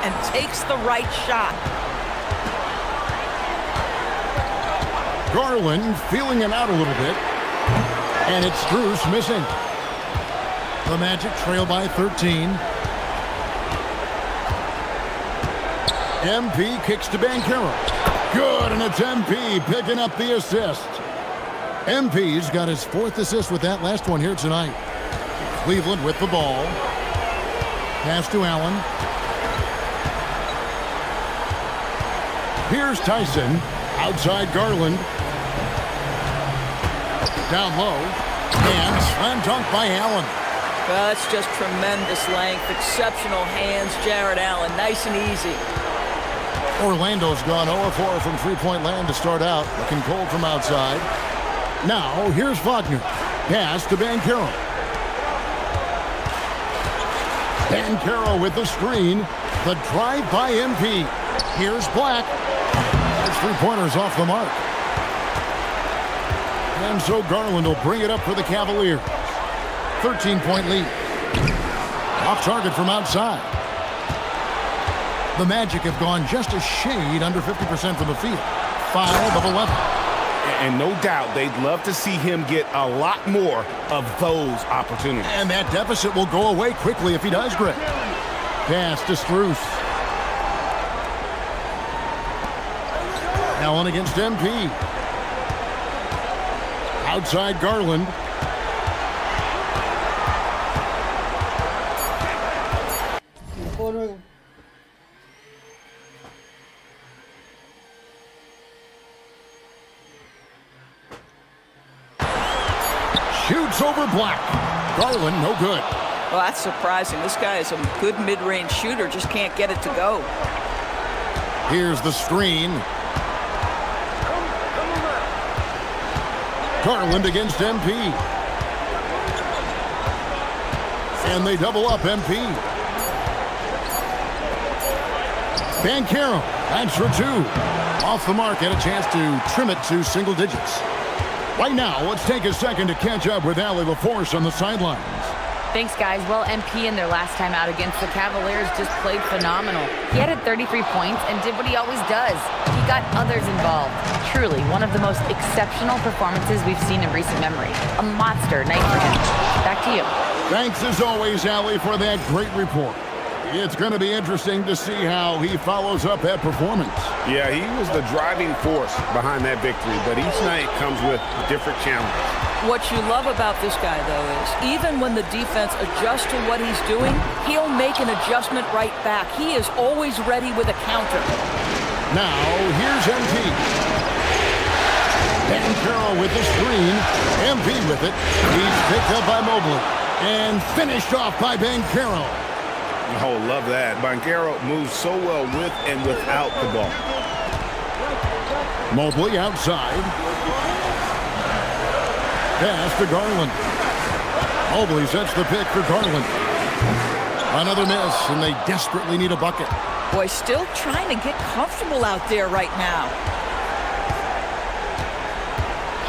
and takes the right shot. Garland feeling him out a little bit. And it's Strus missing. The Magic trail by 13. MP kicks to Banchero. Good, and it's MP picking up the assist. MP's got his 4th assist with that last one here tonight. Cleveland with the ball. Pass to Allen. Here's Tyson. Outside Garland. Down low. And slam dunk by Allen. Well, that's just tremendous length. Exceptional hands, Jarrett Allen. Nice and easy. Orlando's gone 0-4 from three-point land to start out. Looking cold from outside. Now, here's Wagner. Pass to Banchero. Banchero with the screen. The drive by MP. Here's Black. His three-pointer's off the mark. And so Garland will bring it up for the Cavaliers. 13-point lead. Off target from outside. The Magic have gone just a shade under 50% from the field. 5 of 11. And no doubt they'd love to see him get a lot more of those opportunities. And that deficit will go away quickly if he does, Greg. Pass to Strus. Allen against MP. Outside Garland. Shoots over Black. Garland, no good. Well, that's surprising. This guy is a good mid-range shooter, just can't get it to go. Here's the screen. Garland against MP. And they double up MP. Banchero, that's for 2. Off the mark, had a chance to trim it to single digits. Right now, let's take a second to catch up with Allie LaForce on the sidelines. Thanks, guys. Well, MP in their last time out against the Cavaliers just played phenomenal. He added 33 points and did what he always does. He got others involved. Truly, one of the most exceptional performances we've seen in recent memory. A monster night for him. Back to you. Thanks, as always, Allie, for that great report. It's going to be interesting to see how he follows up that performance. Yeah, he was the driving force behind that victory, but each night comes with different challenges. What you love about this guy, though, is even when the defense adjusts to what he's doing, he'll make an adjustment right back. He is always ready with a counter. Now, here's MP. Banchero with the screen. MP with it. He's picked up by Mobley. And finished off by Banchero. Oh, love that. Banchero moves so well with and without the ball. Mobley outside. Pass to Garland. Mobley sets the pick for Garland. Another miss, and they desperately need a bucket. Boy, still trying to get comfortable out there right now.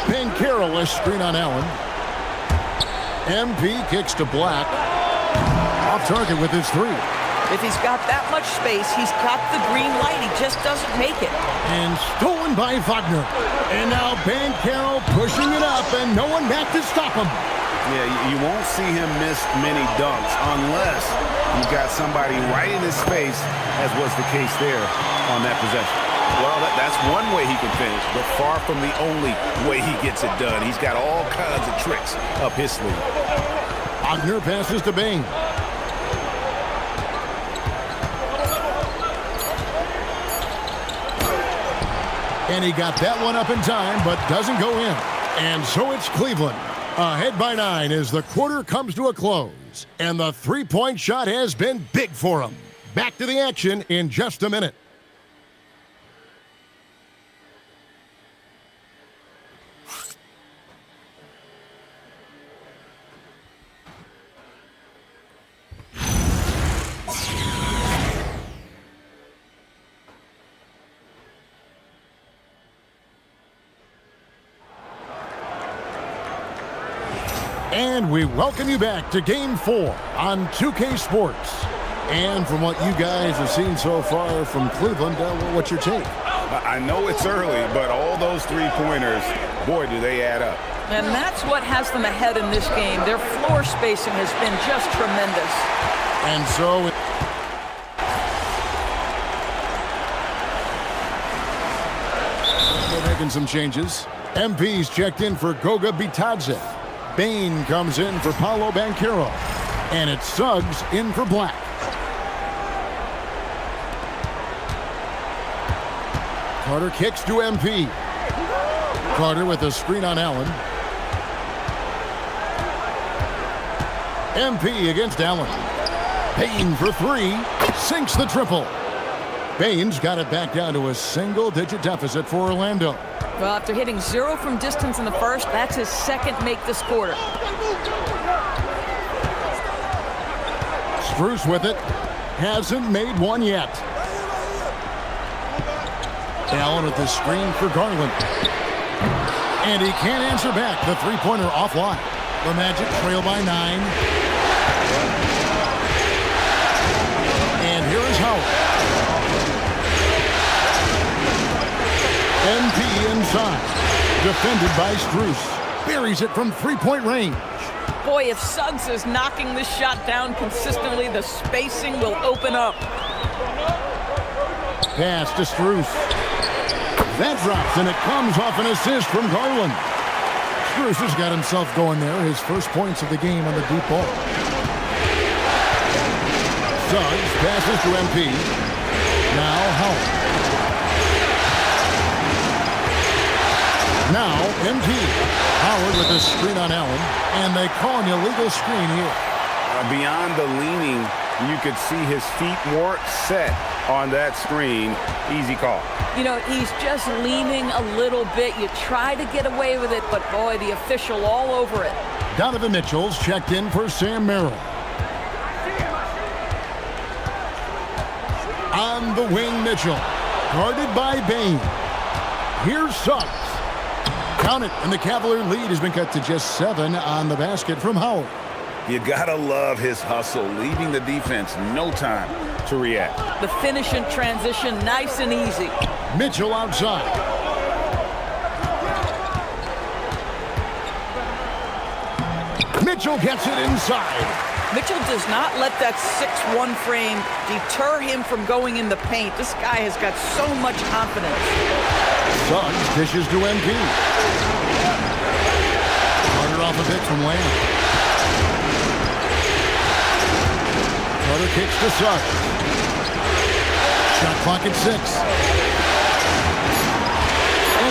Banchero, a screen on Allen. MP kicks to Black. Off target with his 3. If he's got that much space, he's got the green light. He just doesn't make it. And stolen by Wagner. And now Banchero pushing it up, and no one back to stop him. Yeah, you won't see him miss many dunks unless you've got somebody right in his face, as was the case there on that possession. Well, that's one way he can finish, but far from the only way he gets it done. He's got all kinds of tricks up his sleeve. Wagner passes to Bing. And he got that one up in time, but doesn't go in. And so it's Cleveland. Ahead by 9 as the quarter comes to a close. And the three-point shot has been big for him. Back to the action in just a minute. And we welcome you back to Game 4 on 2K Sports. And from what you guys have seen so far from Cleveland, what's your take? I know it's early, but all those three-pointers, boy, do they add up. And that's what has them ahead in this game. Their floor spacing has been just tremendous. And so they're making some changes. MP's checked in for Goga Bitadze. Bane comes in for Paolo Banchero. And it's Suggs in for Black. Carter kicks to MP. Carter with a screen on Allen. MP against Allen. Payne for three. Sinks the triple. Bane's got it back down to a single-digit deficit for Orlando. Well, after hitting 0 from distance in the first, that's his second make this quarter. Strus with it. Hasn't made one yet. Allen with the screen for Garland. And he can't answer back. The three-pointer offline. The Magic trail by 9. And here is Howard. MP inside. Defended by Strus. Buries it from three-point range. Boy, if Suggs is knocking this shot down consistently, the spacing will open up. Pass to Strus. That drops, and it comes off an assist from Garland. Strus has got himself going there. His first points of the game on the deep ball. Suggs passes to MP. Now Howard. Now MP. Howard with a screen on Allen, and they call an illegal screen here. Beyond the leaning, you could see his feet weren't set on that screen. Easy call. You know, he's just leaning a little bit. You try to get away with it, but boy, the official all over it. Donovan Mitchell's checked in for Sam Merrill. On the wing, Mitchell. Guarded by Bane. Here's Suggs. Count it, and the Cavalier lead has been cut to just 7 on the basket from Howard. You gotta love his hustle, leaving the defense no time to react. The finish in transition, nice and easy. Mitchell outside. Mitchell gets it inside. Mitchell does not let that 6'1" frame deter him from going in the paint. This guy has got so much confidence. Suggs dishes to MP. Carter off a bit from Lamb. Carter kicks to Suggs. Shot clock at 6.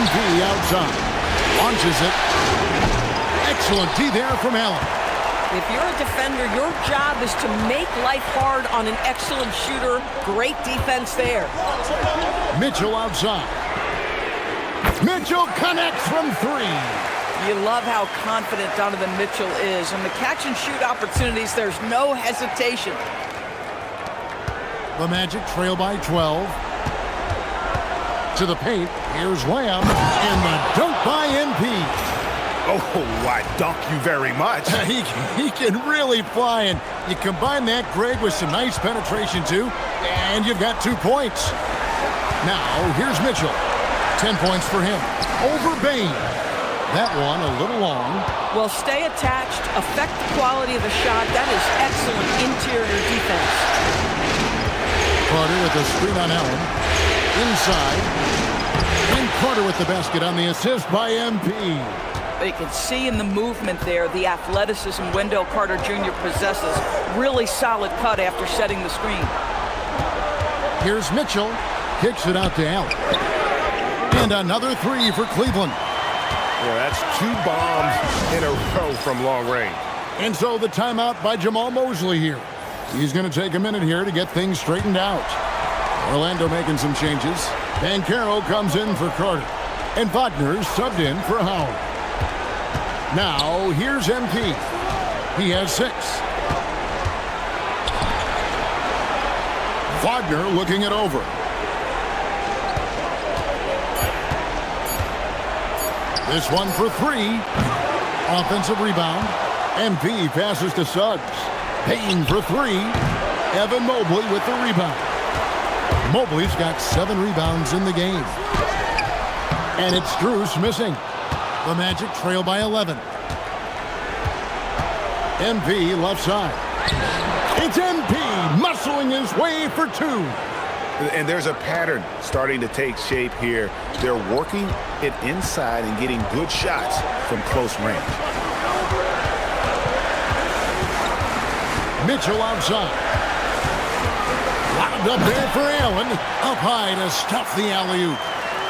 MP outside. Launches it. Excellent D there from Allen. If you're a defender, your job is to make life hard on an excellent shooter. Great defense there. Mitchell outside. Mitchell connects from 3. You love how confident Donovan Mitchell is. On the catch and shoot opportunities, there's no hesitation. The Magic trail by 12. To the paint. Here's Lamb. And the dunk by MP. Oh, I dunk you very much. He can really fly, and you combine that, Greg, with some nice penetration, too, and you've got 2 points. Now, here's Mitchell. 10 points for him. Over Bane. That one a little long. Well, stay attached, affect the quality of the shot. That is excellent interior defense. Carter with a screen on Allen. Inside. And Carter with the basket on the assist by MP. But you can see in the movement there the athleticism Wendell Carter Jr. possesses. Really solid cut after setting the screen. Here's Mitchell. Kicks it out to Allen. And another 3 for Cleveland. Well, that's 2 bombs in a row from long range. And so the timeout by Jamal Mosley here. He's going to take a minute here to get things straightened out. Orlando making some changes. Banchero comes in for Carter. And Wagner subbed in for Howard. Now, here's MP. He has 6. Wagner looking it over. This one for 3. Offensive rebound. MP passes to Suggs. Payne for 3. Evan Mobley with the rebound. Mobley's got 7 rebounds in the game. And it's Strus missing. The Magic trail by 11. MP left side. It's MP muscling his way for 2. And there's a pattern starting to take shape here. They're working it inside and getting good shots from close range. Mitchell outside. Lobbed up there for Allen. Up high to stuff the alley-oop.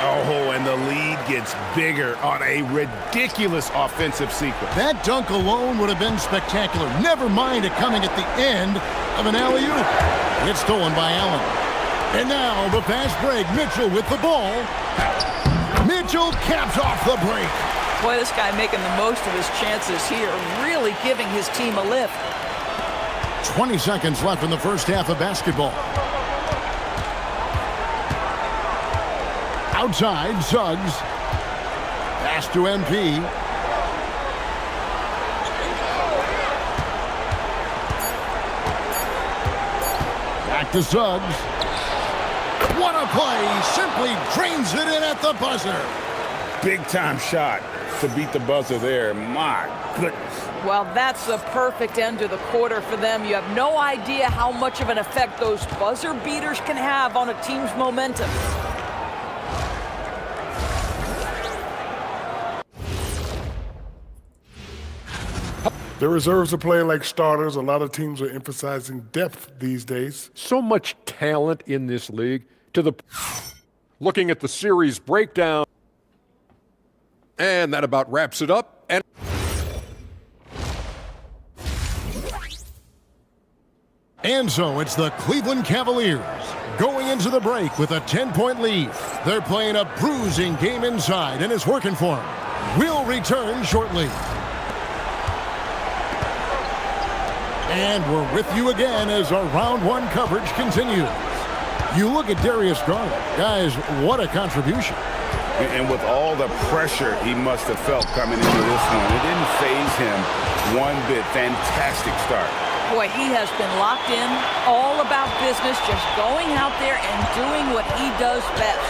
Oh, and the lead gets bigger on a ridiculous offensive sequence. That dunk alone would have been spectacular. Never mind it coming at the end of an alley-oop. It's stolen by Allen. And now the fast break. Mitchell with the ball. Mitchell caps off the break. Boy, this guy making the most of his chances here, really giving his team a lift. 20 seconds left in the first half of basketball. Outside, Suggs. Pass to MP. Back to Suggs. What a play! Simply drains it in at the buzzer. Big time shot to beat the buzzer there. My goodness. Well, that's the perfect end to the quarter for them. You have no idea how much of an effect those buzzer beaters can have on a team's momentum. The reserves are playing like starters. A lot of teams are emphasizing depth these days. So much talent in this league. Looking at the series breakdown. And that about wraps it up. And so it's the Cleveland Cavaliers going into the break with a 10-point lead. They're playing a bruising game inside, and it's working for them. We'll return shortly. And we're with you again as our round 1 coverage continues. You look at Darius Garland. Guys, what a contribution. And with all the pressure he must have felt coming into this one, it didn't faze him one bit. Fantastic start. Boy, he has been locked in, all about business, just going out there and doing what he does best.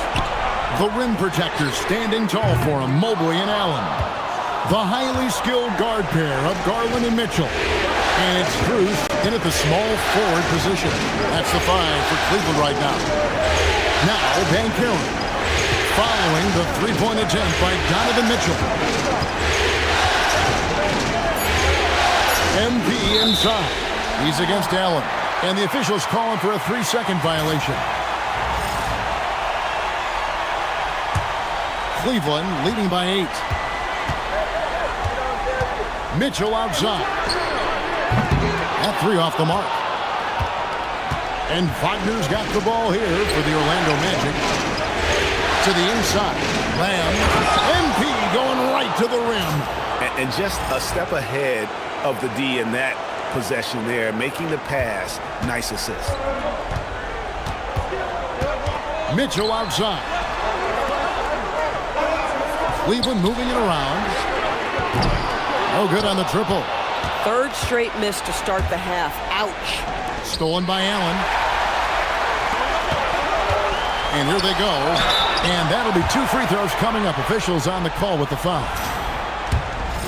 The rim protectors standing tall for him, Mobley and Allen. The highly skilled guard pair of Garland and Mitchell. And it's Strus in at the small forward position. That's the 5 for Cleveland right now. Now, Banchero following the three-point attempt by Donovan Mitchell. MP inside. He's against Allen. And the officials calling for a 3-second violation. Cleveland leading by 8. Mitchell outside. That 3 off the mark. And Wagner's got the ball here for the Orlando Magic. To the inside. Lamb. MP going right to the rim. And just a step ahead of the D in that possession there, making the pass. Nice assist. Mitchell outside. Cleveland moving it around. No good on the triple. 3rd straight miss to start the half. Ouch. Stolen by Allen. And here they go. And that'll be 2 free throws coming up. Officials on the call with the foul.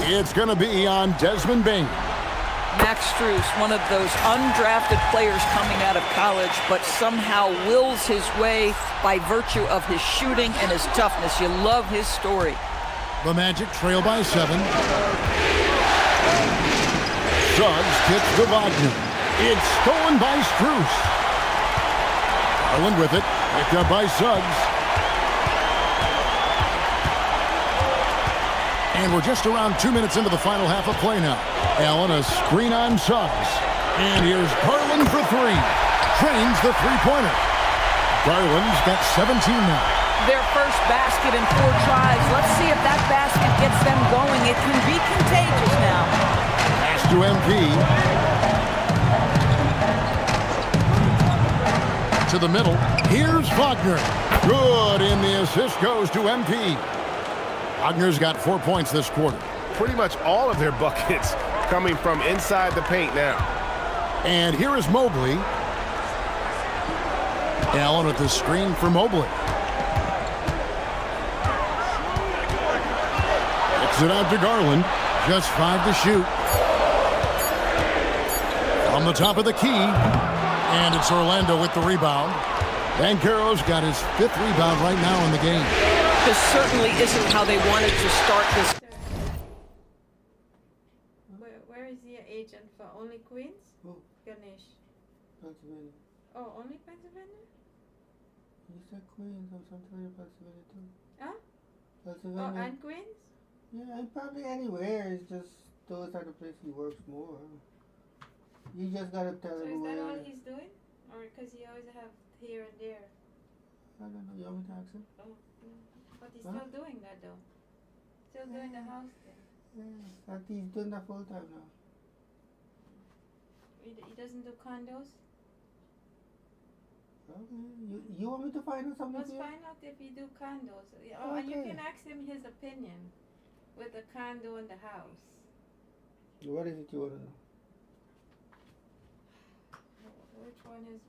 It's going to be on Desmond Bane. Max Strus, one of those undrafted players coming out of college, but somehow wills his way by virtue of his shooting and his toughness. You love his story. The Magic trail by 7. Suggs tips to Wagner. It's stolen by Strus. Garland with it. Picked up by Suggs. And we're just around 2 minutes into the final half of play now. Allen, a screen on Suggs. And here's Garland for 3. Trains the three-pointer. Garland's got 17 now. Their first basket in 4 tries. Let's see if that basket gets them going. It can be contagious now. Pass to MP. To the middle. Here's Wagner. Good, and the assist goes to MP. Wagner's got 4 points this quarter. Pretty much all of their buckets coming from inside the paint now. And here is Mobley. Allen with the screen for Mobley. Kicks it out to Garland. Just 5 to shoot. On the top of the key. And it's Orlando with the rebound. Banchero's got his 5th rebound right now in the game. This certainly isn't how they wanted to start this. Where is your agent for? Only Queens? Who? Ganesh. Pennsylvania. Oh, only Pennsylvania? You said Queens or something in Pennsylvania too. Huh? Pennsylvania. Oh, and Queens? Yeah, and probably anywhere. It's just those are the places he works more. You just gotta tell So him is that where. all he's doing? Or because he always have here and there? I don't know. You want me to ask him? Oh, yeah. But he's Huh? still doing that though. Still doing the house thing. Yeah, he's doing that full time now. He doesn't do condos? Okay. You want me to find out something? Let's for you? find out if you do condos. Oh, and you Okay. can ask him his opinion with the condo and the house. What is it you want to know? Which one is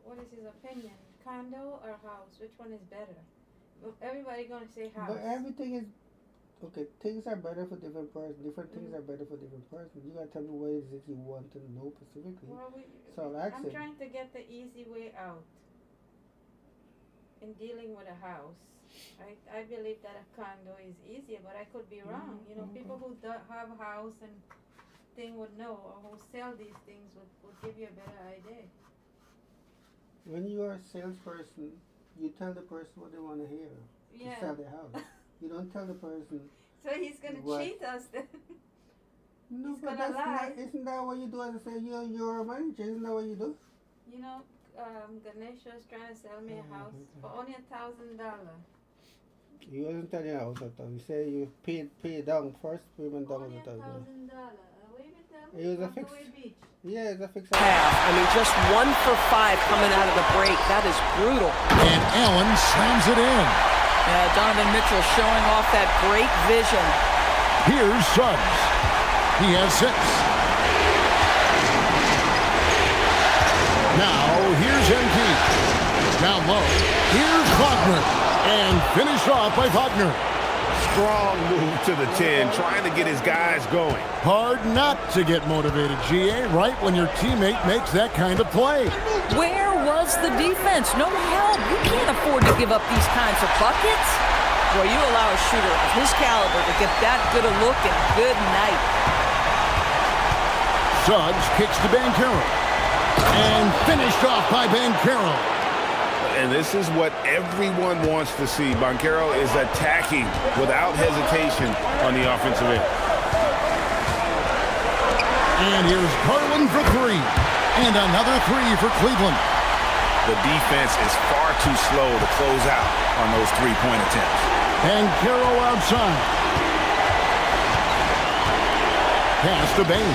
what is his opinion? Condo or house? Which one is better? Well, everybody gonna say house. But everything is okay. Things are better for different person. Different things are better for different person. You gotta tell me what is it you want to know specifically. Well, So I'll ask I'm him. trying to get the easy way out in dealing with a house. I believe that a condo is easier, but I could be wrong. You know, people who have a house and thing would know, or who sell these things would give you a better idea. When you are a salesperson, you tell the person what they want to hear Yeah. to sell their house. You don't tell the person. So he's gonna What? cheat us then. No, He's but gonna that's lie. not. Isn't that what you do as a sales? You're a manager. Isn't that what you do? You know, Ganesh was trying to sell me a house for only $1,000. You wasn't telling your house. You say you pay down first payment down Only on the thousand. $1,000. What you tell It was a Rockaway fix. Beach. Yeah, it's a fixed. Half. I mean, just 1 for 5 coming out of the break. That is brutal. And Allen slams it in. Donovan Mitchell showing off that great vision. Here's Suggs. He has 6. Now, here's MP. Down low. Here's Wagner. And finished off by Wagner. Strong move to the 10, trying to get his guys going. Hard not to get motivated, GA, right when your teammate makes that kind of play. Where was the defense? No help. You can't afford to give up these kinds of buckets. Boy, you allow a shooter of his caliber to get that good a look, and good night. Suggs kicks to Banchero. And finished off by Banchero. And this is what everyone wants to see. Banchero is attacking without hesitation on the offensive end. And here's Garland for 3. And another 3 for Cleveland. The defense is far too slow to close out on those three-point attempts. Banchero outside. Pass to Bain.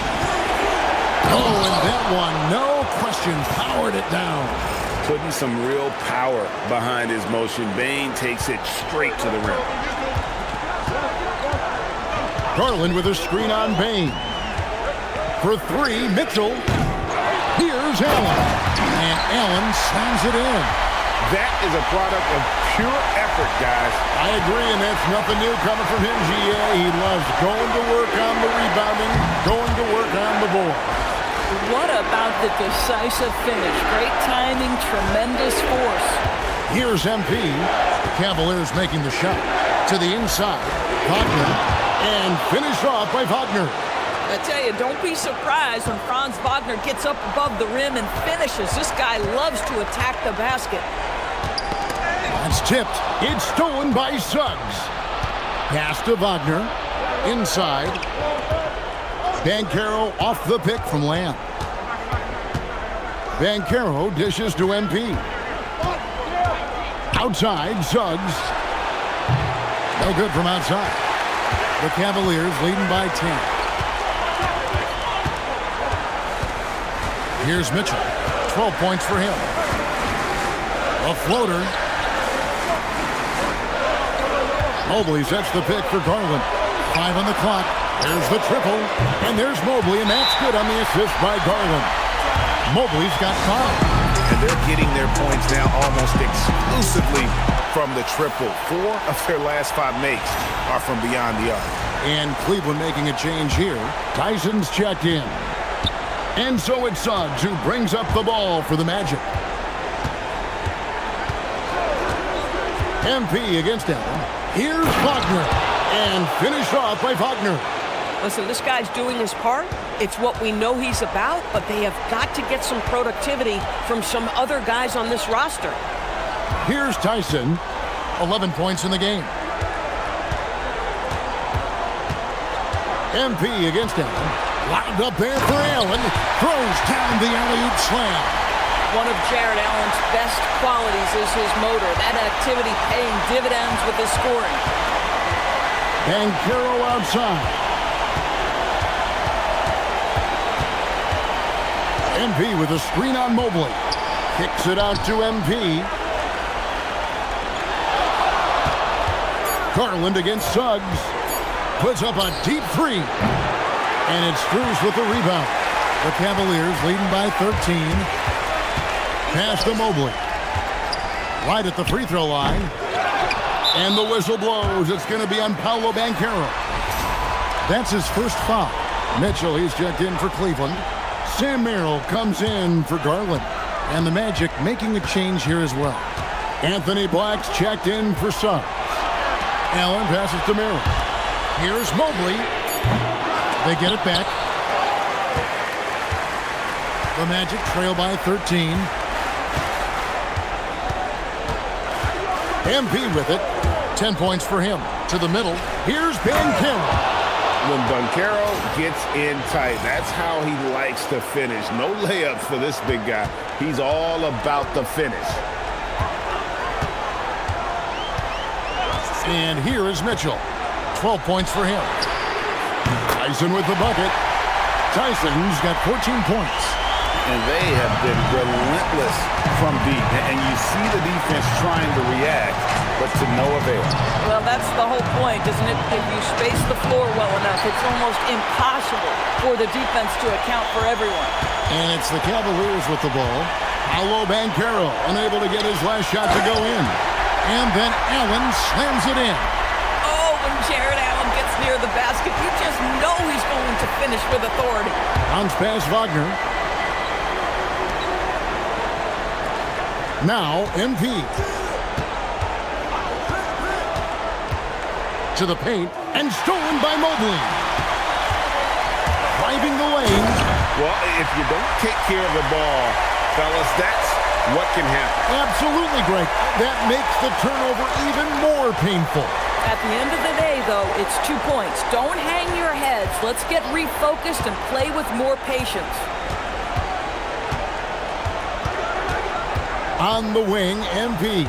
Oh, and that one, no question, powered it down. Putting some real power behind his motion. Bain takes it straight to the rim. Garland with a screen on Bain. For 3, Mitchell. Here's Allen. And Allen slams it in. That is a product of pure effort, guys. I agree, and that's nothing new coming from him, GA. He loves going to work on the rebounding, going to work on the board. What about the decisive finish? Great timing, tremendous force. Here's MP. Cavaliers making the shot. To the inside. Wagner. And finished off by Wagner. I tell you, don't be surprised when Franz Wagner gets up above the rim and finishes. This guy loves to attack the basket. That's tipped. It's stolen by Suggs. Pass to Wagner. Inside. Banchero off the pick from Lamb. Banchero dishes to MP. Outside, Suggs. No good from outside. The Cavaliers leading by 10. Here's Mitchell. 12 points for him. A floater. Mobley sets the pick for Garland. 5 on the clock. There's the triple. And there's Mobley, and that's good on the assist by Garland. Mobley's got 5. and they're getting their points now almost exclusively from the triple. 4 of their last 5 makes are from beyond the arc. And Cleveland making a change here. Tyson's checked in. And so it's Suggs who brings up the ball for the Magic. MP against Allen. Here's Wagner. And finished off by Wagner. Listen, this guy's doing his part. It's what we know he's about, but they have got to get some productivity from some other guys on this roster. Here's Tyson. 11 points in the game. MP against Allen. Lobbed up there for Allen. Throws down the alley-oop slam. One of Jared Allen's best qualities is his motor. That activity paying dividends with his scoring. Banchero outside. MP with a screen on Mobley. Kicks it out to MP. Garland against Suggs. Puts up a deep 3. And it's Strus with the rebound. The Cavaliers leading by 13. Pass to Mobley. Right at the free throw line. And the whistle blows. It's going to be on Paolo Banchero. That's his first foul. Mitchell, he's checked in for Cleveland. Sam Merrill comes in for Garland. And the Magic making a change here as well. Anthony Black's checked in for Suggs. Allen passes to Merrill. Here's Mobley. They get it back. The Magic trail by 13. MP with it. 10 points for him. To the middle. Here's Banchero. When Banchero gets in tight, that's how he likes to finish. No layups for this big guy. He's all about the finish. And here is Mitchell. 12 points for him. Tyson with the bucket. Tyson's got 14 points. And they have been relentless from deep. And you see the defense trying to react, but to no avail. Well, that's the whole point, isn't it? If you space the floor well enough, it's almost impossible for the defense to account for everyone. And it's the Cavaliers with the ball. Paolo Banchero unable to get his last shot to go in. And then Allen slams it in. Oh, when Jared Allen gets near the basket, you just know he's going to finish with authority. Bounce pass Wagner. Now MP. To the paint and stolen by Mobley. Driving the lane. Well, if you don't take care of the ball, fellas, that's what can happen. Absolutely great. That makes the turnover even more painful. At the end of the day, though, it's 2 points. Don't hang your heads. Let's get refocused and play with more patience. On the wing, MP.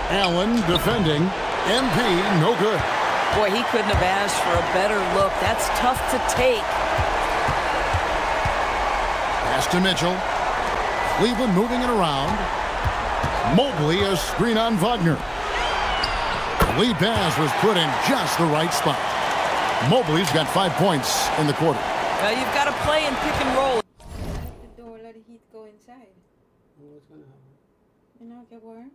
Allen defending. MP, no good. Boy, he couldn't have asked for a better look. That's tough to take. Pass to Mitchell. Cleveland moving it around. Mobley, a screen on Wagner. The lead pass was put in just the right spot. Mobley's got 5 points in the quarter. You've got to play and pick and roll. Let the door, let the heat go inside. What's gonna happen? You know, get warm.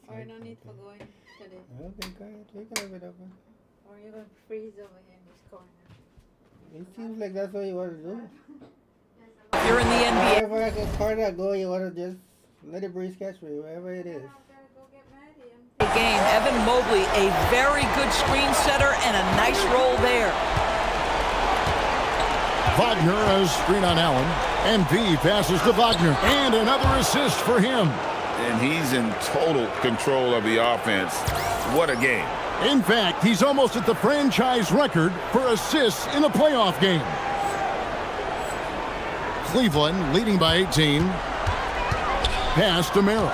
Or no need for going today. Okay, go ahead. You can have it open. Or you're going to freeze over here in this corner. It seems like that's what you want to do. You're in the NBA. Wherever I can corner go, you want to just let the breeze catch me, wherever it is. Go get Maddie. Game. Evan Mobley, a very good screen setter and a nice roll there. Wagner, a screen on Allen. MP passes to Wagner. And another assist for him. And he's in total control of the offense. What a game. In fact, he's almost at the franchise record for assists in a playoff game. Cleveland leading by 18. Pass to Merrill.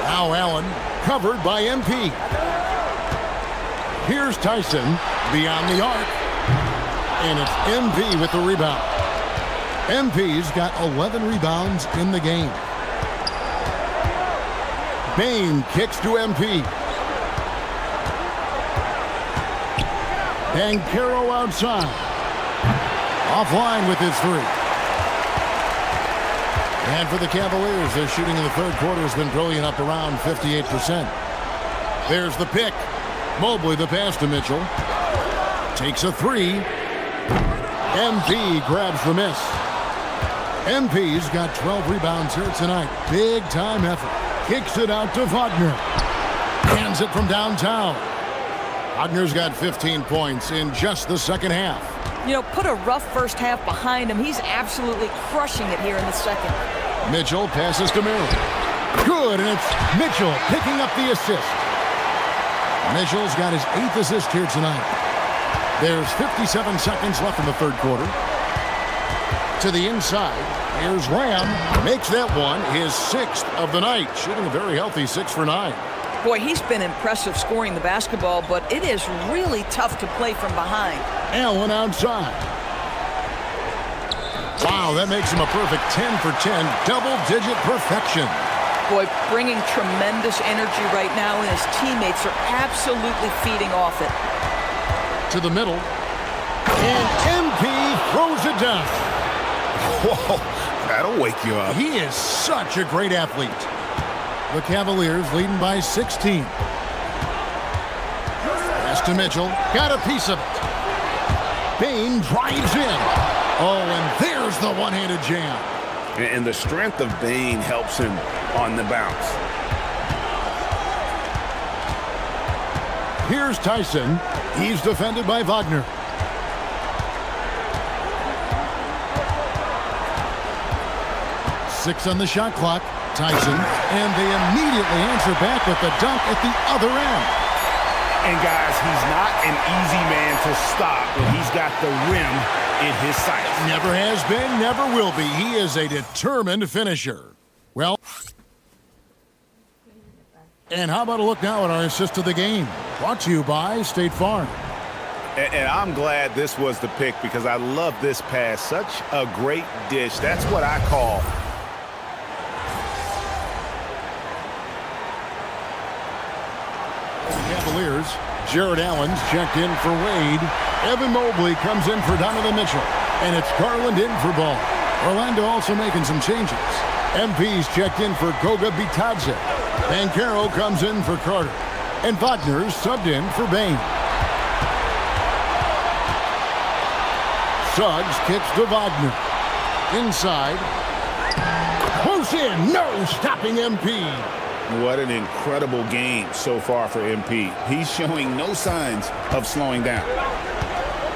Now Allen, covered by MP. Here's Tyson, beyond the arc. And it's MP with the rebound. MP's got 11 rebounds in the game. Bane kicks to MP. Banchero outside. Offline with his 3. And for the Cavaliers, their shooting in the third quarter has been brilliant, up around 58%. There's the pick. Mobley the pass to Mitchell. Takes a three. MP grabs the miss. MP's got 12 rebounds here tonight. Big time effort. Kicks it out to Wagner. Hands it from downtown. Wagner's got 15 points in just the second half. You know, put a rough first half behind him. He's absolutely crushing it here in the second. Mitchell passes to Merrill. Good, and it's Mitchell picking up the assist. Mitchell's got his 8th assist here tonight. There's 57 seconds left in the third quarter. To the inside, here's Lamb. Makes that one his 6th of the night, shooting a very healthy 6 for 9. Boy, he's been impressive scoring the basketball, but it is really tough to play from behind. Allen outside. Wow, that makes him a perfect 10 for 10, double-digit perfection. Boy, bringing tremendous energy right now, and his teammates are absolutely feeding off it. To the middle, and MP throws it down. Whoa, that'll wake you up. He is such a great athlete. The Cavaliers leading by 16. Pass to Mitchell. Got a piece of it. Bane drives in. Oh, and there's the one-handed jam. And the strength of Bane helps him on the bounce. Here's Tyson. He's defended by Wagner. Six on the shot clock. Tyson, and they immediately answer back with the dunk at the other end. And guys, he's not an easy man to stop when he's got the rim in his sights. Never has been, never will be. He is a determined finisher. Well, and how about a look now at our assist of the game? Brought to you by State Farm. And I'm glad this was the pick because I love this pass. Such a great dish. That's what I call Cavaliers. Jared Allen's checked in for Wade. Evan Mobley comes in for Donovan Mitchell. And it's Garland in for Ball. Orlando also making some changes. MP's checked in for Goga Bitadze. Banchero comes in for Carter. And Wagner's subbed in for Bane. Suggs kicks to Wagner. Inside. Close in. No stopping MP. what an incredible game so far for MP. He's showing no signs of slowing down.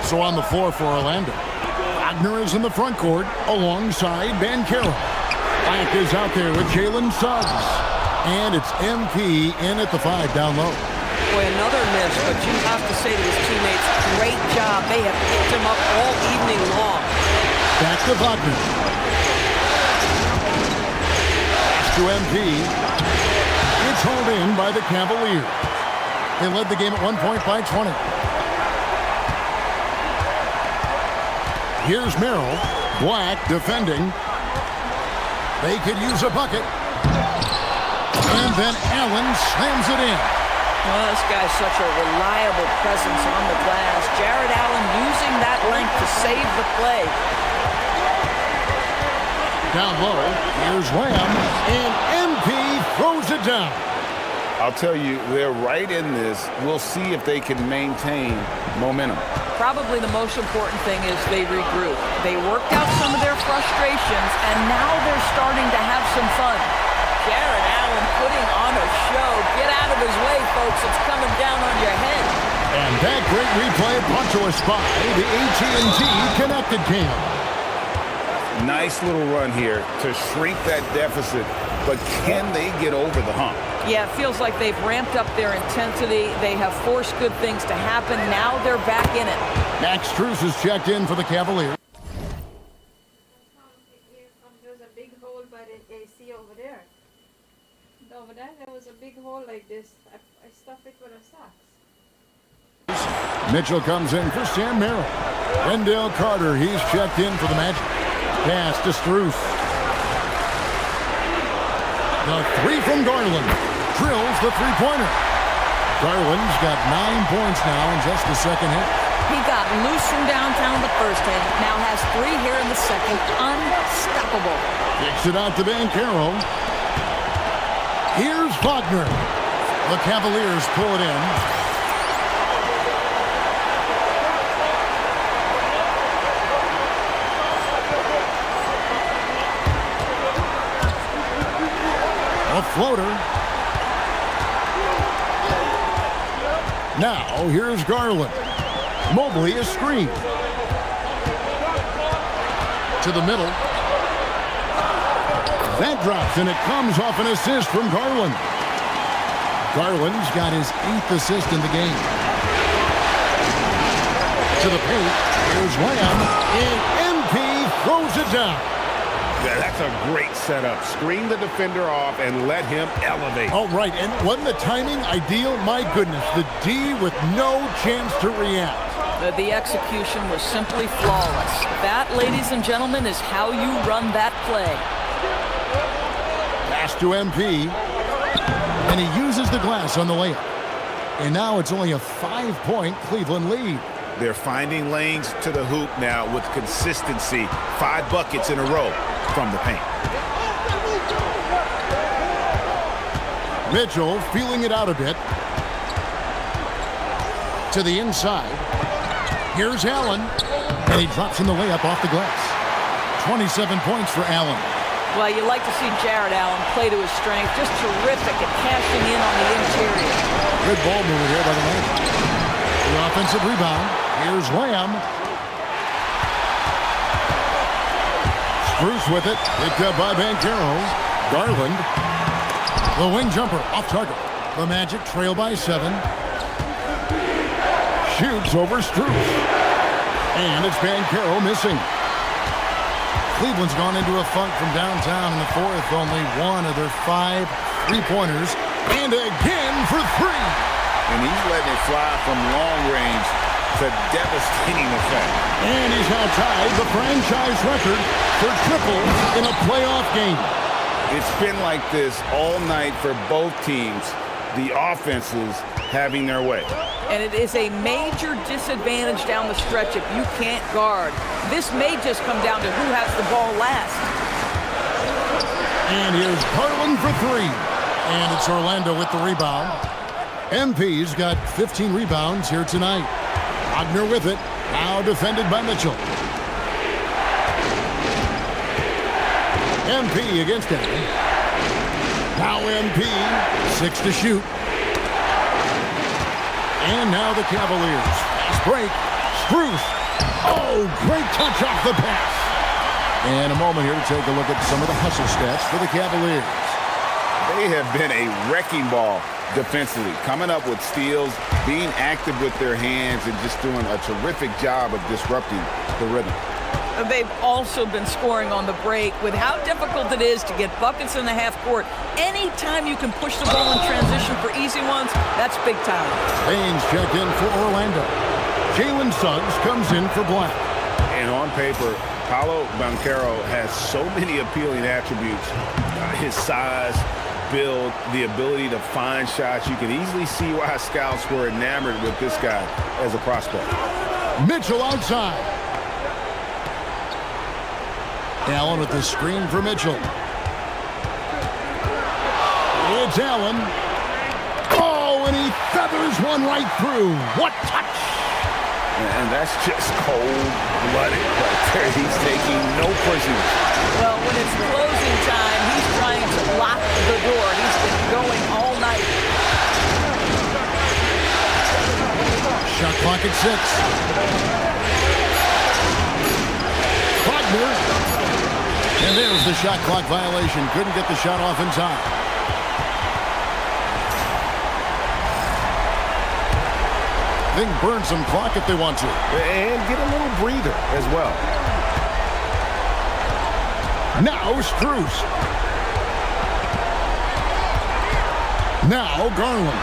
So on the floor for Orlando, Wagner is in the front court alongside Banchero. Blank is out there with Jalen Suggs. And it's MP in at the 5 down low. Boy, another miss, but you have to say to his teammates, great job. They have picked him up all evening long. Back to Wagner. Pass to MP. It's hauled in by the Cavaliers. They led the game at 1 point by 20. Here's Merrill. Black defending. They could use a bucket. And then Allen slams it in. Well, this guy's such a reliable presence on the glass. Jared Allen using that length to save the play. Down low, here's Lamb, and MP throws it down. I'll tell you, they're right in this. We'll see if they can maintain momentum. Probably the most important thing is they regroup. They worked out some of their frustrations, and now they're starting to have some fun. Jared Allen putting on a show. Get out of his way, folks. It's coming down on your head. And that great replay brought to us by the AT&T Connected Cam. Nice little run here to shrink that deficit, but can they get over the hump? Yeah, it feels like they've ramped up their intensity. They have forced good things to happen. Now they're back in it. Max Strus is checked in for the Cavaliers. There's a big hole by the AC over there. Over there was a big hole like this. I stuffed it with a socks. Mitchell comes in for Sam Merrill. Wendell Carter, he's checked in for the Magic. Pass to Strus. The three from Garland. Drills the three-pointer. Garland's got 9 points now in just the second half. He got loose from downtown the first half, now has 3 here in the second. Unstoppable. Kicks it out to Banchero. Here's Wagner. The Cavaliers pull it in. A floater. Now, here's Garland. Mobley is screened. To the middle. That drops, and it comes off an assist from Garland. Garland's got his 8th assist in the game. To the paint. Here's Lamb. And MP throws it down. Yeah, that's a great setup. Screen the defender off and let him elevate. Oh, right. And wasn't the timing ideal? My goodness. The D with no chance to react. The execution was simply flawless. That, ladies and gentlemen, is how you run that play. Pass to MP. And he uses the glass on the layup. And now it's only a 5-point Cleveland lead. They're finding lanes to the hoop now with consistency. 5 buckets in a row from the paint. Mitchell feeling it out a bit. To the inside. Here's Allen. And he drops in the layup off the glass. 27 points for Allen. Well, you like to see Jared Allen play to his strength. Just terrific at cashing in on the interior. Good ball movement here by the Magic. The offensive rebound. Here's Lamb. Spruce with it. Picked up by Banchero. Garland. The wing jumper off target. The Magic trail by 7. Shoots over Spruce. And it's Banchero missing. Cleveland's gone into a funk from downtown in the 4th. Only 1 of their 5 3-pointers. And again for 3. And he's letting it fly from long range to devastating effect. And he's now tied the franchise record for triples in a playoff game. It's been like this all night for both teams. The offenses having their way. And it is a major disadvantage down the stretch if you can't guard. This may just come down to who has the ball last. And here's Garland for 3. And it's Orlando with the rebound. MP's got 15 rebounds here tonight. Wagner with it. Now defended by Mitchell. MP against him. Now MP. 6 to shoot. And now the Cavaliers. Fast break. Spruce. Oh, great touch off the pass. And a moment here to take a look at some of the hustle stats for the Cavaliers. They have been a wrecking ball defensively, coming up with steals, being active with their hands, and just doing a terrific job of disrupting the rhythm. They've also been scoring on the break. With how difficult it is to get buckets in the half court, anytime you can push the ball in transition for easy ones, that's big time. Baines checked in for Orlando. Jalen Suggs comes in for Black. And on paper, Paolo Banchero has so many appealing attributes. His size, build, the ability to find shots. You can easily see why scouts were enamored with this guy as a prospect. Mitchell outside. Allen with the screen for Mitchell. It's Allen. Oh, and he feathers one right through. What touch! And that's just cold-blooded right there. He's taking no prisoners. Well, when it's closing time, he's trying to lock the door. He's been going all night. Shot clock at 6. Wagner. And there's the shot clock violation. Couldn't get the shot off in time. They can burn some clock if they want to. And get a little breather as well. Now Spruce. Now Garland.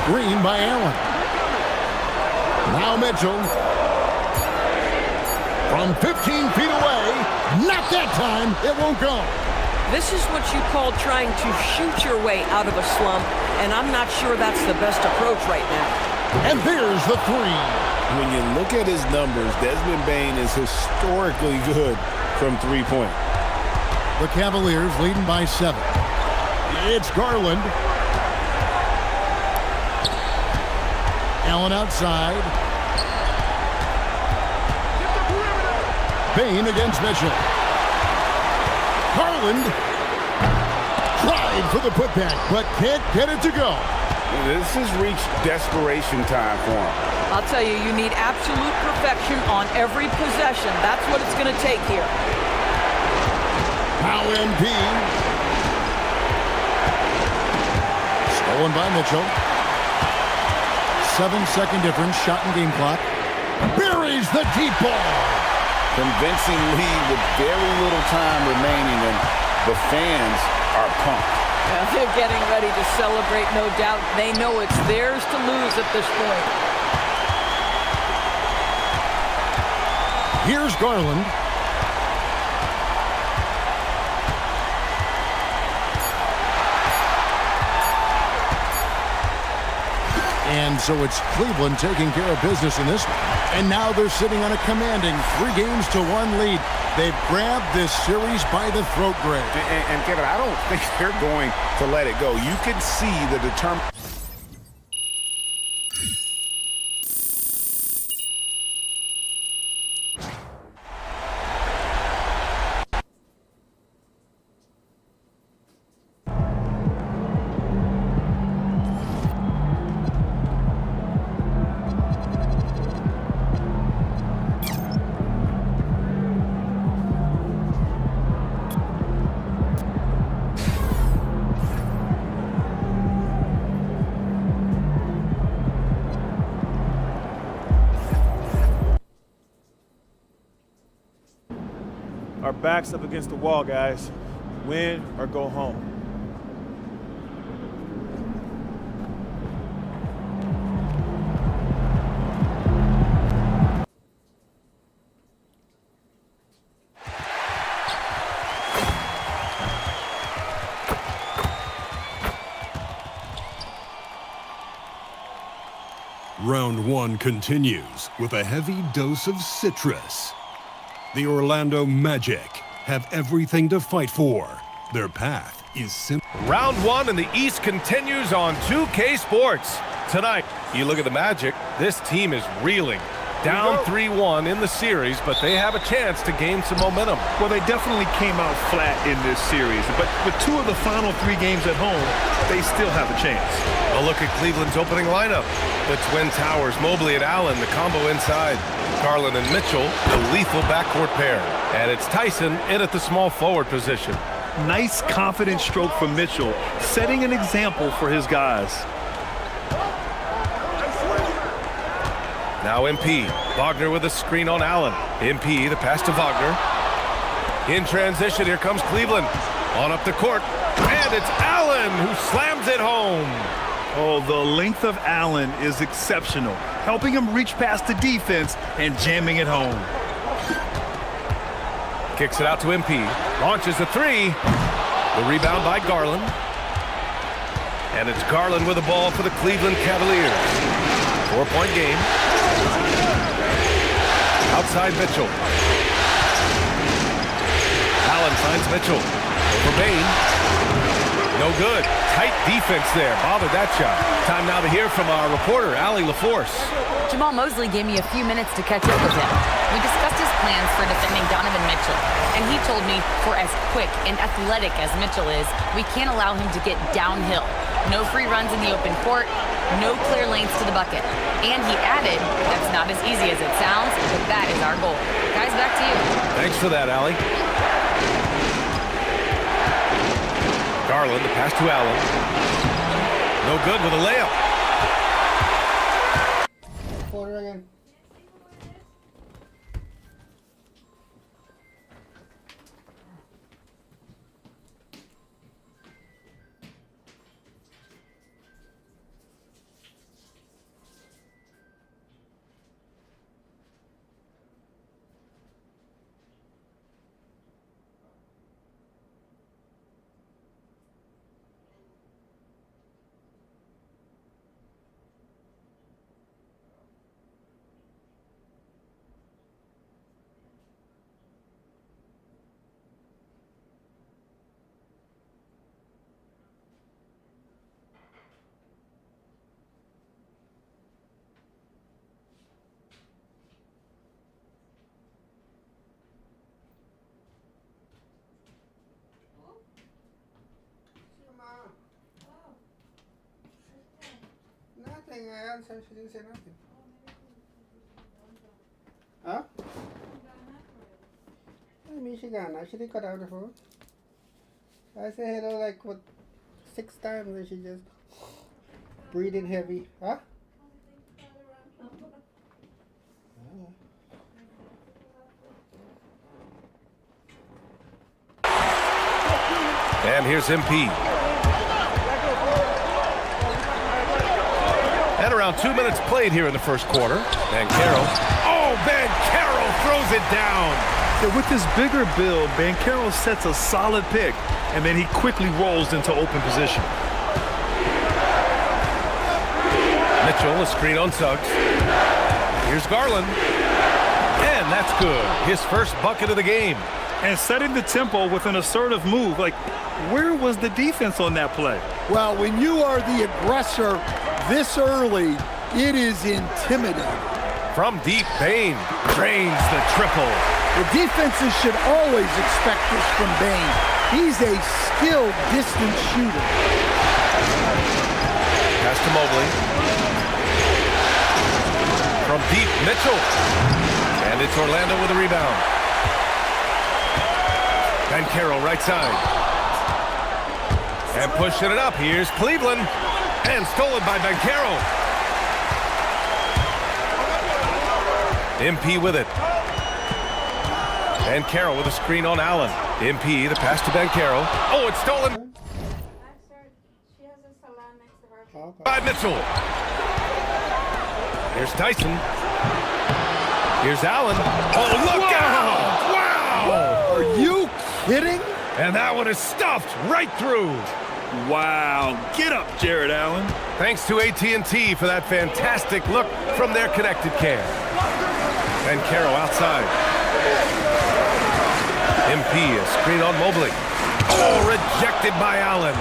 Screen by Allen. Now Mitchell. From 15 feet away. Not that time. It won't go. This is what you call trying to shoot your way out of a slump, and I'm not sure that's the best approach right now. And there's the three. When you look at his numbers, Desmond Bane is historically good from three-point. The Cavaliers leading by 7. It's Garland. Allen outside. Bane against Mitchell. Garland tried for the putback, but can't get it to go. This has reached desperation time for him. I'll tell you, you need absolute perfection on every possession. That's what it's going to take here. Now MP. Stolen by Mitchell. 7-second difference, shot and game clock. Buries the deep ball. Convincing lead with very little time remaining, and the fans are pumped. Yeah, they're getting ready to celebrate, no doubt. They know it's theirs to lose at this point. Here's Garland. And so it's Cleveland taking care of business in this one. And now they're sitting on a commanding 3-1 lead. They've grabbed this series by the throat, Greg. And Kevin, I don't think they're going to let it go. You can see the determination. Our backs up against the wall, guys. Win or go home. Round 1 continues with a heavy dose of citrus. The Orlando Magic have everything to fight for. Their path is simple. Round 1 in the East continues on 2K Sports. Tonight, you look at the Magic, this team is reeling. Down 3-1 in the series, but they have a chance to gain some momentum. Well, they definitely came out flat in this series, but with 2 of the final 3 games at home, they still have a chance. A look at Cleveland's opening lineup. The Twin Towers, Mobley and Allen, the combo inside. Garland and Mitchell, the lethal backcourt pair. And it's Tyson in at the small forward position. Nice, confident stroke from Mitchell, setting an example for his guys. Now MP. Wagner with a screen on Allen. MP, the pass to Wagner. In transition, here comes Cleveland. On up the court. And it's Allen who slams it home. Oh, the length of Allen is exceptional, helping him reach past the defense and jamming it home. Kicks it out to MP. Launches a 3. The rebound by Garland. And it's Garland with the ball for the Cleveland Cavaliers. 4-point game. Outside Mitchell. Allen finds Mitchell. Over Bane. No good. Tight defense there. Bothered that shot. Time now to hear from our reporter, Allie LaForce. Jamal Mosley gave me a few minutes to catch up with him. We discussed his plans for defending Donovan Mitchell, and he told me for as quick and athletic as Mitchell is, we can't allow him to get downhill. No free runs in the open court, no clear lanes to the bucket. And he added, that's not as easy as it sounds, but that is our goal. Guys, back to you. Thanks for that, Allie. Garland, the pass to Allen. No good with a layup. Again. nothing. I answered. She didn't say nothing. Huh? I mean, she gone now. She didn't cut out the phone. I said hello like, what, 6 times and she just breathing heavy. Huh? And here's MP. And around 2 minutes played here in the first quarter. Banchero. Oh, Banchero throws it down. Yeah, with his bigger build, Banchero sets a solid pick, and then he quickly rolls into open position. Mitchell, a screen on Suggs. Here's Garland. And that's good. His first bucket of the game. And setting the tempo with an assertive move. Like, where was the defense on that play? Well, when you are the aggressor this early, it is intimidating. From deep, Bane drains the triple. The defenses should always expect this from Bane. He's a skilled distance shooter. Pass to Mobley. From deep, Mitchell. And it's Orlando with a rebound. Banchero right side. And pushing it up. Here's Cleveland. And stolen by Banchero. MP with it. Banchero with a screen on Allen. MP, the pass to Banchero. Oh, it's stolen. She has a salon next to her. By Mitchell. Here's Tyson. Here's Allen. Oh, look out! Wow! Are you kidding? And that one is stuffed right through. Wow. Get up, Jared Allen. Thanks to AT&T for that fantastic look from their connected care. Banchero outside. MP, a screen on Mobley. Oh, rejected by Allen.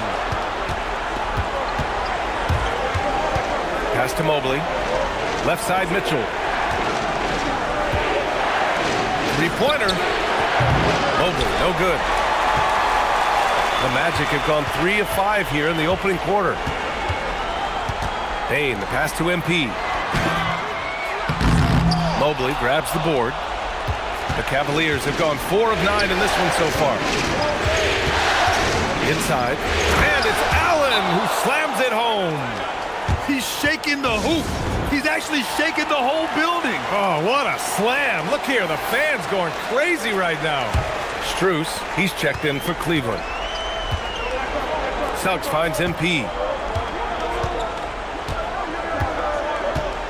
Pass to Mobley. Left side, Mitchell. Three-pointer. Mobley, no good. The Magic have gone 3 of 5 here in the opening quarter. Bane, the pass to MP. Mobley grabs the board. The Cavaliers have gone 4 of 9 in this one so far. Inside. And it's Allen who slams it home. He's shaking the hoop. He's actually shaking the whole building. Oh, what a slam. Look here, the fans going crazy right now. Strus, he's checked in for Cleveland. Suggs finds MP.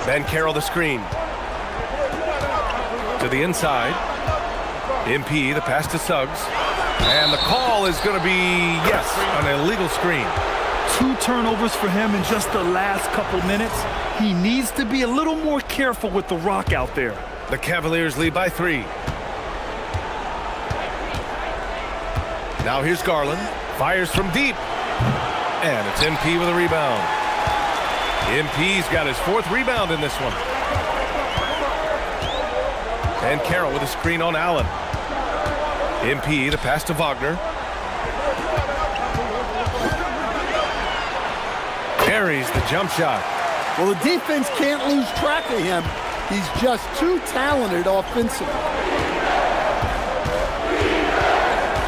Banchero the screen. To the inside. MP, the pass to Suggs. And the call is going to be, yes, an illegal screen. 2 turnovers for him in just the last couple minutes. He needs to be a little more careful with the rock out there. The Cavaliers lead by 3. Now here's Garland. Fires from deep. And it's MP with a rebound. MP's got his 4th rebound in this one. And Carroll with a screen on Allen. MP, the pass to Wagner. Carries the jump shot. Well, the defense can't lose track of him. He's just too talented offensively.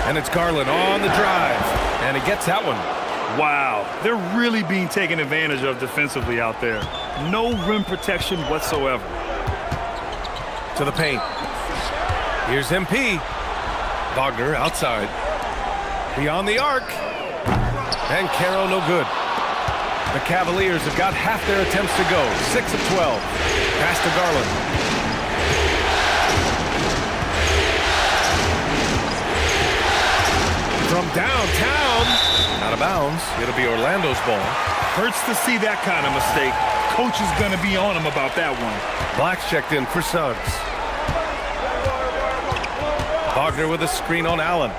And it's Garland on the drive. And he gets that one. Wow, they're really being taken advantage of defensively out there. No rim protection whatsoever. To the paint. Here's MP. Wagner outside. Beyond the arc. And Caro no good. The Cavaliers have got half their attempts to go. 6 of 12. Pass to Garland. From downtown. Out of bounds. It'll be Orlando's ball. Hurts to see that kind of mistake. Coach is going to be on him about that one. Black's checked in for Suggs. Wagner with a screen on Allen.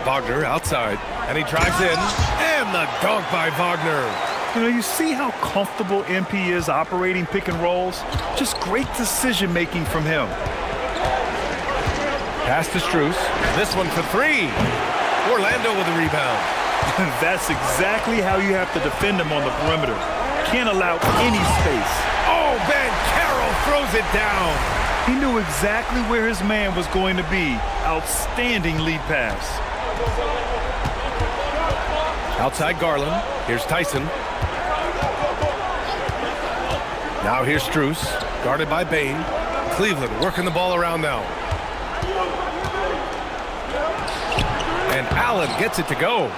Wagner outside. And he drives in. And the dunk by Wagner. You know, you see how comfortable MP is operating pick and rolls? Just great decision-making from him. Pass to Strus. This one for 3. Orlando with a rebound. That's exactly how you have to defend him on the perimeter. Can't allow any space. Oh, Banchero throws it down. He knew exactly where his man was going to be. Outstanding lead pass. Outside Garland. Here's Tyson. Now here's Strus, guarded by Bane. Cleveland working the ball around now. And Allen gets it to go.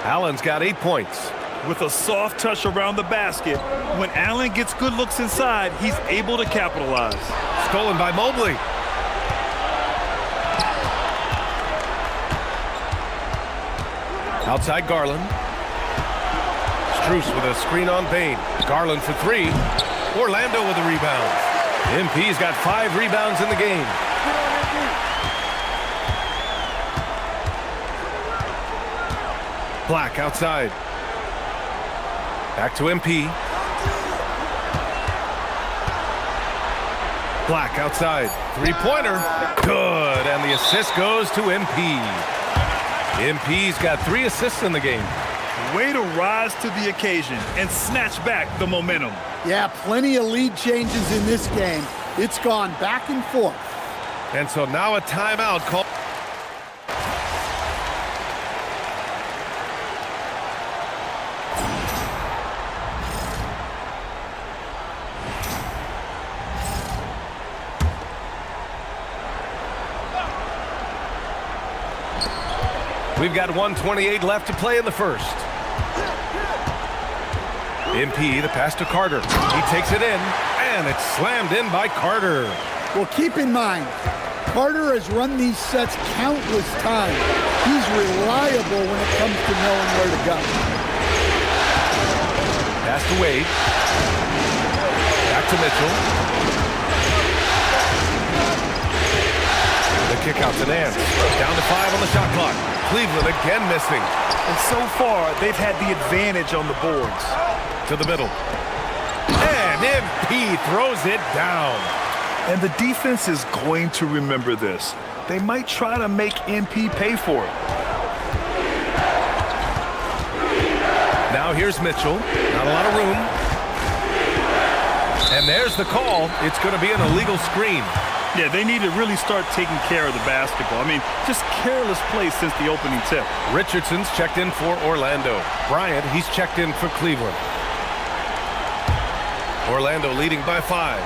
Allen's got 8 points. With a soft touch around the basket, when Allen gets good looks inside, he's able to capitalize. Stolen by Mobley. Outside Garland. Strus with a screen on Bane. Garland for 3. Orlando with a rebound. MP's got 5 rebounds in the game. Black outside. Back to MP. Black outside. Three-pointer. Good. And the assist goes to MP. MP's got 3 assists in the game. Way to rise to the occasion and snatch back the momentum. Yeah, plenty of lead changes in this game. It's gone back and forth. And so now a timeout call. We've got 1:28 left to play in the first. MP, the pass to Carter. He takes it in, and it's slammed in by Carter. Well, keep in mind, Carter has run these sets countless times. He's reliable when it comes to knowing where to go. Pass to Wade. Back to Mitchell. The kick out to Nance. Down to 5 on the shot clock. Cleveland again missing. And so far, they've had the advantage on the boards. To the middle. And MP throws it down. And the defense is going to remember this. They might try to make MP pay for it. Now here's Mitchell. Not a lot of room. And there's the call. It's going to be an illegal screen. Yeah, they need to really start taking care of the basketball. I mean, just careless play since the opening tip. Richardson's checked in for Orlando. Bryant, he's checked in for Cleveland. Orlando leading by 5.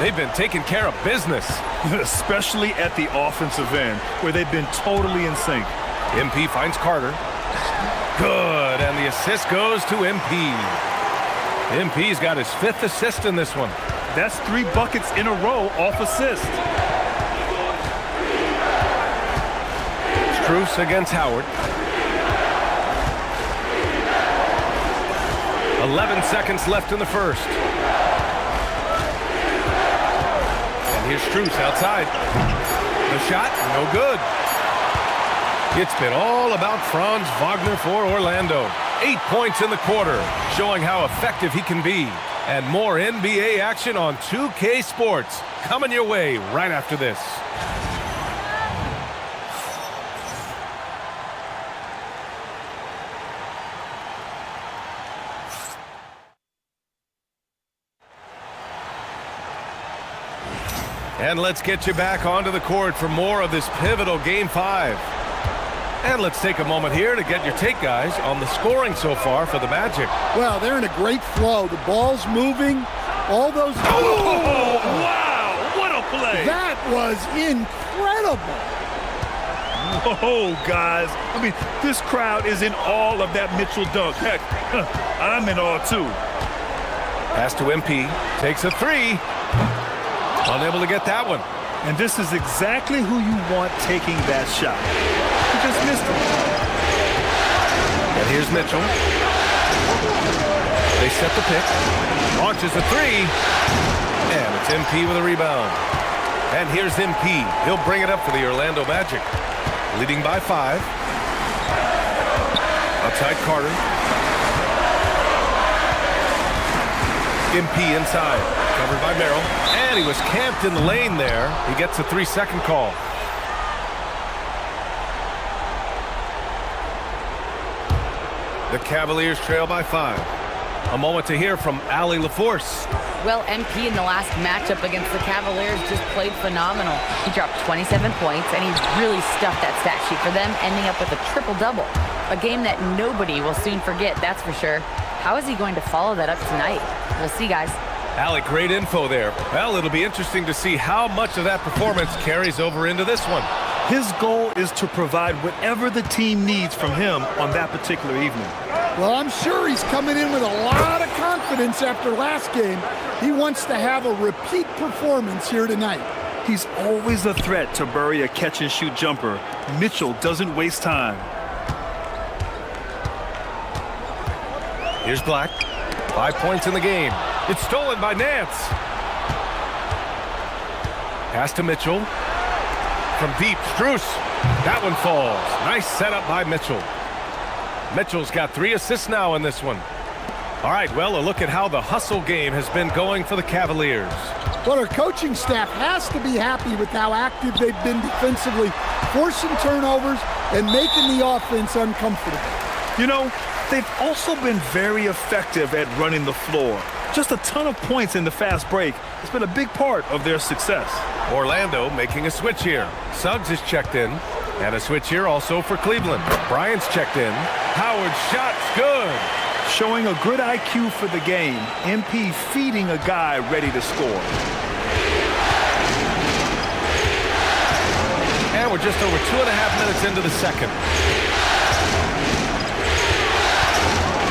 They've been taking care of business. Especially at the offensive end, where they've been totally in sync. MP finds Carter. Good, and the assist goes to MP. MP's got his 5th assist in this one. That's 3 buckets in a row off assist. Strus against Howard. 11 seconds left in the first. And here's Strus outside. The shot, no good. It's been all about Franz Wagner for Orlando. 8 points in the quarter, showing how effective he can be. And more NBA action on 2K Sports coming your way right after this. And let's get you back onto the court for more of this pivotal Game 5. And let's take a moment here to get your take, guys, on the scoring so far for the Magic. Well, they're in a great flow. The ball's moving. All those... Oh, wow! What a play! That was incredible. Whoa, guys. I mean, this crowd is in awe of that Mitchell dunk. Heck, I'm in awe, too. Pass to MP. Takes a 3. Unable to get that one. And this is exactly who you want taking that shot. He just missed it. And here's Mitchell. They set the pick. Launches a 3. And it's MP with a rebound. And here's MP. He'll bring it up for the Orlando Magic. Leading by 5. Outside Carter. MP inside. Covered by Merrill. And he was camped in the lane there. He gets a 3-second call. The Cavaliers trail by 5. A moment to hear from Allie LaForce. Well, MP in the last matchup against the Cavaliers just played phenomenal. He dropped 27 points, and he really stuffed that stat sheet for them, ending up with a triple-double. A game that nobody will soon forget, that's for sure. How is he going to follow that up tonight? We'll see, guys. Allie, great info there. Well, it'll be interesting to see how much of that performance carries over into this one. His goal is to provide whatever the team needs from him on that particular evening. Well, I'm sure he's coming in with a lot of confidence after last game. He wants to have a repeat performance here tonight. He's always a threat to bury a catch-and-shoot jumper. Mitchell doesn't waste time. Here's Black. 5 points in the game. It's stolen by Nance. Pass to Mitchell. From deep, Strus. That one falls. Nice setup by Mitchell. Mitchell's got 3 assists now in this one. All right, well, a look at how the hustle game has been going for the Cavaliers. Well, our coaching staff has to be happy with how active they've been defensively, forcing turnovers and making the offense uncomfortable. You know, they've also been very effective at running the floor. Just a ton of points in the fast break. It's been a big part of their success. Orlando making a switch here. Suggs is checked in. And a switch here also for Cleveland. Bryant's checked in. Howard's shot's good. Showing a good IQ for the game. MP feeding a guy ready to score. And we're just over 2.5 minutes into the second.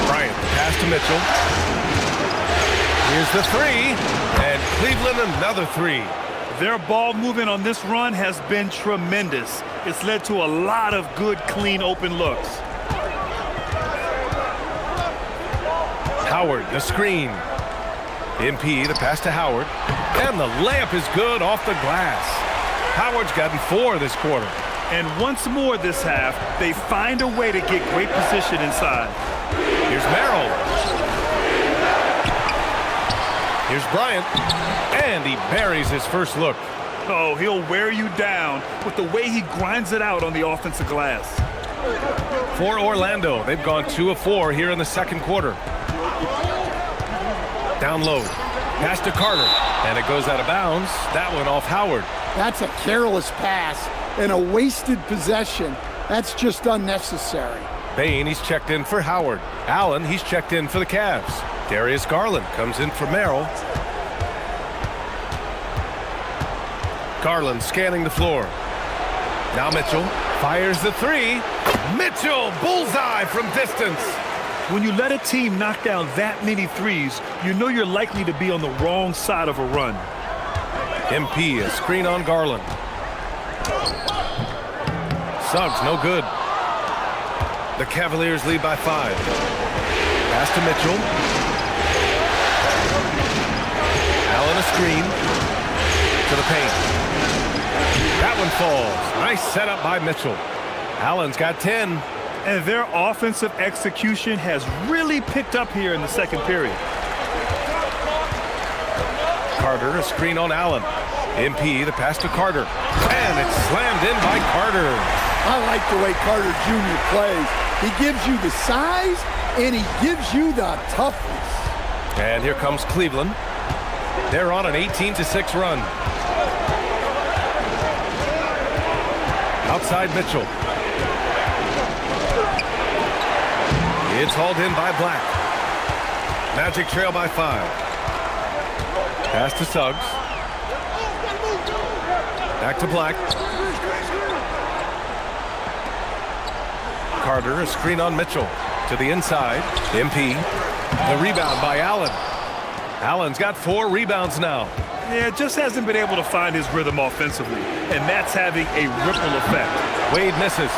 Bryant, pass to Mitchell. Here's the 3. And Cleveland another 3. Their ball movement on this run has been tremendous. It's led to a lot of good, clean, open looks. Howard, the screen. MP, the pass to Howard. And the layup is good off the glass. Howard's gotten 4 this quarter. And once more this half, they find a way to get great position inside. Here's Merrill. Here's Bryant. And he buries his first look. Oh, he'll wear you down with the way he grinds it out on the offensive glass. For Orlando, they've gone 2 of 4 here in the second quarter. Down low. Pass to Carter. And it goes out of bounds. That one off Howard. That's a careless pass and a wasted possession. That's just unnecessary. Bain, he's checked in for Howard. Allen, he's checked in for the Cavs. Darius Garland comes in for Merrill. Garland scanning the floor. Now Mitchell fires the 3. Mitchell, bullseye from distance. When you let a team knock down that many threes, you know you're likely to be on the wrong side of a run. MP, a screen on Garland. Suggs, no good. The Cavaliers lead by 5. Pass to Mitchell. Allen a screen. To the paint. That one falls. Nice setup by Mitchell. Allen's got 10. And their offensive execution has really picked up here in the second period. Carter, a screen on Allen. MP, the pass to Carter. And it's slammed in by Carter. I like the way Carter Jr. plays. He gives you the size, and he gives you the toughness. And here comes Cleveland. They're on an 18-6 run. Outside Mitchell. It's hauled in by Black. Magic trail by 5. Pass to Suggs. Back to Black. Carter, a screen on Mitchell. To the inside. MP. The rebound by Allen. Allen's got 4 rebounds now. Yeah, just hasn't been able to find his rhythm offensively, and that's having a ripple effect. Wade misses.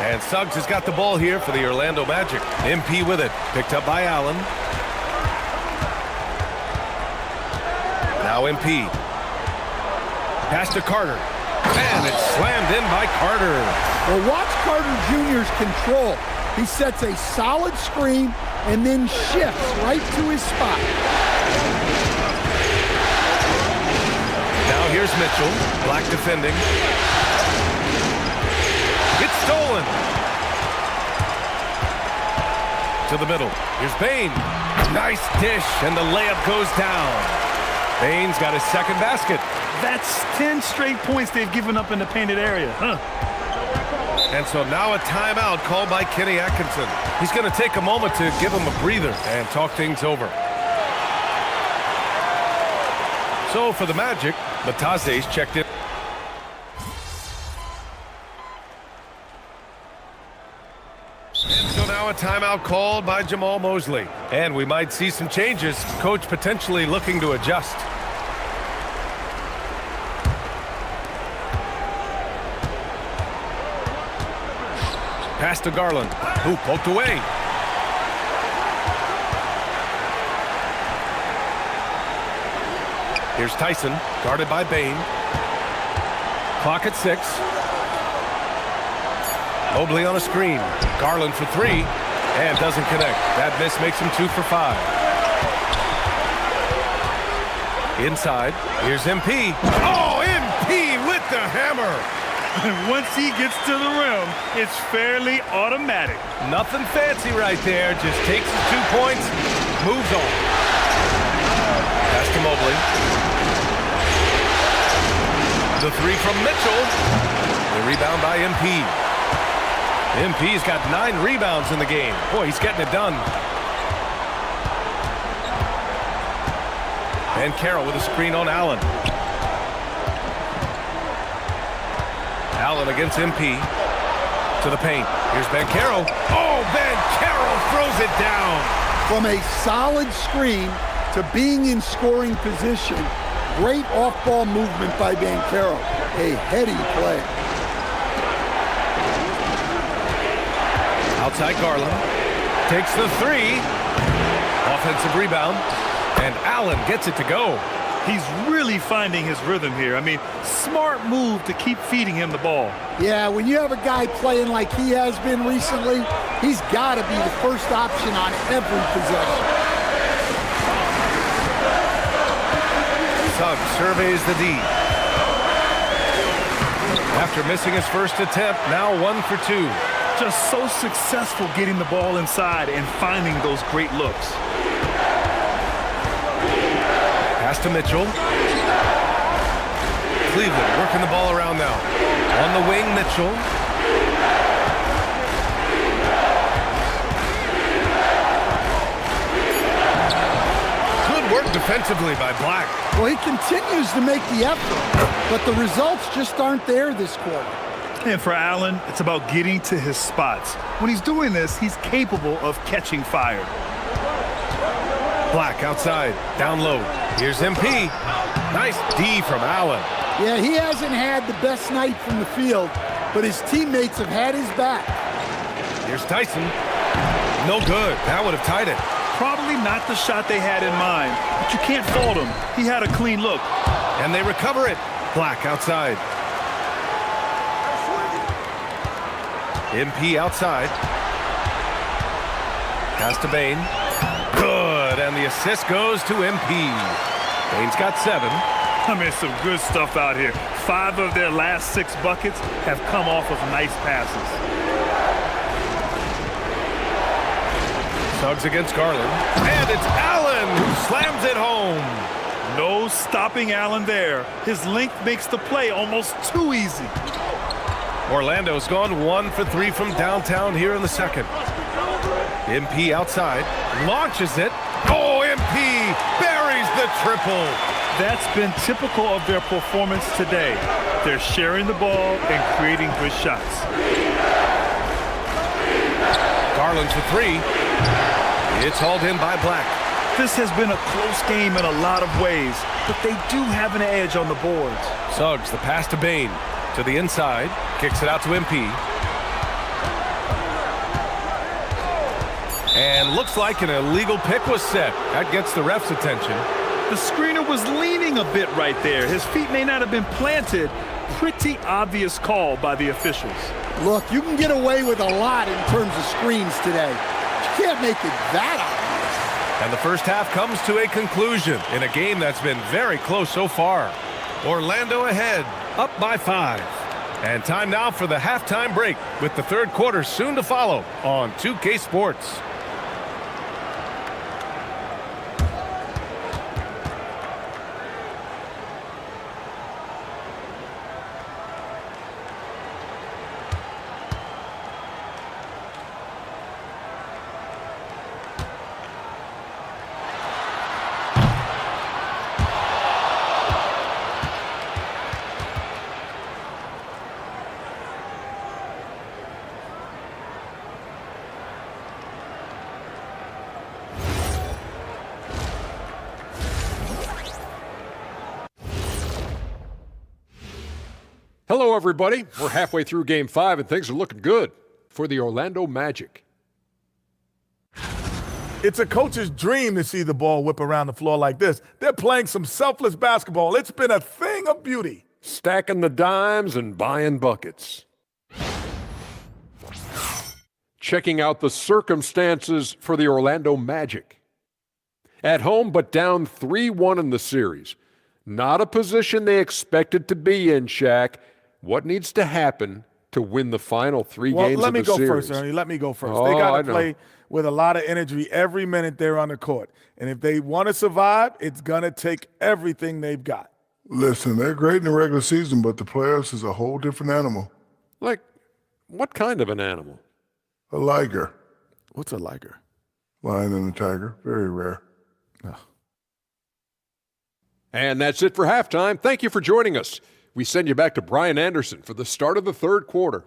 And Suggs has got the ball here for the Orlando Magic. MP with it. Picked up by Allen. Now MP. Pass to Carter. And it's slammed in by Carter. Well, watch Carter Jr.'s control. He sets a solid screen and then shifts right to his spot. Now here's Mitchell. Black defending. It's stolen. to the middle. Here's Bane. Nice dish, and the layup goes down. Bane's got his second basket. That's 10 straight points they've given up in the painted area. And so now a timeout called by Kenny Atkinson. He's going to take a moment to give him a breather and talk things over. So for the Magic, Matase's checked in. And so now a timeout called by Jamal Mosley. And we might see some changes. Coach potentially looking to adjust. Pass to Garland, who poked away. Here's Tyson, guarded by Bane. Clock at 6. Mobley on a screen. Garland for 3, and doesn't connect. That miss makes him 2 for 5. Inside, here's MP. Oh, MP with the hammer! Once he gets to the rim, it's fairly automatic. Nothing fancy right there. Just takes his 2 points, moves on. Pass to Mobley. The 3 from Mitchell. The rebound by MP. MP's got 9 rebounds in the game. Boy, he's getting it done. And Carroll with a screen on Allen. Allen against MP. To the paint. Here's Banchero. Oh, Banchero throws it down. From a solid screen to being in scoring position, great off-ball movement by Banchero. A heady play. Outside Garland. Takes the 3. Offensive rebound. And Allen gets it to go. He's really finding his rhythm here. I mean, smart move to keep feeding him the ball. Yeah, when you have a guy playing like he has been recently, he's got to be the first option on every possession. Suggs surveys the D. After missing his first attempt, now 1 for 2. Just so successful getting the ball inside and finding those great looks. Pass to Mitchell. Cleveland working the ball around now. On the wing, Mitchell. Good work defensively by Black. Well, he continues to make the effort, but the results just aren't there this quarter. And for Allen, it's about getting to his spots. When he's doing this, he's capable of catching fire. Black outside, down low. Here's MP. Nice D from Allen. Yeah, he hasn't had the best night from the field, but his teammates have had his back. Here's Tyson. No good. That would have tied it. Probably not the shot they had in mind, but you can't fault him. He had a clean look. And they recover it. Black outside. MP outside. Pass to Bane. Good, and the assist goes to MP. Bane's got 7. I mean, some good stuff out here. 5 of their last 6 buckets have come off of nice passes. Suggs against Garland. And it's Allen who slams it home. No stopping Allen there. His length makes the play almost too easy. Orlando's gone 1 for 3 from downtown here in the second. MP outside, launches it. Oh, MP buries the triple. That's been typical of their performance today. They're sharing the ball and creating good shots. Garland for 3. It's hauled in by Black. This has been a close game in a lot of ways, but they do have an edge on the boards. Suggs, the pass to Bane. To the inside, kicks it out to MP. And looks like an illegal pick was set. That gets the ref's attention. The screener was leaning a bit right there. His feet may not have been planted. Pretty obvious call by the officials. Look, you can get away with a lot in terms of screens today. You can't make it that obvious. And the first half comes to a conclusion in a game that's been very close so far. Orlando ahead, up by 5. And time now for the halftime break with the third quarter soon to follow on 2K Sports. Hello, everybody. We're halfway through Game 5, and things are looking good for the Orlando Magic. It's a coach's dream to see the ball whip around the floor like this. They're playing some selfless basketball. It's been a thing of beauty. Stacking the dimes and buying buckets. Checking out the circumstances for the Orlando Magic. At home, but down 3-1 in the series. Not a position they expected to be in, Shaq. What needs to happen to win the final 3 games of the series? Let me go first, Ernie. Let me go first. They got to play with a lot of energy every minute they're on the court. And if they want to survive, it's going to take everything they've got. Listen, they're great in the regular season, but the playoffs is a whole different animal. Like, what kind of an animal? A liger. What's a liger? Lion and a tiger. Very rare. Oh. And that's it for halftime. Thank you for joining us. We send you back to Brian Anderson for the start of the third quarter.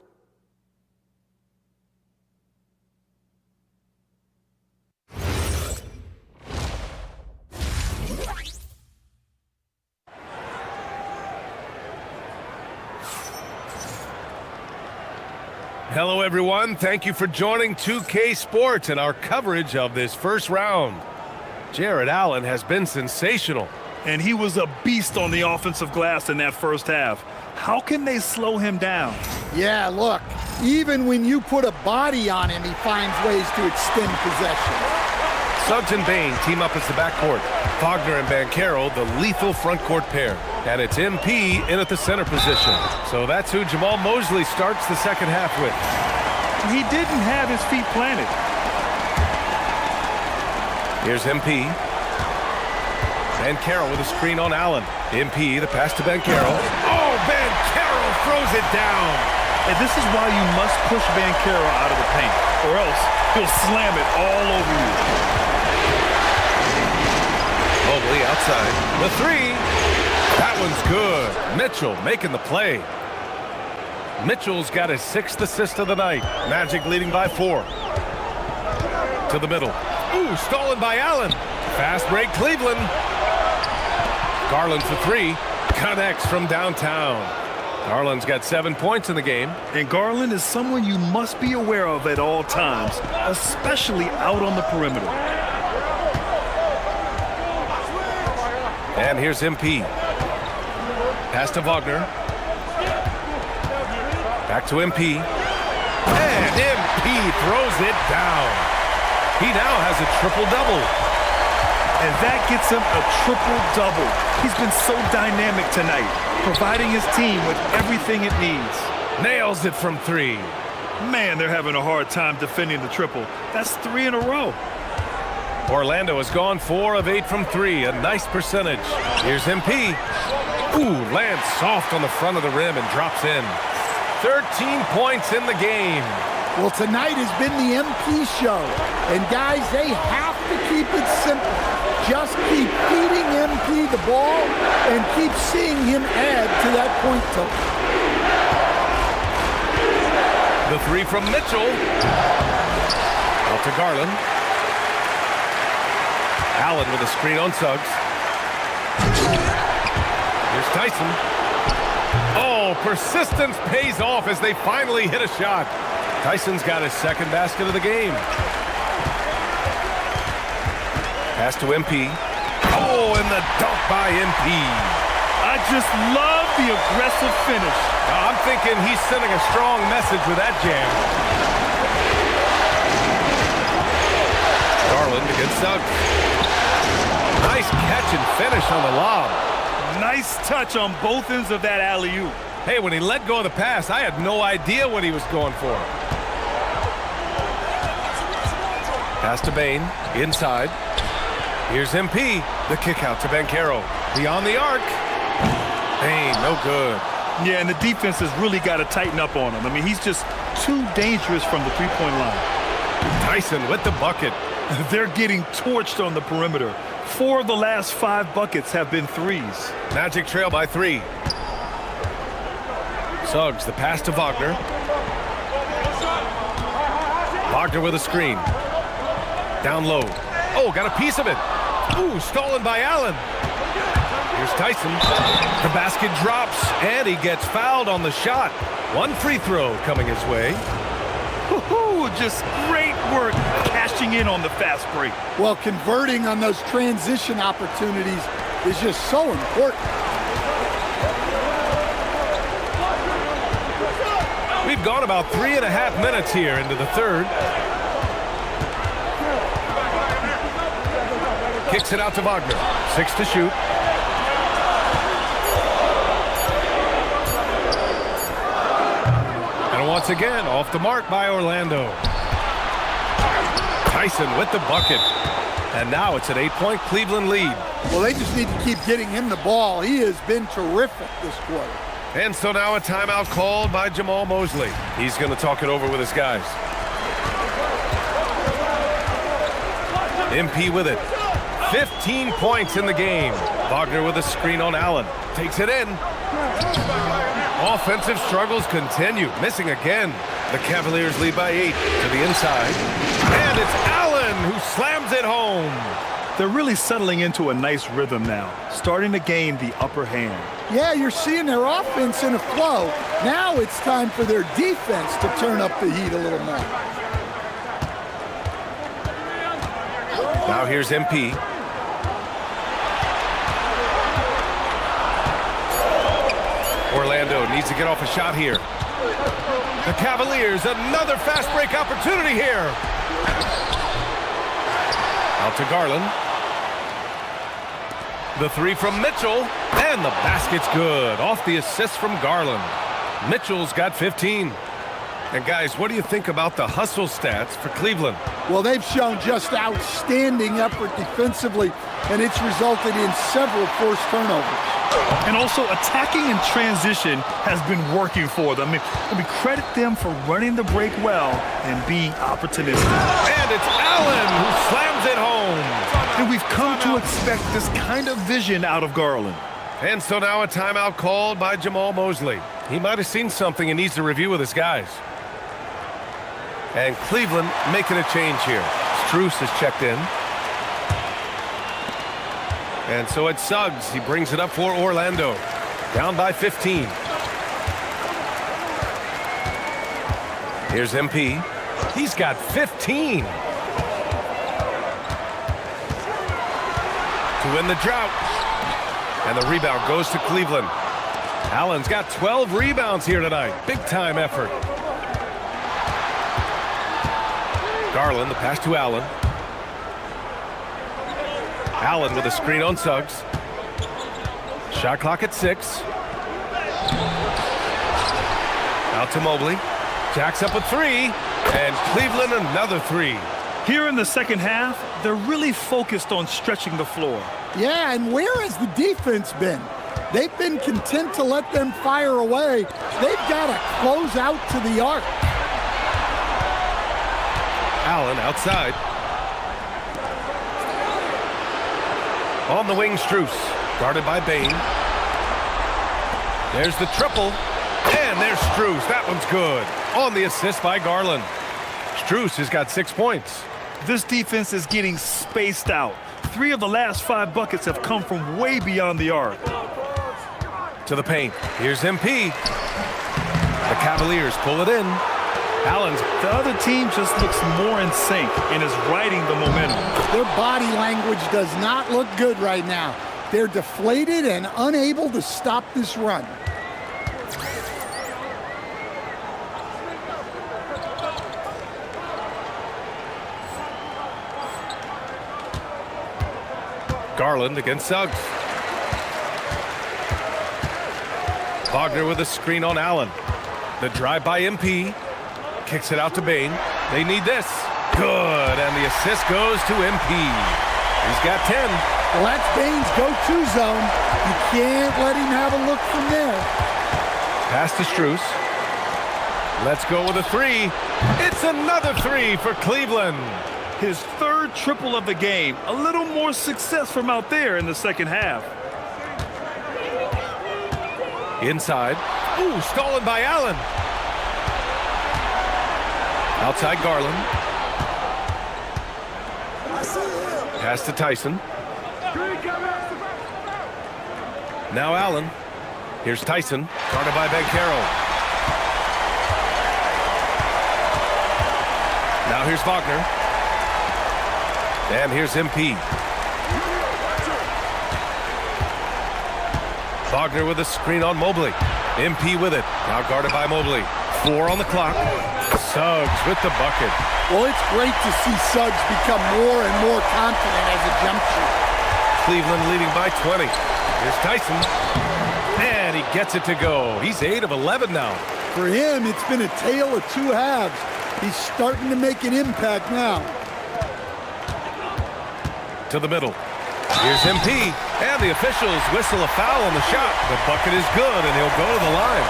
Hello, everyone. Thank you for joining 2K Sports and our coverage of this first round. Jarrett Allen has been sensational. And he was a beast on the offensive glass in that first half. How can they slow him down? Yeah, look, even when you put a body on him, he finds ways to extend possession. Suggs and Bane team up as the backcourt. Wagner and Banchero, the lethal front court pair. And it's MP in at the center position. So that's who Jamal Mosley starts the second half with. He didn't have his feet planted. Here's MP. Banchero with a screen on Allen. MP, the pass to Banchero. Oh, Banchero throws it down. And this is why you must push Banchero out of the paint, or else he'll slam it all over you. Mobley outside. The three. That one's good. Mitchell making the play. Mitchell's got his 6th assist of the night. Magic leading by 4. To the middle. Ooh, stolen by Allen. Fast break Cleveland. Garland for 3. Connects from downtown. Garland's got 7 points in the game. And Garland is someone you must be aware of at all times, especially out on the perimeter. And here's MP. Pass to Wagner. Back to MP. And MP throws it down. He now has a triple-double. And that gets him a triple-double. He's been so dynamic tonight, providing his team with everything it needs. Nails it from 3. Man, they're having a hard time defending the triple. That's 3 in a row. Orlando has gone 4 of 8 from 3, a nice percentage. Here's MP. Ooh, lands soft on the front of the rim and drops in. 13 points in the game. Well, tonight has been the MP show. And guys, they have to keep it simple. Just keep feeding MP the ball and keep seeing him add to that point total. The 3 from Mitchell. Out to Garland. Allen with a screen on Suggs. Here's Tyson. Oh, persistence pays off as they finally hit a shot. Tyson's got his 2nd basket of the game. Pass to MP. Oh, and the dunk by MP. I just love the aggressive finish. Now, I'm thinking he's sending a strong message with that jam. Garland against Suggs. Nice catch and finish on the lob. Nice touch on both ends of that alley-oop. Hey, when he let go of the pass, I had no idea what he was going for. Pass to Bane, inside. Here's MP, the kick out to Banchero. Beyond the arc. Bane, no good. Yeah, and the defense has really got to tighten up on him. I mean, he's just too dangerous from the three-point line. Tyson with the bucket. They're getting torched on the perimeter. 4 of the last 5 buckets have been threes. Magic trail by 3. Suggs, the pass to Wagner. Wagner with a screen. Down low. Oh, got a piece of it. Ooh, stolen by Allen. Here's Tyson. The basket drops, and he gets fouled on the shot. One free throw coming his way. Woo-hoo, just great work cashing in on the fast break. Well, converting on those transition opportunities is just so important. We've gone about 3.5 minutes here into the third. Kicks it out to Wagner. 6 to shoot. And once again, off the mark by Orlando. Tyson with the bucket. And now it's an 8-point Cleveland lead. Well, they just need to keep getting him the ball. He has been terrific this quarter. And so now a timeout called by Jamal Mosley. He's going to talk it over with his guys. MP with it. 15 points in the game. Wagner with a screen on Allen. Takes it in. Offensive struggles continue. Missing again. The Cavaliers lead by 8 to the inside. And it's Allen who slams it home. They're really settling into a nice rhythm now, starting to gain the upper hand. Yeah, you're seeing their offense in a flow. Now it's time for their defense to turn up the heat a little more. Now here's MP. Orlando needs to get off a shot here. The Cavaliers, another fast break opportunity here. Out to Garland. The three from Mitchell, and the basket's good. Off the assist from Garland. Mitchell's got 15. And guys, what do you think about the hustle stats for Cleveland? Well, they've shown just outstanding effort defensively, and it's resulted in several forced turnovers. And also attacking in transition has been working for them. I mean, credit them for running the break well and being opportunistic. And it's Allen who slams it home. And we've come to expect this kind of vision out of Garland. And so now a timeout called by Jamal Mosley. He might have seen something and needs to review with his guys. And Cleveland making a change here. Strus has checked in. And so it's Suggs. He brings it up for Orlando. Down by 15. Here's MP. He's got 15. To win the drought. And the rebound goes to Cleveland. Allen's got 12 rebounds here tonight. Big time effort. Garland, the pass to Allen. Allen with a screen on Suggs. Shot clock at 6. Out to Mobley. Jacks up a 3. And Cleveland another 3. Here in the second half, they're really focused on stretching the floor. Yeah, and where has the defense been? They've been content to let them fire away. They've got to close out to the arc. Allen outside. On the wing, Strus. Guarded by Bane. There's the triple. And there's Strus. That one's good. On the assist by Garland. Strus has got 6 points. This defense is getting spaced out. 3 of the last 5 buckets have come from way beyond the arc. To the paint. Here's MP. The Cavaliers pull it in. Allen's. The other team just looks more in sync and is riding the momentum. Their body language does not look good right now. They're deflated and unable to stop this run. Garland against Suggs. Wagner with a screen on Allen. The drive by MP. Kicks it out to Bane. They need this. Good. And the assist goes to MP. He's got 10. Well, that's Bane's go-to zone. You can't let him have a look from there. Pass to Strus. Let's go with a 3. It's another 3 for Cleveland. His 3rd triple of the game. A little more success from out there in the second half. Inside. Ooh, stolen by Allen. Outside Garland. Pass to Tyson. Now Allen. Here's Tyson, guarded by Banchero. Now here's Wagner. And here's MP. Wagner with a screen on Mobley. MP with it. Now guarded by Mobley. 4 on the clock. Suggs with the bucket. Well, it's great to see Suggs become more and more confident as a jump shooter. Cleveland leading by 20. Here's Tyson. And he gets it to go. He's 8 of 11 now. For him, it's been a tale of two halves. He's starting to make an impact now. To the middle. Here's MP. And the officials whistle a foul on the shot. The bucket is good, and he'll go to the line.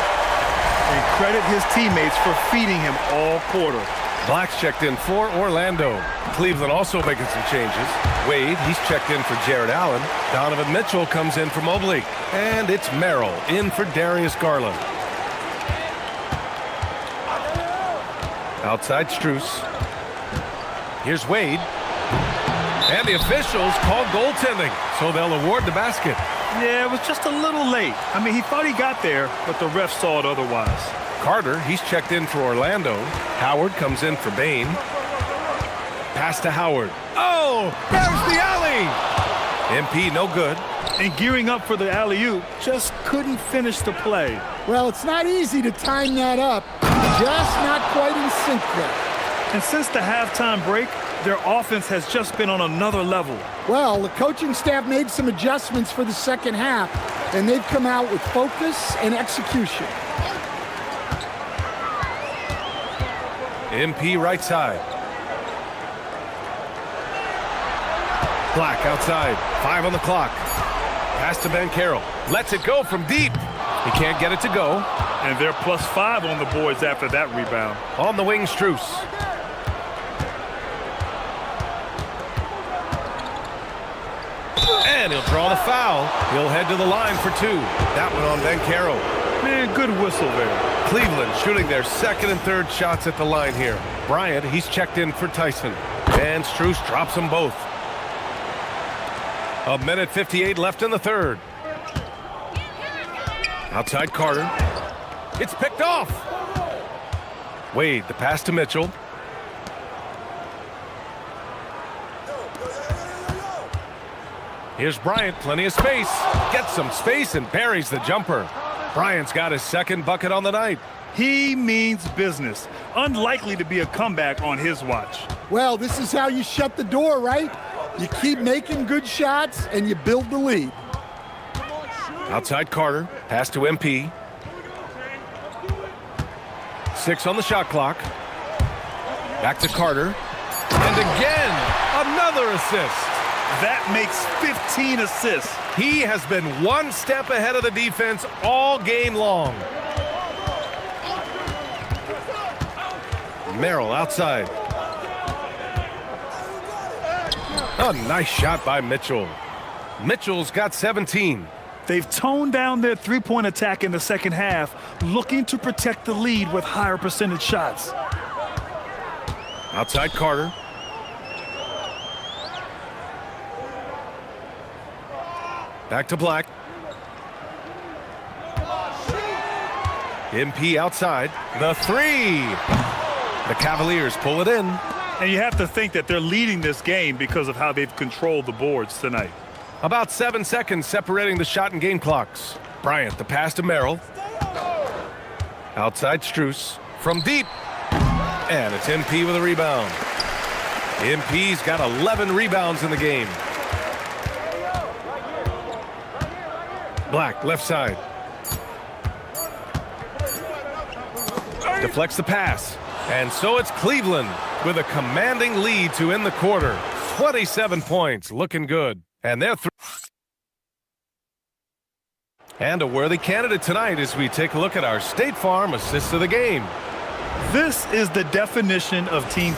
And credit his teammates for feeding him all quarter. Black's checked in for Orlando. Cleveland also making some changes. Wade, he's checked in for Jared Allen. Donovan Mitchell comes in for Mobley. And it's Merrill in for Darius Garland. Outside Strus. Here's Wade. And the officials call goaltending, so they'll award the basket. Yeah, it was just a little late. I mean, he thought he got there, but the ref saw it otherwise. Carter, he's checked in for Orlando. Howard comes in for Bane. Pass to Howard. Oh, there's the alley! MP, no good. And gearing up for the alley-oop, just couldn't finish the play. Well, it's not easy to time that up. Just not quite in sync there. And since the halftime break, their offense has just been on another level. Well, the coaching staff made some adjustments for the second half, and they've come out with focus and execution. MP right side. Black outside. 5 on the clock. Pass to Banchero. Lets it go from deep. He can't get it to go. And they're +5 on the boards after that rebound. On the wing, Strus. And he'll draw the foul. He'll head to the line for 2. That one on Banchero. Man, good whistle there. Cleveland shooting their second and third shots at the line here. Bryant, he's checked in for Tyson. And Strus drops them both. 1:58 left in the third. Outside Carter. It's picked off. Wade, the pass to Mitchell. Here's Bryant, plenty of space. Gets some space and buries the jumper. Bryant's got his second bucket on the night. He means business. Unlikely to be a comeback on his watch. Well, this is how you shut the door, right? You keep making good shots and you build the lead. Outside Carter, pass to MP. 6 on the shot clock. Back to Carter. And again, another assist. That makes 15 assists. He has been one step ahead of the defense all game long. Merrill outside. A nice shot by Mitchell. Mitchell's got 17. They've toned down their three-point attack in the second half, looking to protect the lead with higher percentage shots. Outside Carter. Back to Black. MP outside. The 3. The Cavaliers pull it in. And you have to think that they're leading this game because of how they've controlled the boards tonight. About 7 seconds separating the shot and game clocks. Bryant, the pass to Merrill. Outside Strus. From deep. And it's MP with a rebound. MP's got 11 rebounds in the game. Black, left side. Deflects the pass. And so it's Cleveland with a commanding lead to end the quarter. 27 points, looking good. And they're through. And a worthy candidate tonight as we take a look at our State Farm assists of the game. This is the definition of team.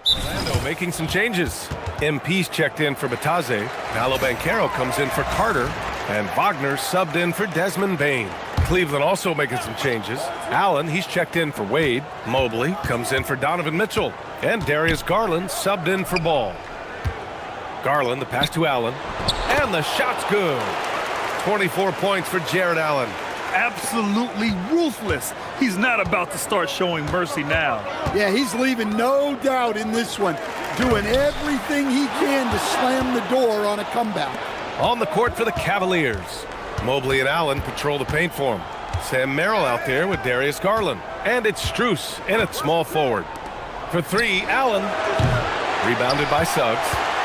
Orlando making some changes. MP's checked in for Batase. Paolo Banchero comes in for Carter. And Wagner subbed in for Desmond Bane. Cleveland also making some changes. Allen, he's checked in for Wade. Mobley comes in for Donovan Mitchell. And Darius Garland subbed in for Ball. Garland, the pass to Allen. And the shot's good. 24 points for Jared Allen. Absolutely ruthless. He's not about to start showing mercy now. Yeah, he's leaving no doubt in this one. Doing everything he can to slam the door on a comeback. On the court for the Cavaliers. Mobley and Allen patrol the paint for him. Sam Merrill out there with Darius Garland. And it's Strus in at small forward. For three, Allen. Rebounded by Suggs.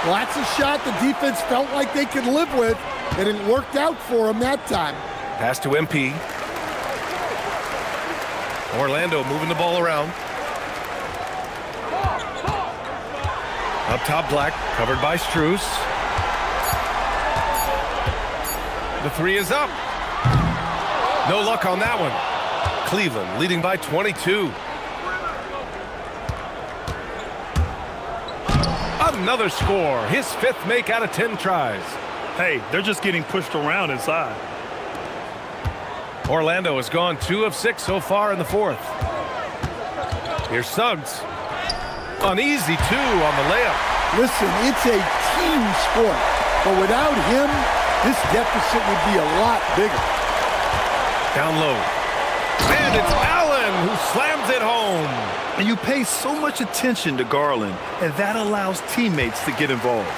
Well, that's a shot the defense felt like they could live with, and it worked out for him that time. Pass to MP. Orlando moving the ball around. Up top, Black, covered by Strus. The three is up. No luck on that one. Cleveland leading by 22. Another score. His 5th make out of 10 tries. Hey, they're just getting pushed around inside. Orlando has gone 2 of 6 so far in the 4th. Here's Suggs. An easy 2 on the layup. Listen, it's a team sport, but without him, this deficit would be a lot bigger. Down low. And it's Allen who slams it home. And you pay so much attention to Garland, and that allows teammates to get involved.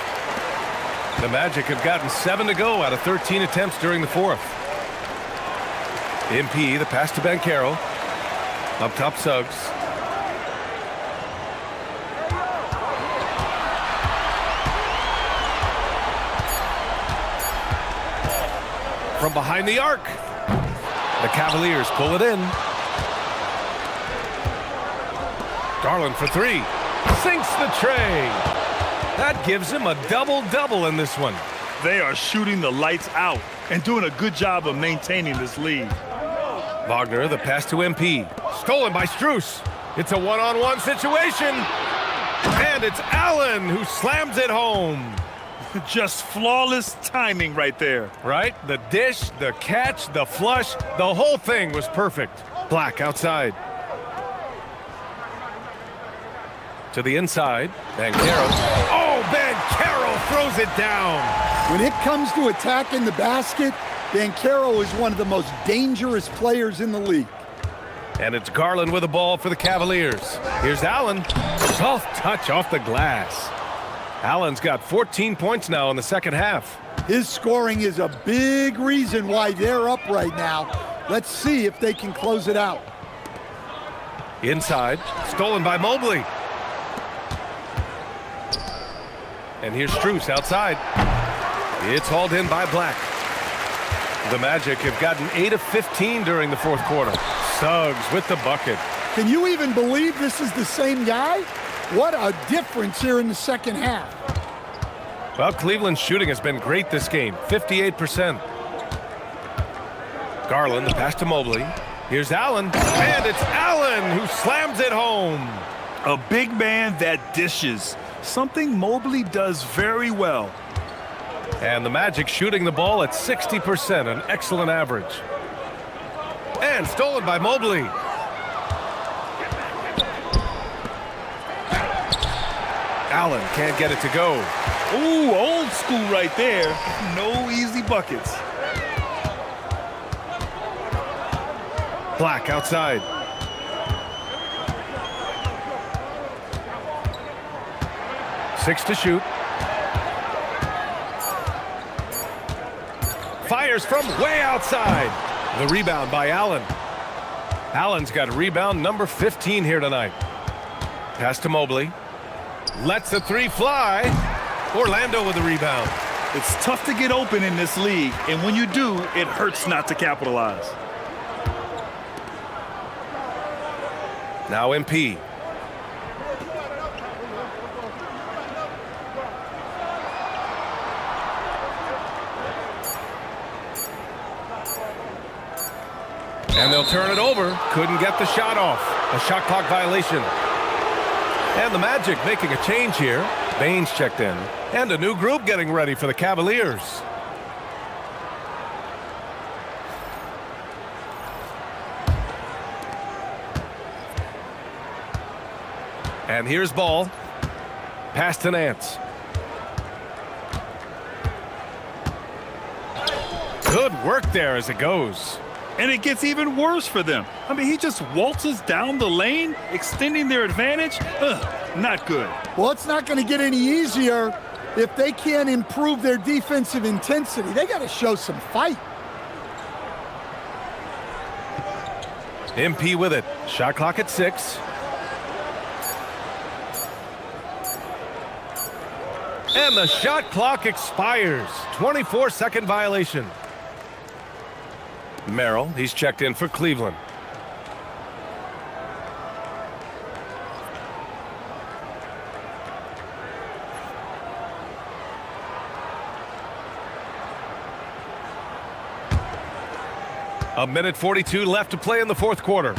The Magic have gotten 7 to go out of 13 attempts during the 4th. MP, the pass to Banchero. Up top, Suggs. From behind the arc. The Cavaliers pull it in. Garland for 3. Sinks the tray. That gives him a double-double in this one. They are shooting the lights out and doing a good job of maintaining this lead. Wagner, the pass to MP. Stolen by Strus. It's a one-on-one situation. And it's Allen who slams it home. Just flawless timing right there. Right? The dish, the catch, the flush, the whole thing was perfect. Black outside. To the inside. Banchero. Oh, Banchero throws it down. When it comes to attacking the basket, Banchero is one of the most dangerous players in the league. And it's Garland with the ball for the Cavaliers. Here's Allen. Soft touch off the glass. Allen's got 14 points now in the second half. His scoring is a big reason why they're up right now. Let's see if they can close it out. Inside. Stolen by Mobley. And here's Strus outside. It's hauled in by Black. The Magic have gotten 8 of 15 during the 4th quarter. Suggs with the bucket. Can you even believe this is the same guy? What a difference here in the second half. Well, Cleveland's shooting has been great this game, 58%. Garland, the pass to Mobley. Here's Allen, and it's Allen who slams it home. A big man that dishes, something Mobley does very well. And the Magic shooting the ball at 60%, an excellent average. And stolen by Mobley. Allen can't get it to go. Ooh, old school right there. No easy buckets. Black outside. Six to shoot. Fires from way outside. The rebound by Allen. Allen's got rebound number 15 here tonight. Pass to Mobley. Lets the 3 fly. Orlando with the rebound. It's tough to get open in this league, and when you do, it hurts not to capitalize. Now MP. And they'll turn it over. Couldn't get the shot off. A shot clock violation. And the Magic making a change here. Baines checked in. And a new group getting ready for the Cavaliers. And here's Ball. Pass to Nance. Good work there as it goes. And it gets even worse for them. I mean, he just waltzes down the lane, extending their advantage. Not good. Well, it's not going to get any easier if they can't improve their defensive intensity. They got to show some fight. MP with it. Shot clock at 6. And the shot clock expires. 24-second violation. Merrill, he's checked in for Cleveland. A minute 42 left to play in the fourth quarter.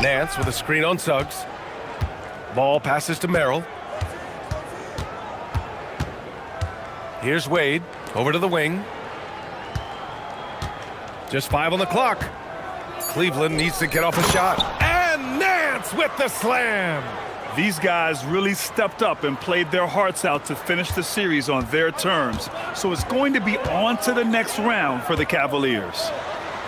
Nance with a screen on Suggs. Ball passes to Merrill. Here's Wade over to the wing. Just 5 on the clock. Cleveland needs to get off a shot. And Nance with the slam. These guys really stepped up and played their hearts out to finish the series on their terms. So it's going to be on to the next round for the Cavaliers.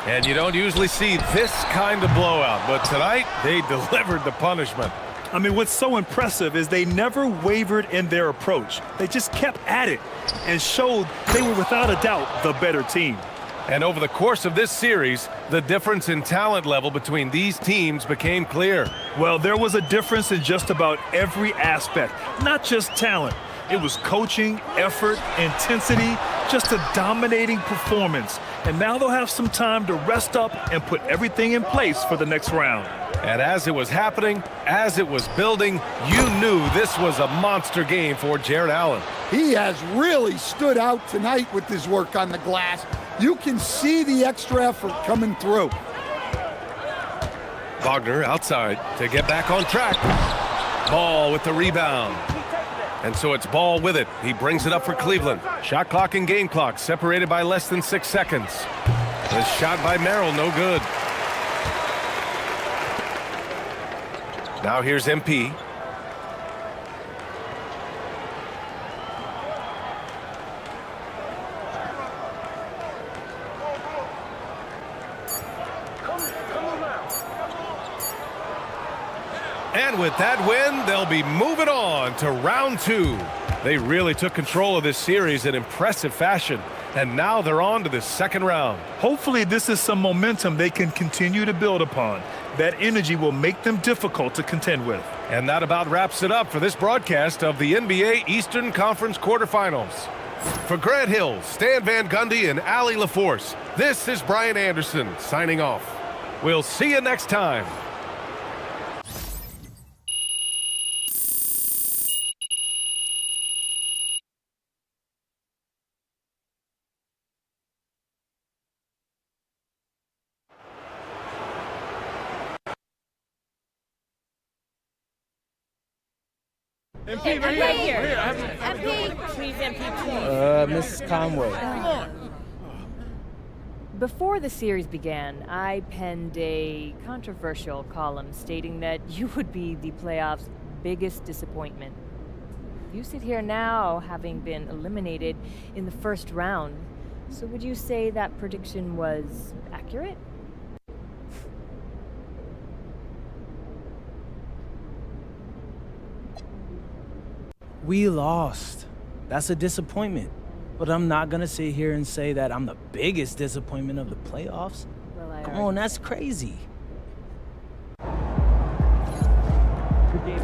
And you don't usually see this kind of blowout, but tonight they delivered the punishment. I mean, what's so impressive is they never wavered in their approach. They just kept at it and showed they were without a doubt the better team. And over the course of this series, the difference in talent level between these teams became clear. Well, there was a difference in just about every aspect, not just talent. It was coaching, effort, intensity, just a dominating performance. And now they'll have some time to rest up and put everything in place for the next round. And as it was happening, as it was building, you knew this was a monster game for Jarrett Allen. He has really stood out tonight with his work on the glass. You can see the extra effort coming through. Wagner outside to get back on track. Ball with the rebound. And so it's Ball with it. He brings it up for Cleveland. Shot clock and game clock separated by less than 6 seconds. The shot by Merrill, no good. Now here's MP. And with that win, they'll be moving on to round 2. They really took control of this series in impressive fashion. And now they're on to the second round. Hopefully this is some momentum they can continue to build upon. That energy will make them difficult to contend with. And that about wraps it up for this broadcast of the NBA Eastern Conference quarterfinals. For Grant Hill, Stan Van Gundy, and Allie LaForce, this is Brian Anderson signing off. We'll see you next time. MP, right here. MP. Please, MP, please. Mrs. Conway. Come on. Before the series began, I penned a controversial column stating that you would be the playoffs' biggest disappointment. You sit here now having been eliminated in the first round, so would you say that prediction was accurate? We lost. That's a disappointment. But I'm not going to sit here and say that I'm the biggest disappointment of the playoffs. Well, Come on, that's crazy. Good game,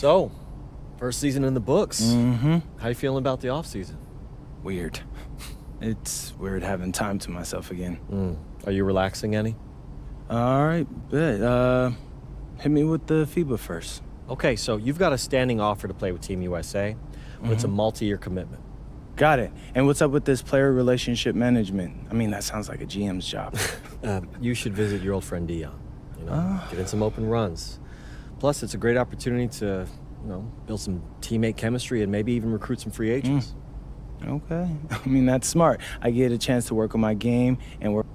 So, first season in the books. Mm-hmm. How you feeling about the offseason? Weird. It's weird having time to myself again. Are you relaxing any? All right, bet. Hit me with the FIBA first. Okay, so you've got a standing offer to play with Team USA, but it's a multi-year commitment. Got it. And what's up with this player relationship management? I mean, that sounds like a GM's job. You should visit your old friend Dion. Get in some open runs. Plus, it's a great opportunity to, build some teammate chemistry and maybe even recruit some free agents. Okay. I mean, that's smart. I get a chance to work on my game and work.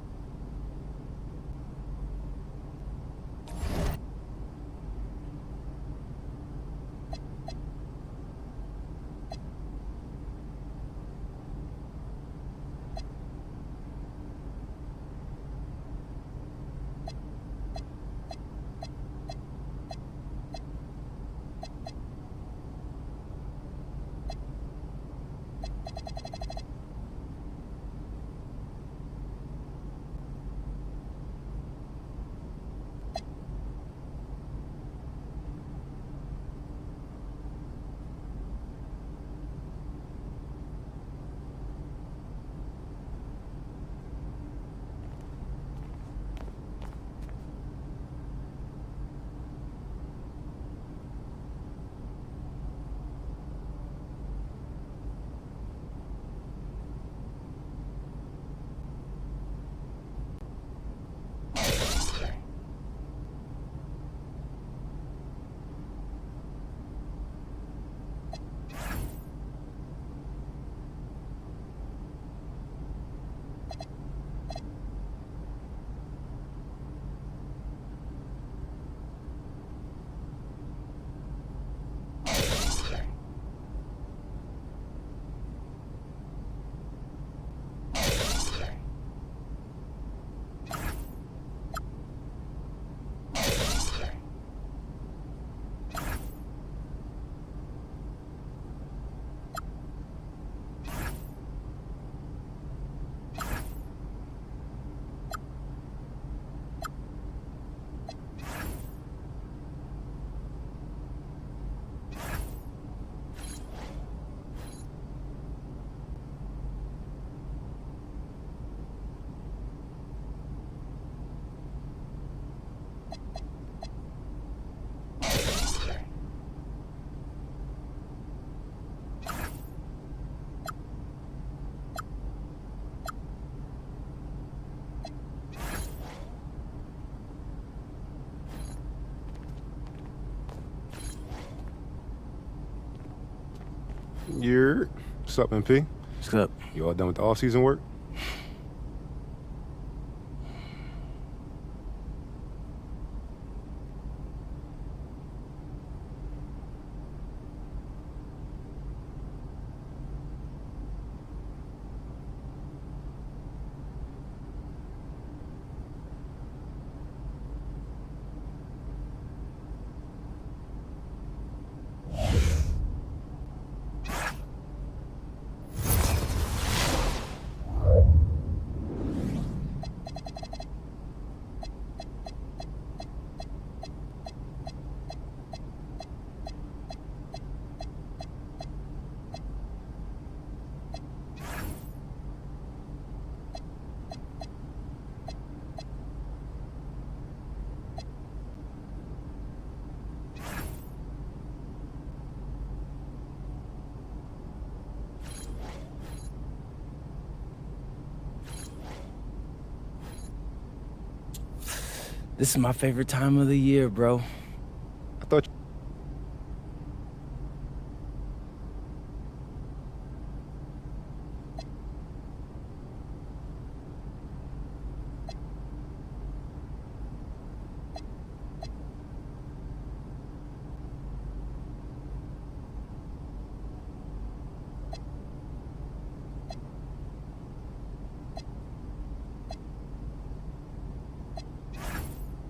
What's up, MP? What's up? You all done with the off-season work? This is my favorite time of the year, bro. I thought.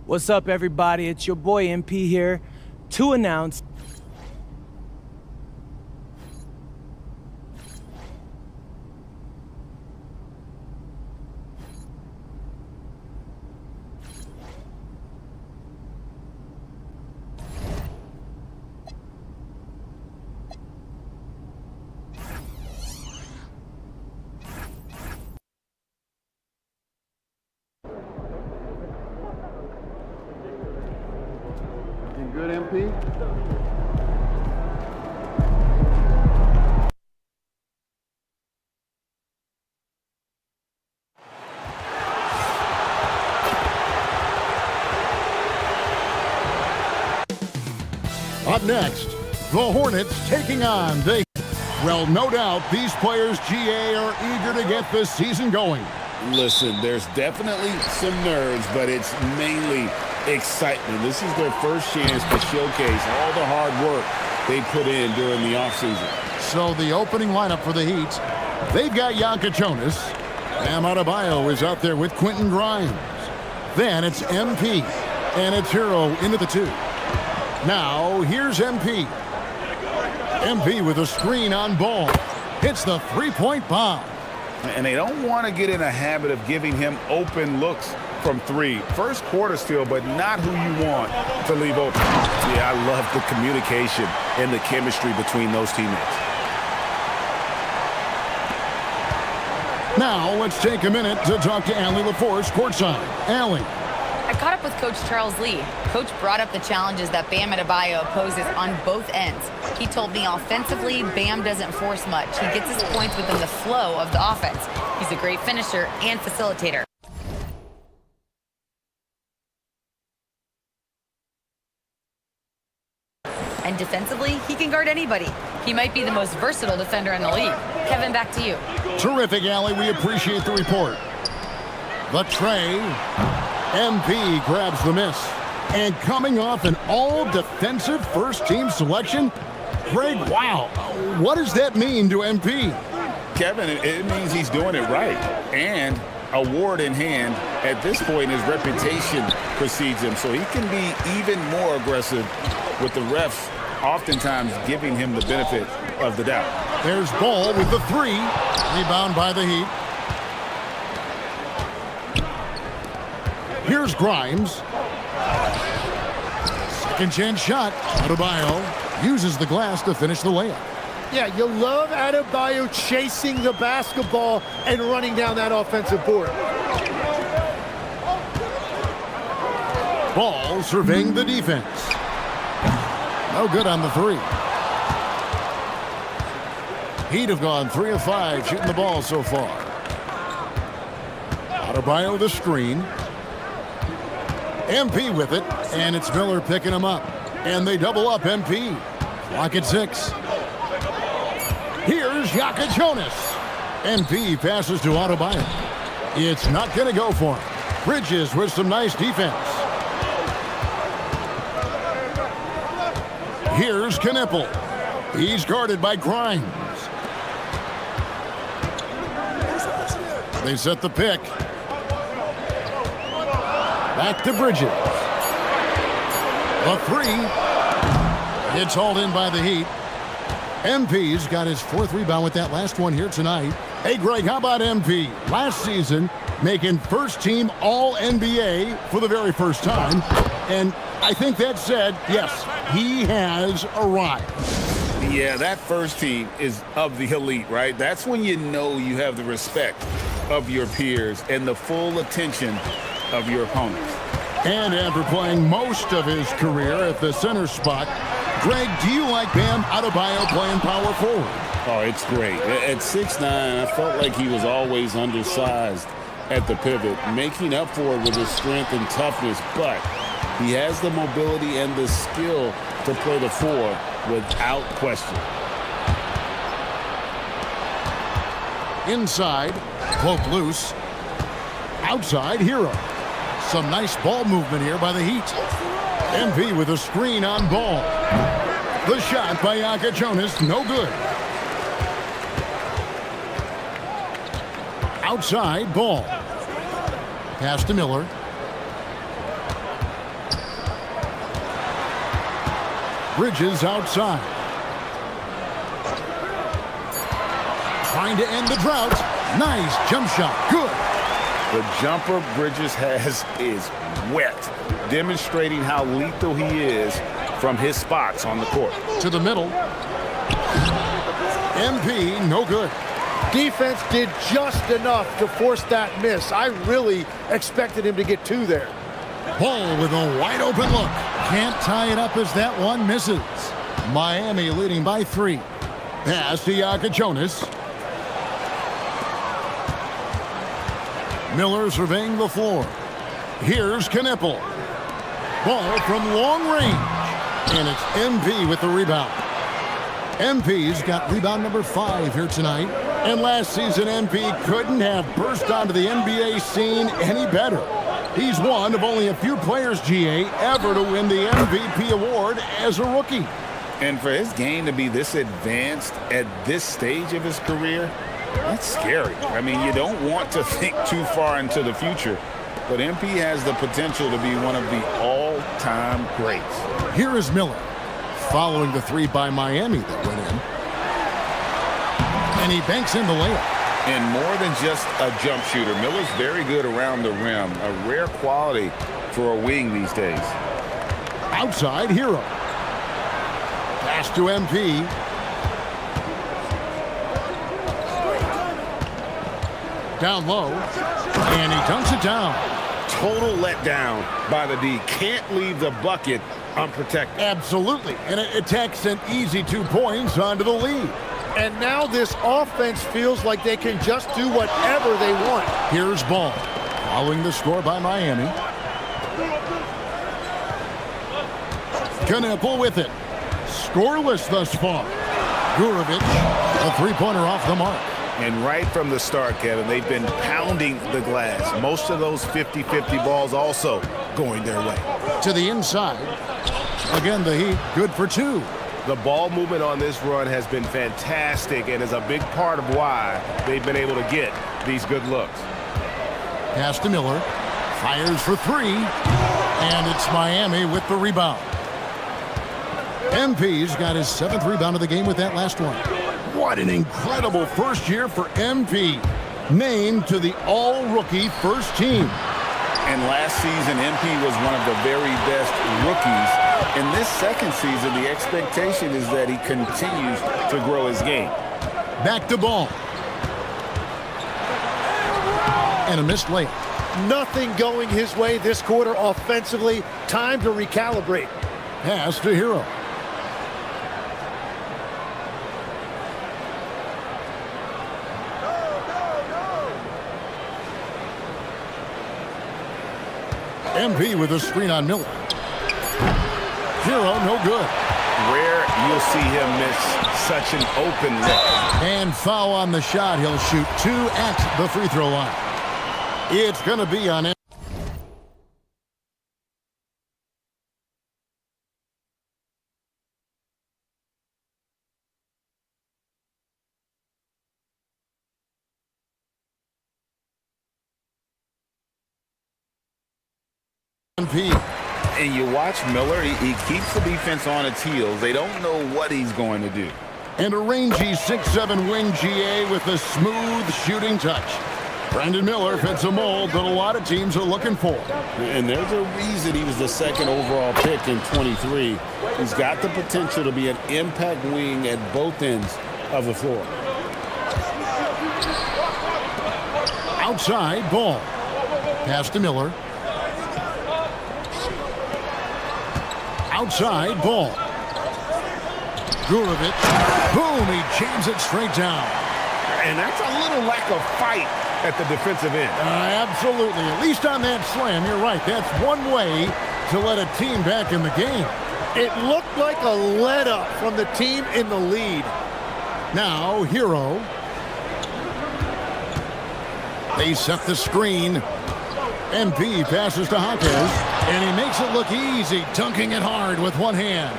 What's up, everybody? It's your boy MP here to announce MP? Up next, the Hornets taking on the... Well, no doubt these players, GA, are eager to get this season going. Listen, there's definitely some nerves, but it's mainly excitement. This is their first chance to showcase all the hard work they put in during the offseason. So the opening lineup for the Heat, they've got Yonka Jonas. Bam Adebayo is out there with Quentin Grimes. Then it's MP, and it's Hero into the 2. Now, here's MP. MP with a screen on Ball. Hits the three-point bomb. And they don't want to get in a habit of giving him open looks from 3. First quarter still, but not who you want to leave open. Yeah, I love the communication and the chemistry between those teammates. Now, let's take a minute to talk to Allie LaForce courtside. Allie. I caught up with Coach Charles Lee. Coach brought up the challenges that Bam Adebayo poses on both ends. He told me offensively, Bam doesn't force much. He gets his points within the flow of the offense. He's a great finisher and facilitator. And defensively, he can guard anybody. He might be the most versatile defender in the league. Kevin, back to you. Terrific, Allie. We appreciate the report. The tray. MP grabs the miss. And coming off an all-defensive first-team selection, Greg, wow, what does that mean to MP? Kevin, it means he's doing it right. And award in hand, at this point, his reputation precedes him. So he can be even more aggressive with the refs, oftentimes giving him the benefit of the doubt. There's Ball with the 3. Rebound by the Heat. Here's Grimes. Second chance shot. Adebayo uses the glass to finish the layup. Yeah, you love Adebayo chasing the basketball and running down that offensive board. Ball surveying the defense. No good on the 3. Heat have gone 3 of 5 shooting the ball so far. Adebayo the screen. MP with it, and it's Miller picking him up. And they double up MP. Clock at 6. Here's Yonka Jonas. MP passes to Adebayo. It's not going to go for him. Bridges with some nice defense. Here's Knipple. He's guarded by Grimes. They set the pick. Back to Bridges. The 3. It's hauled in by the Heat. MP's got his 4th rebound with that last one here tonight. Hey, Greg, how about MP? Last season, making first-team All-NBA for the very first time. And I think that said, yes, he has arrived. Yeah, that first team is of the elite, right? That's when you know you have the respect of your peers and the full attention of your opponents. And after playing most of his career at the center spot, Greg, do you like Bam Adebayo playing power forward? Oh, it's great. At 6'9", I felt like he was always undersized at the pivot, making up for it with his strength and toughness, but he has the mobility and the skill to play the 4 without question. Inside, Pope loose. Outside, Hero. Some nice ball movement here by the Heat. MP with a screen on Ball. The shot by Yonka Jonas, no good. Outside, Ball. Pass to Miller. Bridges outside. Trying to end the drought. Nice jump shot. Good. The jumper Bridges has is wet, demonstrating how lethal he is from his spots on the court. To the middle. MP, no good. Defense did just enough to force that miss. I really expected him to get 2 there. Ball with a wide open look. Can't tie it up as that one misses. Miami leading by 3. Pass to Jonas. Miller surveying the floor. Here's Knipple. Ball from long range. And it's MP with the rebound. MP's got rebound number 5 here tonight. And last season, MP couldn't have burst onto the NBA scene any better. He's one of only a few players, GA, ever to win the MVP award as a rookie. And for his game to be this advanced at this stage of his career, that's scary. I mean, you don't want to think too far into the future, but MP has the potential to be one of the all-time greats. Here is Miller, following the 3 by Miami that went in. And he banks in the layup. And more than just a jump shooter, Miller's very good around the rim, a rare quality for a wing these days. Outside, Hero. Pass to MP. Down low, and he dunks it down. Total letdown by the D. Can't leave the bucket unprotected. Absolutely, and it takes an easy 2 points onto the lead. And now this offense feels like they can just do whatever they want. Here's Ball, following the score by Miami. Knipple with it. Scoreless thus far. Gurovic, a 3-pointer off the mark. And right from the start, Kevin, they've been pounding the glass. Most of those 50-50 balls also going their way. To the inside. Again, the Heat good for 2. The ball movement on this run has been fantastic and is a big part of why they've been able to get these good looks. Pass to Miller. Fires for 3. And it's Miami with the rebound. MP's got his 7th rebound of the game with that last one. What an incredible first year for MP. Named to the all-rookie first team. And last season, MP was one of the very best rookies. In this second season, the expectation is that he continues to grow his game. Back to Ball. And a missed layup. Nothing going his way this quarter offensively. Time to recalibrate. Pass to Hero. MP with a screen on Miller. Hero, no good. Rare you'll see him miss such an open look. And foul on the shot. He'll shoot 2 at the free throw line. It's going to be on MP. And you watch Miller, he keeps the defense on its heels. They don't know what he's going to do. And a rangy 6'7" wing GA with a smooth shooting touch. Brandon Miller fits a mold that a lot of teams are looking for. And there's a reason he was the 2nd overall pick in 23. He's got the potential to be an impact wing at both ends of the floor. Outside, Ball. Pass to Miller. Outside, Ball. Gurovic. Boom, he jams it straight down. And that's a little lack of fight at the defensive end. Absolutely. At least on that slam, you're right. That's one way to let a team back in the game. It looked like a let-up from the team in the lead. Now, Hero. They set the screen. MP passes to Hawkins, and he makes it look easy, dunking it hard with one hand.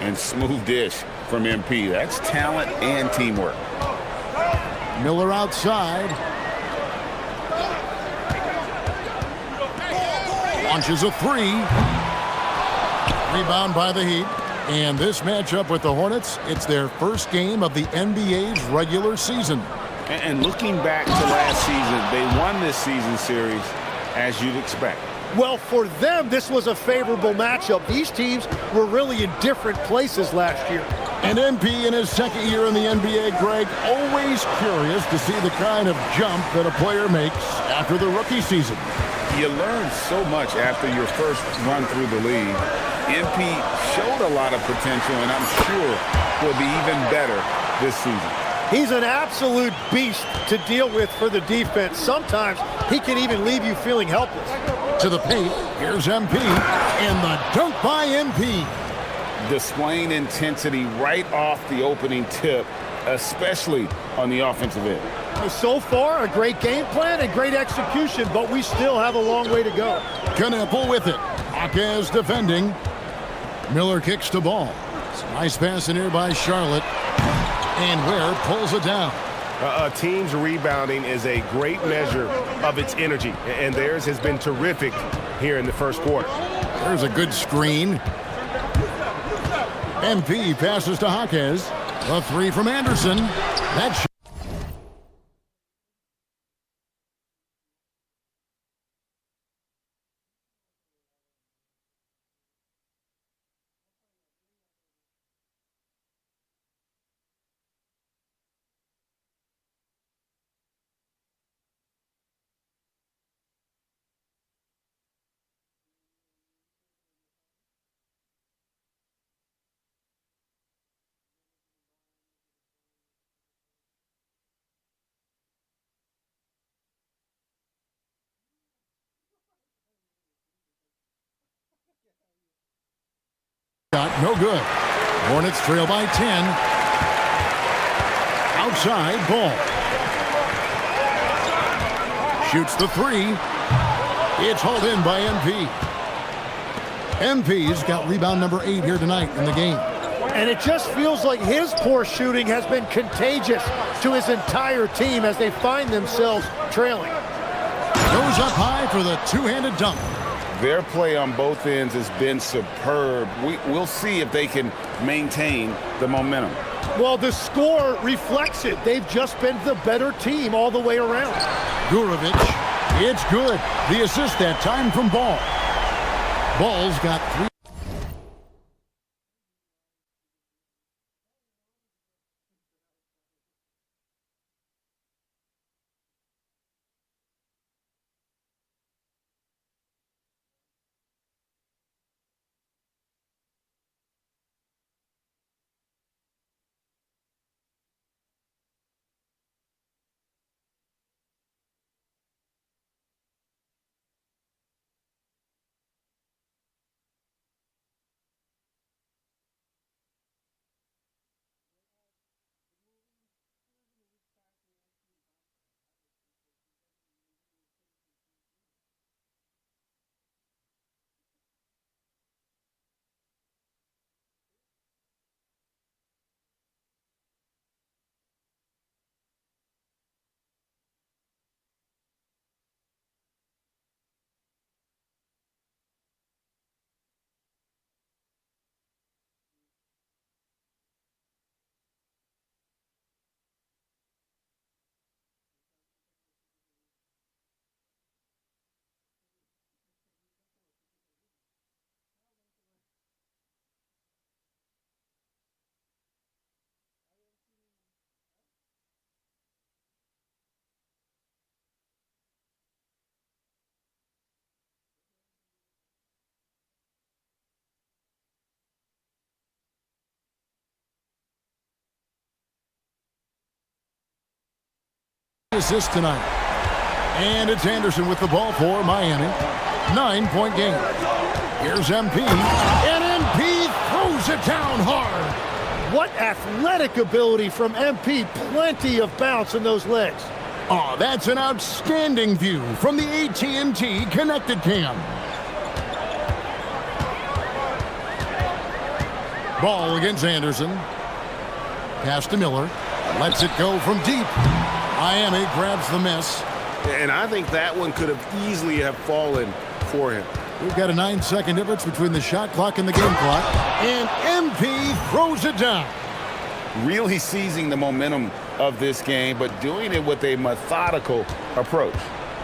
And smooth dish from MP. That's talent and teamwork. Miller outside. Launches a 3. Rebound by the Heat. And this matchup with the Hornets, it's their first game of the NBA's regular season. And looking back to last season, they won this season series as you'd expect. Well, for them, this was a favorable matchup. These teams were really in different places last year. And MP in his 2nd year in the NBA, Greg, always curious to see the kind of jump that a player makes after the rookie season. You learn so much after your first run through the league. MP showed a lot of potential, and I'm sure will be even better this season. He's an absolute beast to deal with for the defense. Sometimes he can even leave you feeling helpless. To the paint, here's MP, and the dunk by MP. Displaying intensity right off the opening tip, especially on the offensive end. So far, a great game plan and great execution, but we still have a long way to go. Kneppel with it. Jaquez defending. Miller kicks the ball. Nice pass in here by Charlotte. And Ware pulls it down. A team's rebounding is a great measure of its energy, and theirs has been terrific here in the first quarter. There's a good screen. MP passes to Jaquez. A three from Anderson. That's no good. Hornets trail by 10. Outside ball. Shoots the three. It's hauled in by MP. MP's got rebound number 8 here tonight in the game. And it just feels like his poor shooting has been contagious to his entire team as they find themselves trailing. Goes up high for the two-handed dunk. Their play on both ends has been superb. We'll see if they can maintain the momentum. Well, the score reflects it. They've just been the better team all the way around. Gurovic, it's good. The assist that time from Ball. Ball's got 3. Assist tonight. And it's Anderson with the ball for Miami. 9-point game. Here's MP. And MP throws it down hard. What athletic ability from MP. Plenty of bounce in those legs. Oh, that's an outstanding view from the AT&T Connected Cam. Ball against Anderson. Pass to Miller. Lets it go from deep. Miami grabs the miss. And I think that one could have easily have fallen for him. We've got a 9-second difference between the shot clock and the game clock. And MP throws it down. Really seizing the momentum of this game, but doing it with a methodical approach.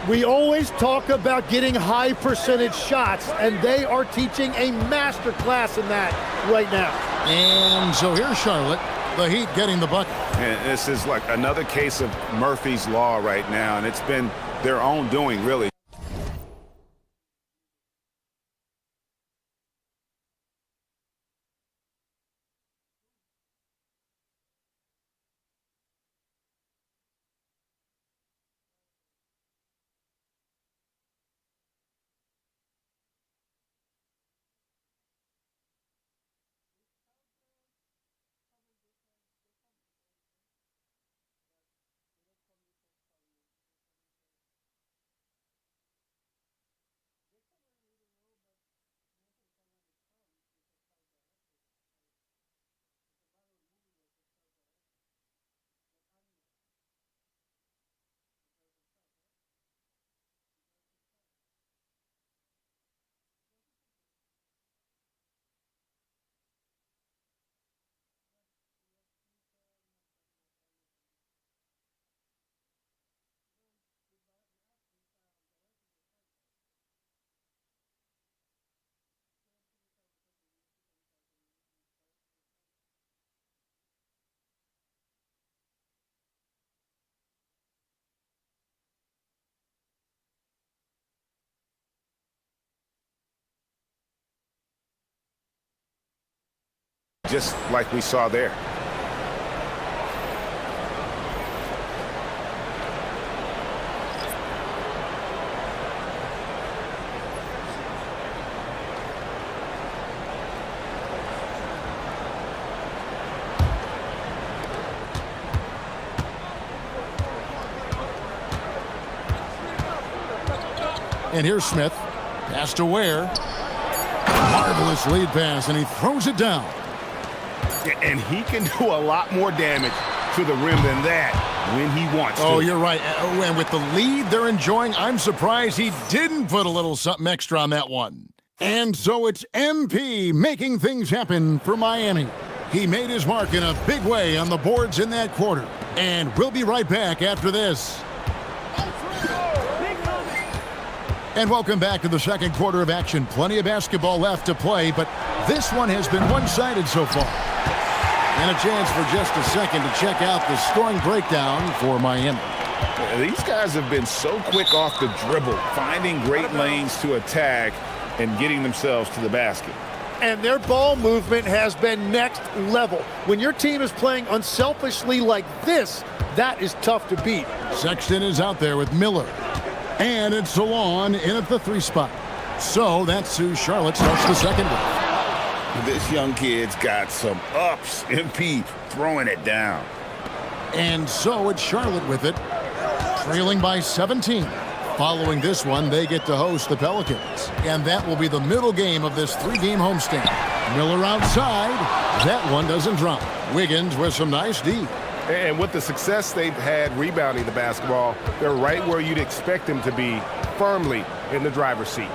We always talk about getting high percentage shots, and they are teaching a master class in that right now. And so here's Charlotte. The Heat getting the bucket. And this is like another case of Murphy's Law right now, and it's been their own doing, really. just like we saw there. And here's Smith. Pass to Ware. Marvelous lead pass, and he throws it down. And he can do a lot more damage to the rim than that when he wants to. Oh, you're right. And with the lead they're enjoying, I'm surprised he didn't put a little something extra on that one. And so it's MP making things happen for Miami. He made his mark in a big way on the boards in that quarter. And we'll be right back after this. And welcome back to the second quarter of action. Plenty of basketball left to play, but this one has been one-sided so far. And a chance for just a second to check out the scoring breakdown for Miami. These guys have been so quick off the dribble, finding great lanes to attack and getting themselves to the basket. And their ball movement has been next level. When your team is playing unselfishly like this, that is tough to beat. Sexton is out there with Miller. And it's Salon in at the 3 spot. So that's who Charlotte starts the second with. This young kid's got some ups. MP throwing it down. And so it's Charlotte with it, trailing by 17. Following this one, they get to host the Pelicans. And that will be the middle game of this 3-game homestand. Miller outside. That one doesn't drop. Wiggins with some nice D. And with the success they've had rebounding the basketball, they're right where you'd expect them to be, firmly in the driver's seat.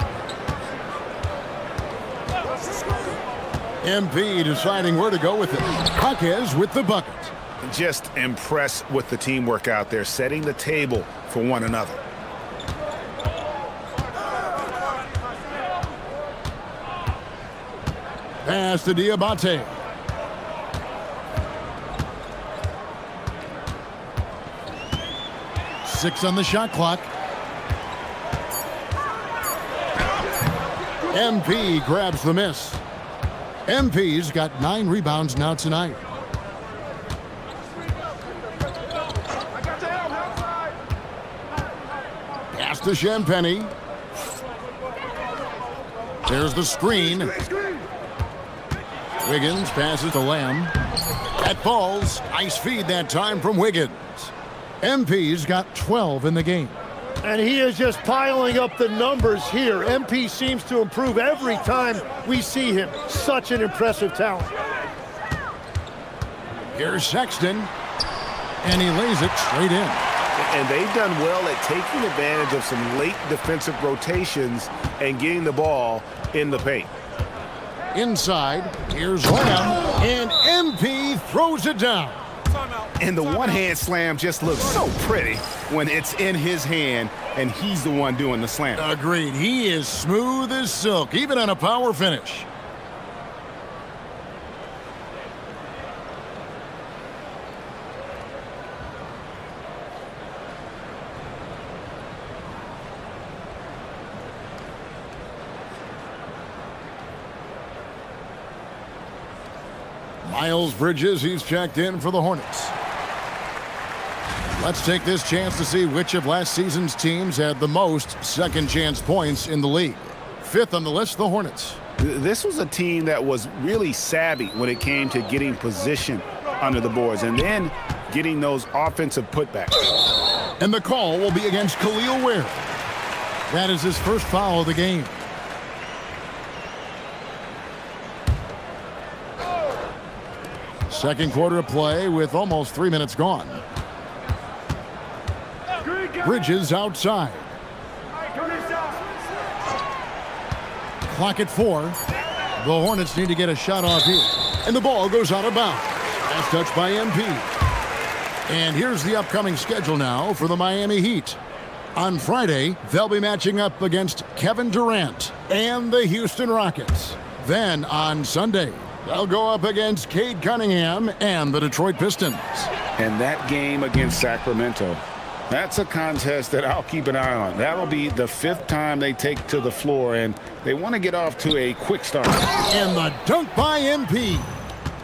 MP deciding where to go with it. Jaquez with the bucket. Just impressed with the teamwork out there, setting the table for one another. Pass to Diabate. Six on the shot clock. MP grabs the miss. MP's got 9 rebounds now tonight. Pass to Champagny. There's the screen. Wiggins passes to Lamb. That falls. Nice feed that time from Wiggins. MP's got 12 in the game. And he is just piling up the numbers here. MP seems to improve every time we see him. Such an impressive talent. Here's Sexton, and he lays it straight in. And they've done well at taking advantage of some late defensive rotations and getting the ball in the paint. Inside, here's Lamb, and MP throws it down. And the one-hand slam just looks so pretty when it's in his hand and he's the one doing the slam. Agreed. He is smooth as silk, even on a power finish. Miles Bridges, he's checked in for the Hornets. Let's take this chance to see which of last season's teams had the most second chance points in the league. 5th on the list, the Hornets. This was a team that was really savvy when it came to getting position under the boards and then getting those offensive putbacks. And the call will be against Khalil Ware. That is his first foul of the game. Second quarter of play with almost 3 minutes gone. Bridges outside. Clock at 4. The Hornets need to get a shot off here. And the ball goes out of bounds. Last touch by MP. And here's the upcoming schedule now for the Miami Heat. On Friday, they'll be matching up against Kevin Durant and the Houston Rockets. Then on Sunday, they'll go up against Cade Cunningham and the Detroit Pistons. And that game against Sacramento, that's a contest that I'll keep an eye on. That'll be the 5th time they take to the floor, and they want to get off to a quick start. And the dunk by MP.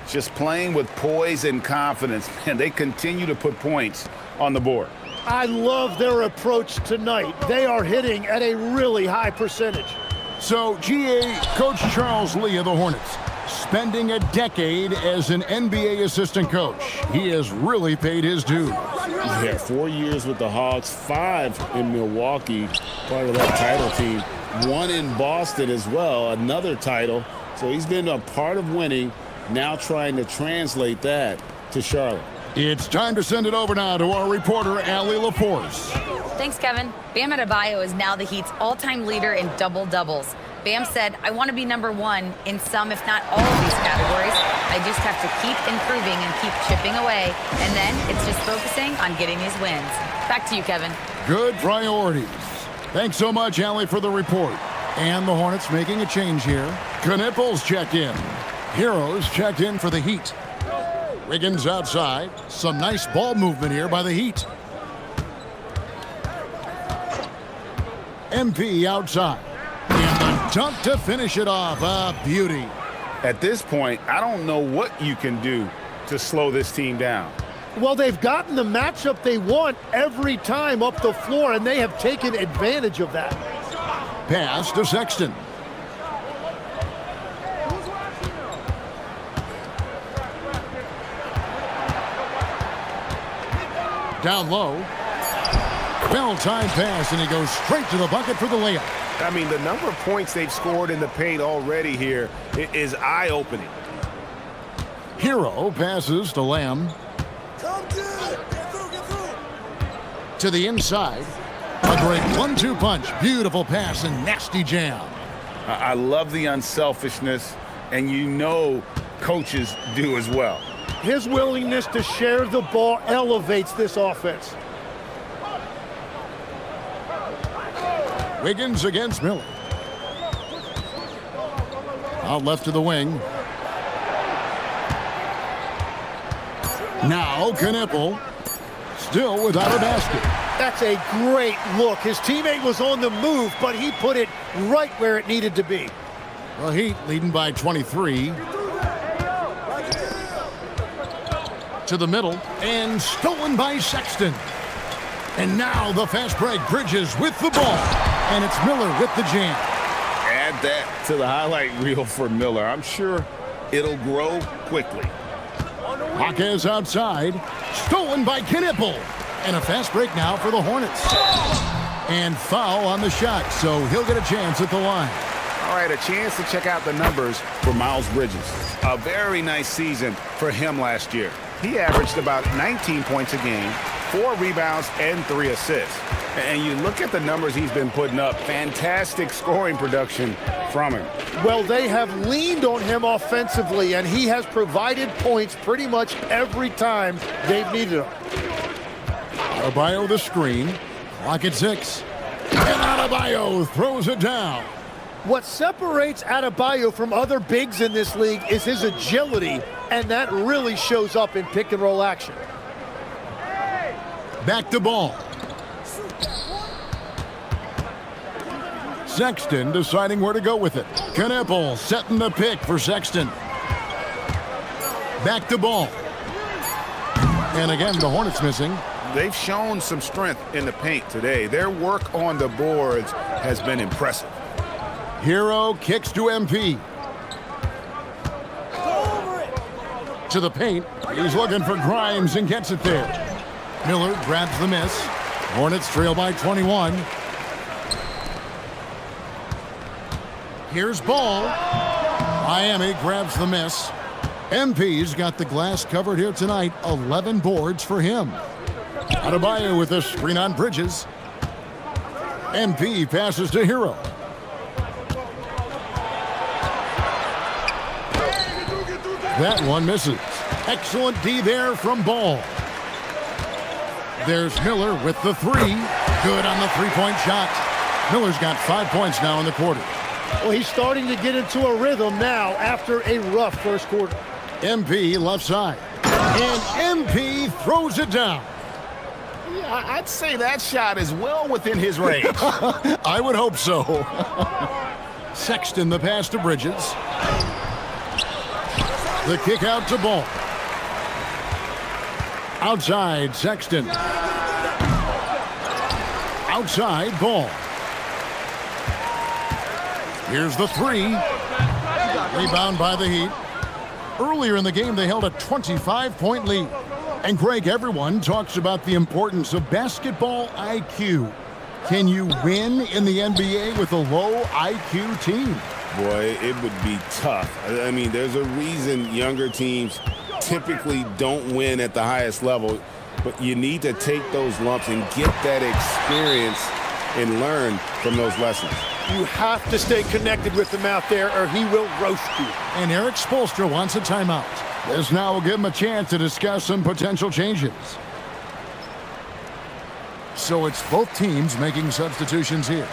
just playing with poise and confidence, and they continue to put points on the board. I love their approach tonight. They are hitting at a really high percentage. So, GA, Coach Charles Lee of the Hornets, spending a decade as an NBA assistant coach. He has really paid his dues. Yeah, 4 years with the Hawks, 5 in Milwaukee, part of that title team. 1 in Boston as well, another title. So he's been a part of winning, now trying to translate that to Charlotte. It's time to send it over now to our reporter, Allie LaForce. Thanks, Kevin. Bam Adebayo is now the Heat's all-time leader in double-doubles. Bam said, I want to be number 1 in some, if not all of these categories. I just have to keep improving and keep chipping away. And then it's just focusing on getting these wins. Back to you, Kevin. Good priorities. Thanks so much, Allie, for the report. And the Hornets making a change here. Knipples checked in. Heroes checked in for the Heat. Wiggins outside. Some nice ball movement here by the Heat. MP outside. And the dunk to finish it off. A beauty. At this point, I don't know what you can do to slow this team down. Well, they've gotten the matchup they want every time up the floor, and they have taken advantage of that. Pass to Sexton. Down low. Well-timed pass, and he goes straight to the bucket for the layup. I mean, the number of points they've scored in the paint already here is eye-opening. Hero passes to Lamb. To the inside. A great 1-2 punch. Beautiful pass and nasty jam. I love the unselfishness, and you know coaches do as well. His willingness to share the ball elevates this offense. Wiggins against Miller. Out left to the wing. Now Knippel. Still without a basket. That's a great look. His teammate was on the move, but he put it right where it needed to be. The Heat leading by 23. To the middle, and stolen by Sexton. And now the fast break. Bridges with the ball, and it's Miller with the jam. Add that to the highlight reel for Miller. I'm sure it'll grow quickly. Jaquez outside, stolen by Knippel. And a fast break now for the Hornets. And foul on the shot, so he'll get a chance at the line. All right, a chance to check out the numbers for Miles Bridges. A very nice season for him last year. He averaged about 19 points a game, 4 rebounds, and 3 assists. And you look at the numbers he's been putting up, fantastic scoring production from him. Well, they have leaned on him offensively, and he has provided points pretty much every time they've needed him. Adebayo the screen. Clock at 6. And Adebayo throws it down. What separates Adebayo from other bigs in this league is his agility, and that really shows up in pick-and-roll action. Back to ball. Sexton deciding where to go with it. Knippel setting the pick for Sexton. Back to ball. And again, the Hornets missing. They've shown some strength in the paint today. Their work on the boards has been impressive. Hero kicks to MP. To the paint. He's looking for Grimes and gets it there. Miller grabs the miss. Hornets trail by 21. Here's Ball. Miami grabs the miss. MP's got the glass covered here tonight. 11 boards for him. Adebayo with a screen on Bridges. MP passes to Hero. That one misses. Excellent D there from Ball. There's Miller with the 3. Good on the three-point shot. Miller's got 5 points now in the quarter. Well, he's starting to get into a rhythm now after a rough first quarter. MP left side. And MP throws it down. Yeah, I'd say that shot is well within his range. I would hope so. The kick out to Ball. Outside, Sexton. Outside, Ball. Here's the three. Rebound by the Heat. Earlier in the game, they held a 25-point lead. And Greg, everyone talks about the importance of basketball IQ. Can you win in the NBA with a low IQ team? Boy, it would be tough. I mean, there's a reason younger teams typically don't win at the highest level, but you need to take those lumps and get that experience and learn from those lessons. You have to stay connected with him out there or he will roast you. And Eric Spoelstra wants a timeout. This now will give him a chance to discuss some potential changes. So it's both teams making substitutions here.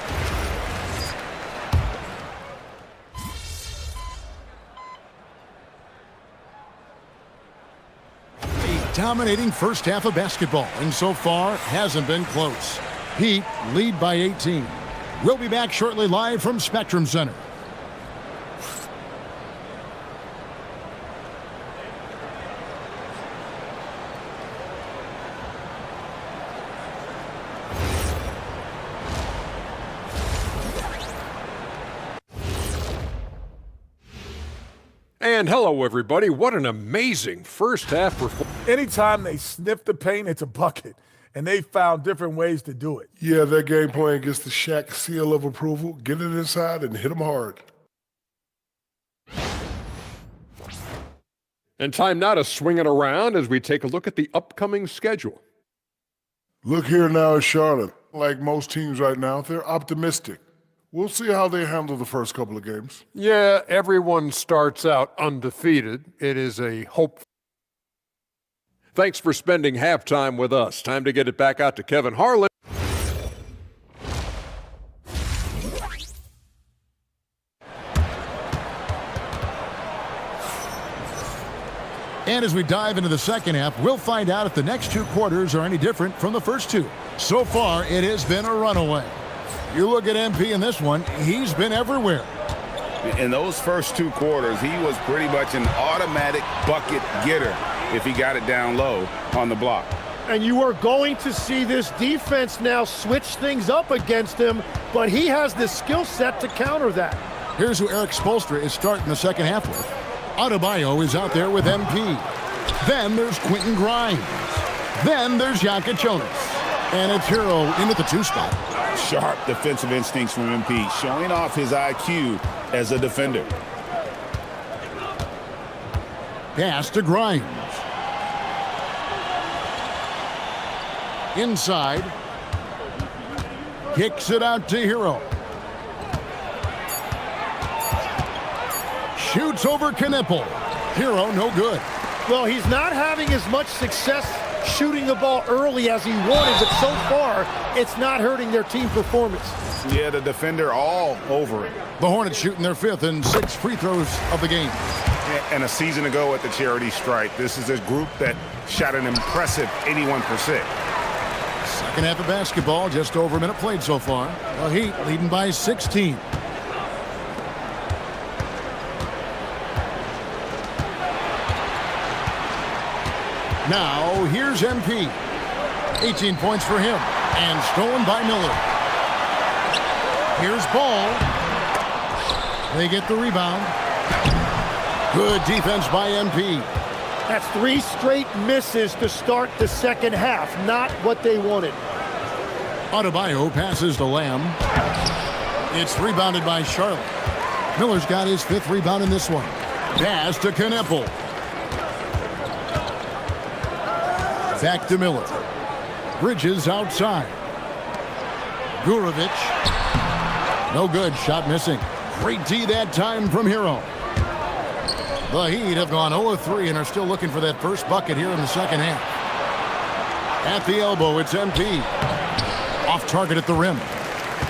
A dominating first half of basketball, and so far hasn't been close. Heat lead by 18. We'll be back shortly live from Spectrum Center. And hello, everybody. What an amazing first half performance. Anytime they sniff the paint, it's a bucket. And they found different ways to do it. Yeah, that game plan gets the Shaq seal of approval. Get it inside and hit them hard. And time now to swing it around as we take a look at the upcoming schedule. Look here now at Charlotte. Like most teams right now, they're optimistic. We'll see how they handle the first couple of games. Yeah, everyone starts out undefeated. It is a hope. Thanks for spending halftime with us. Time to get it back out to Kevin Harlan. And as we dive into the second half, we'll find out if the next two quarters are any different from the first two. So far, it has been a runaway. You look at MP in this one, he's been everywhere. In those first two quarters, he was pretty much an automatic bucket getter if he got it down low on the block. And you are going to see this defense now switch things up against him, but he has the skill set to counter that. Here's who Eric Spoelstra is starting the second half with. Adebayo is out there with MP. Then there's Quentin Grimes. Then there's Jokic Jonas. And it's Hero into the two spot. Sharp defensive instincts from MP, showing off his IQ as a defender. Pass to Grimes. Inside. Kicks it out to Hero. Shoots over Knipple. Hero no good. Well, he's not having as much success shooting the ball early as he wanted, but so far, it's not hurting their team performance. Yeah, the defender all over it. The Hornets shooting their fifth and 6 free throws of the game. And a season ago at the charity stripe, this is a group that shot an impressive 81%. Second half of basketball, just over a minute played so far. The Heat leading by 16. Now, here's MP. 18 points for him, and stolen by Miller. Here's Ball. They get the rebound. Good defense by MP. That's 3 straight misses to start the second half, not what they wanted. Adebayo passes to Lamb. It's rebounded by Charlotte. Miller's got his 5th rebound in this one. Pass to Knipple. Back to Miller. Bridges outside. Gurovic. No good. Shot missing. Great D that time from Hero. The Heat have gone 0-3 and are still looking for that first bucket here in the second half. At the elbow, it's MP. Off target at the rim.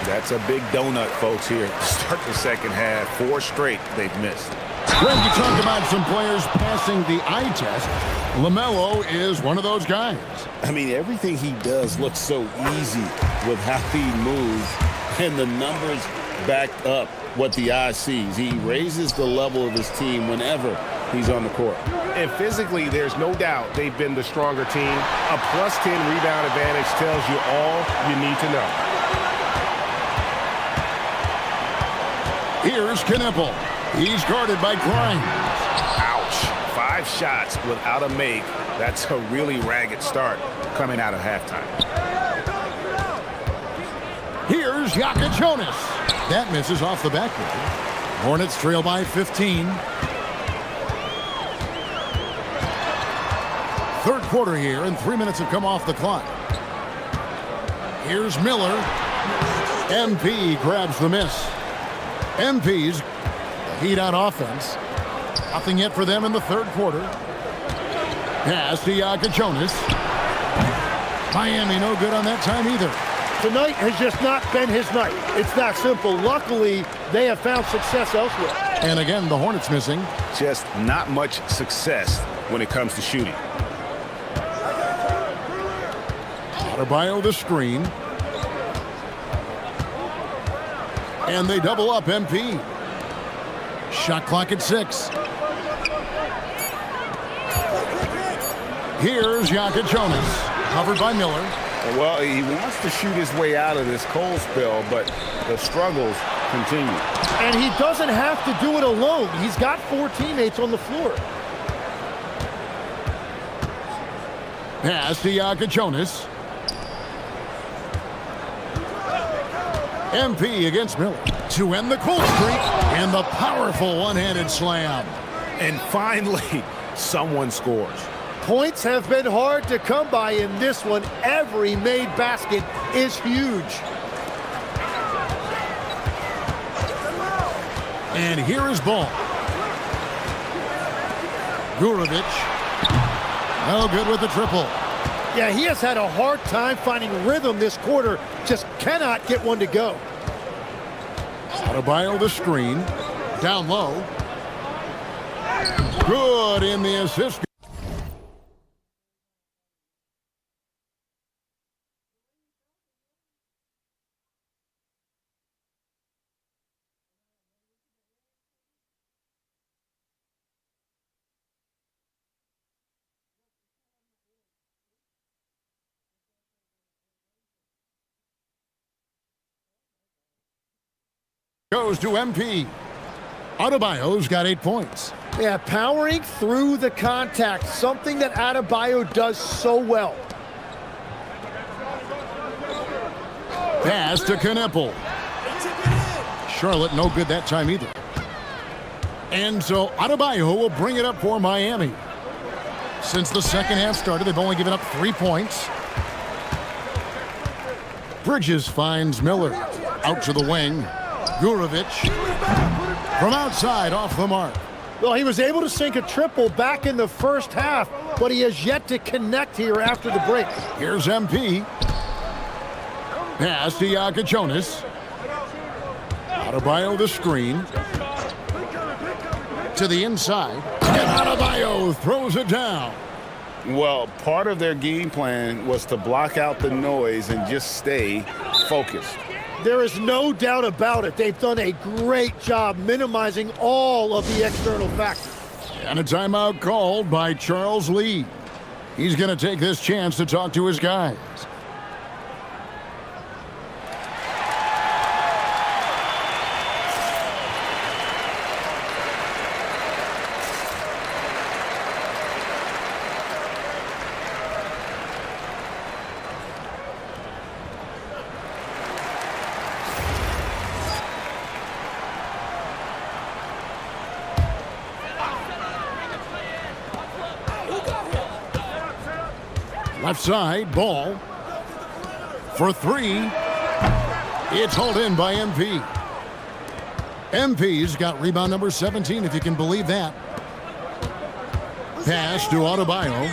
That's a big donut, folks, here to start the second half. 4 straight they've missed. Greg, you talked about some players passing the eye test. LaMelo is one of those guys. I mean, everything he does looks so easy with how he moves, and the numbers back up what the eye sees. He raises the level of his team whenever he's on the court. And physically, there's no doubt they've been the stronger team. A +10 rebound advantage tells you all you need to know. Here's Knipple. He's guarded by Grimes. Ouch. 5 shots without a make. That's a really ragged start coming out of halftime. Here's Jonas. That misses off the backboard. Hornets trail by 15. Third quarter here, and 3 minutes have come off the clock. Here's Miller. MP grabs the miss. MP's heat on offense. Nothing yet for them in the third quarter. Pass to Jonas. Miami no good on that time either. Tonight has just not been his night. It's that simple. Luckily, they have found success elsewhere. And again, the Hornets missing. Just not much success when it comes to shooting. Adebayo the screen. And they double up MP. Shot clock at 6. Here's Jonas. Covered by Miller. Well, he wants to shoot his way out of this cold spell, but the struggles continue. And he doesn't have to do it alone. He's got 4 teammates on the floor. Pass to Jonas. MP against Miller to end the cold streak, and the powerful one-handed slam. And finally, someone scores. Points have been hard to come by in this one. Every made basket is huge. And here is Ball. Gurovic. No good with the triple. Yeah, he has had a hard time finding rhythm this quarter. Just cannot get one to go. Adebayo the screen. Down low. Good in the assist. Goes to MP. Adebayo's got 8 points. Yeah, powering through the contact, something that Adebayo does so well. Pass to Knipple. Charlotte no good that time either. And so Adebayo will bring it up for Miami. Since the second half started, they've only given up 3 points. Bridges finds Miller. Out to the wing. Gurovic from outside off the mark. Well, he was able to sink a triple back in the first half, but he has yet to connect here after the break. Here's MP. Pass to Jonas. Adebayo the screen. To the inside. And Adebayo throws it down. Well, part of their game plan was to block out the noise and just stay focused. There is no doubt about it. They've done a great job minimizing all of the external factors. And a timeout called by Charles Lee. He's going to take this chance to talk to his guys. Left side, Ball. For 3. It's hauled in by MP. MP's got rebound number 17, if you can believe that. Pass to Adebayo.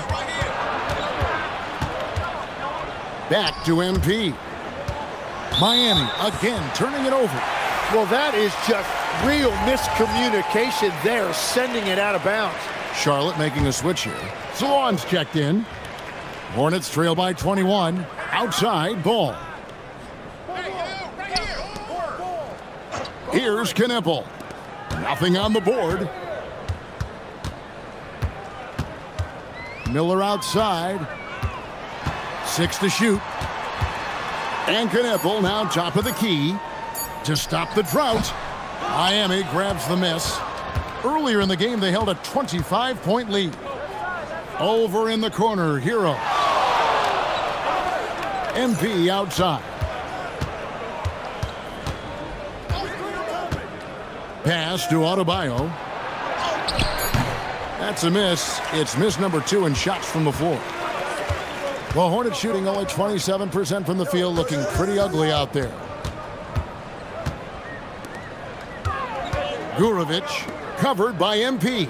Back to MP. Miami again turning it over. Well, that is just real miscommunication there, sending it out of bounds. Charlotte making a switch here. Swan's checked in. Hornets trail by 21. Outside, Ball. Here's Knipple. Nothing on the board. Miller outside. 6 to shoot. And Knueppel now top of the key to stop the drought. Miami grabs the miss. Earlier in the game, they held a 25-point lead. Over in the corner, Hero. MP outside. Pass to Adebayo. That's a miss. It's miss number 2 in shots from the floor. The Hornets shooting only 27% from the field, looking pretty ugly out there. Gurovic covered by MP.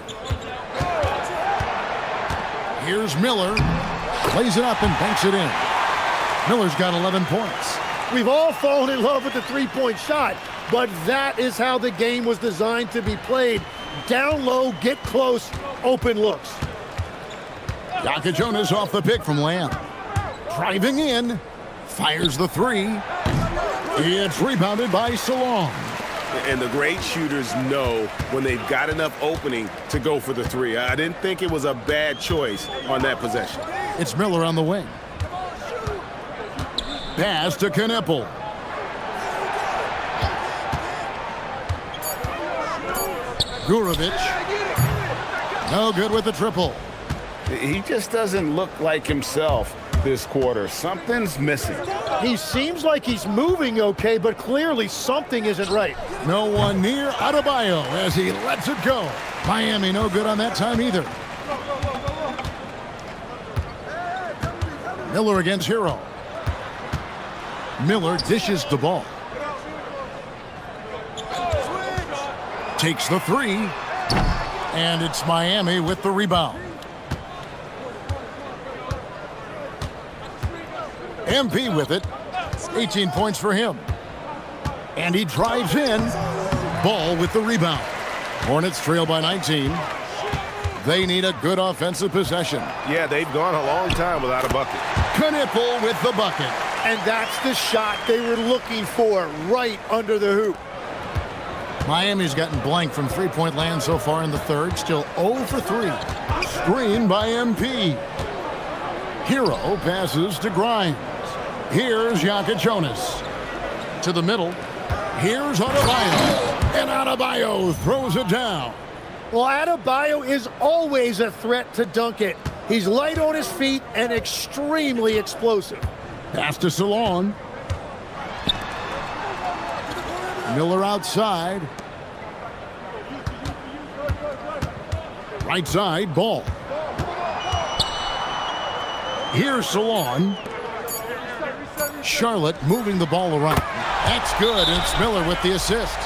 Here's Miller. Plays it up and banks it in. Miller's got 11 points. We've all fallen in love with the three-point shot, but that is how the game was designed to be played. Down low, get close, open looks. Jonas off the pick from Lamb. Driving in, fires the 3. It's rebounded by Salon. And the great shooters know when they've got enough opening to go for the 3. I didn't think it was a bad choice on that possession. It's Miller on the wing. Pass to Knueppel. Gurovic. No good with the triple. He just doesn't look like himself this quarter. Something's missing. He seems like he's moving okay, but clearly something isn't right. No one near Adebayo as he lets it go. Miami no good on that time either. Miller against Hero. Miller dishes the ball. Takes the 3. And it's Miami with the rebound. MP with it. 18 points for him. And he drives in. Ball with the rebound. Hornets trail by 19. They need a good offensive possession. Yeah, they've gone a long time without a bucket. Knueppel with the bucket. And that's the shot they were looking for, right under the hoop. Miami's gotten blank from three-point land so far in the third. Still 0 for 3. Screen by MP. Hero passes to Grimes. Here's Jonas. To the middle. Here's Adebayo. And Adebayo throws it down. Well, Adebayo is always a threat to dunk it. He's light on his feet and extremely explosive. Pass to Salon. Miller outside. Right side, Ball. Here's Salon. Charlotte moving the ball around. That's good, and it's Miller with the assist.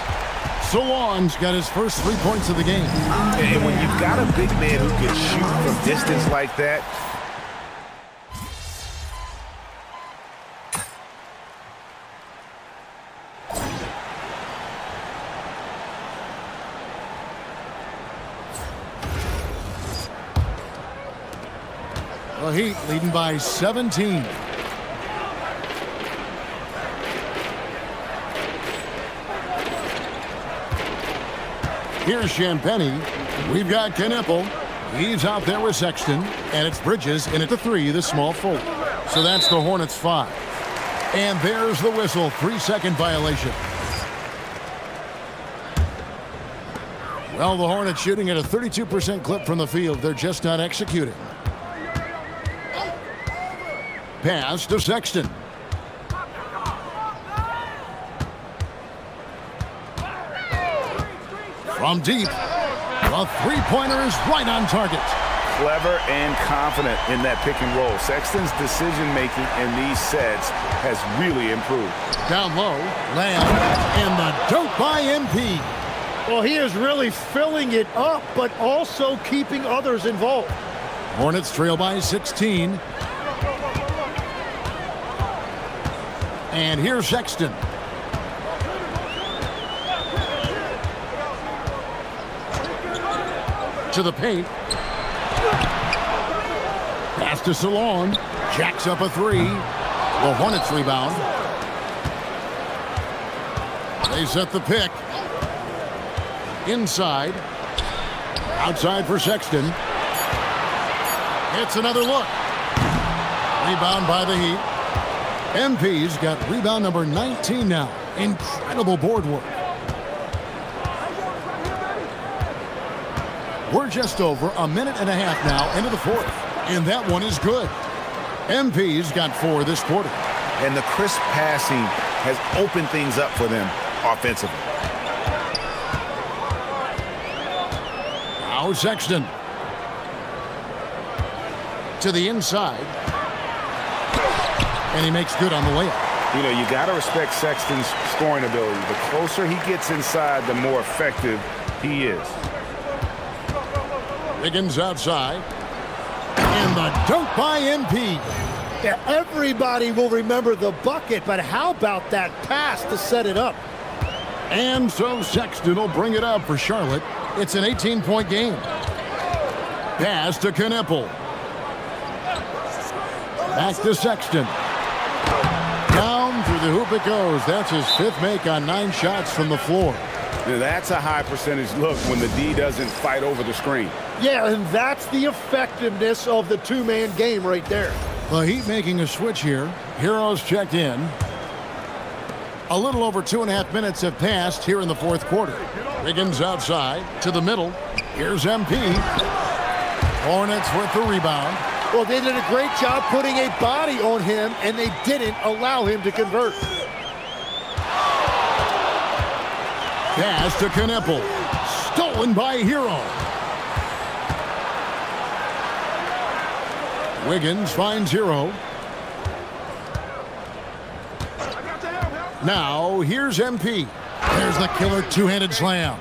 Salon's got his first 3 points of the game. And when you've got a big man who can shoot from distance like that, the Heat leading by 17. Here's Champagnie. We've got Knueppel. He's out there with Sexton. And it's Bridges in at the 3, the small forward. So that's the Hornets 5. And there's the whistle. 3-second violation. Well, the Hornets shooting at a 32% clip from the field. They're just not executing. Pass to Sexton. From deep, the three-pointer is right on target. Clever and confident in that pick and roll. Sexton's decision-making in these sets has really improved. Down low, Lamb, and the dunk by MP. Well, he is really filling it up, but also keeping others involved. Hornets trail by 16. And here's Sexton. To the paint. Pass to Salon. Jacks up a 3. The Hornets rebound. They set the pick. Inside. Outside for Sexton. It's another look. Rebound by the Heat. MP's got rebound number 19 now. Incredible board work. We're just over a minute and a half now into the fourth, and that one is good. MP's got 4 this quarter. And the crisp passing has opened things up for them offensively. Now Sexton. To the inside. And he makes good on the layup. You know, you got to respect Sexton's scoring ability. The closer he gets inside, the more effective he is. Wiggins outside. And the dunk by MP. Yeah, everybody will remember the bucket, but how about that pass to set it up? And so Sexton will bring it up for Charlotte. It's an 18-point game. Pass to Kneppel. Back to Sexton. Down through the hoop it goes. That's his 5th make on 9 shots from the floor. Now, that's a high percentage look when the D doesn't fight over the screen. Yeah, and that's the effectiveness of the two-man game right there. The Heat making a switch here. Heroes checked in. A little over 2.5 minutes have passed here in the fourth quarter. Wiggins outside to the middle. Here's MP. Hornets with the rebound. Well, they did a great job putting a body on him, and they didn't allow him to convert. Pass to Kneppel. Stolen by Hero. Wiggins finds Hero. Now, here's MP. There's the killer two-handed slam.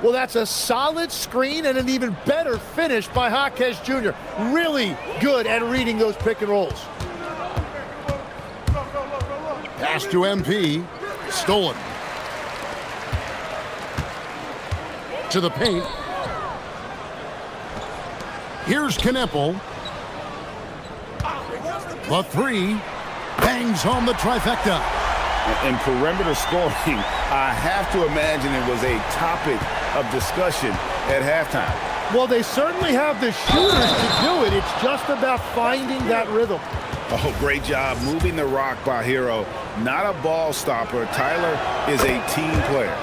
Well, that's a solid screen and an even better finish by Jaquez Jr. Really good at reading those pick and rolls. Pass to MP. Stolen. To the paint. Here's Kneppel. The 3 bangs home the trifecta. And perimeter scoring, I have to imagine it was a topic of discussion at halftime. Well, they certainly have the shooters to do it. It's just about finding that rhythm. Oh, great job moving the rock by Hero. Not a ball stopper. Tyler is a team player.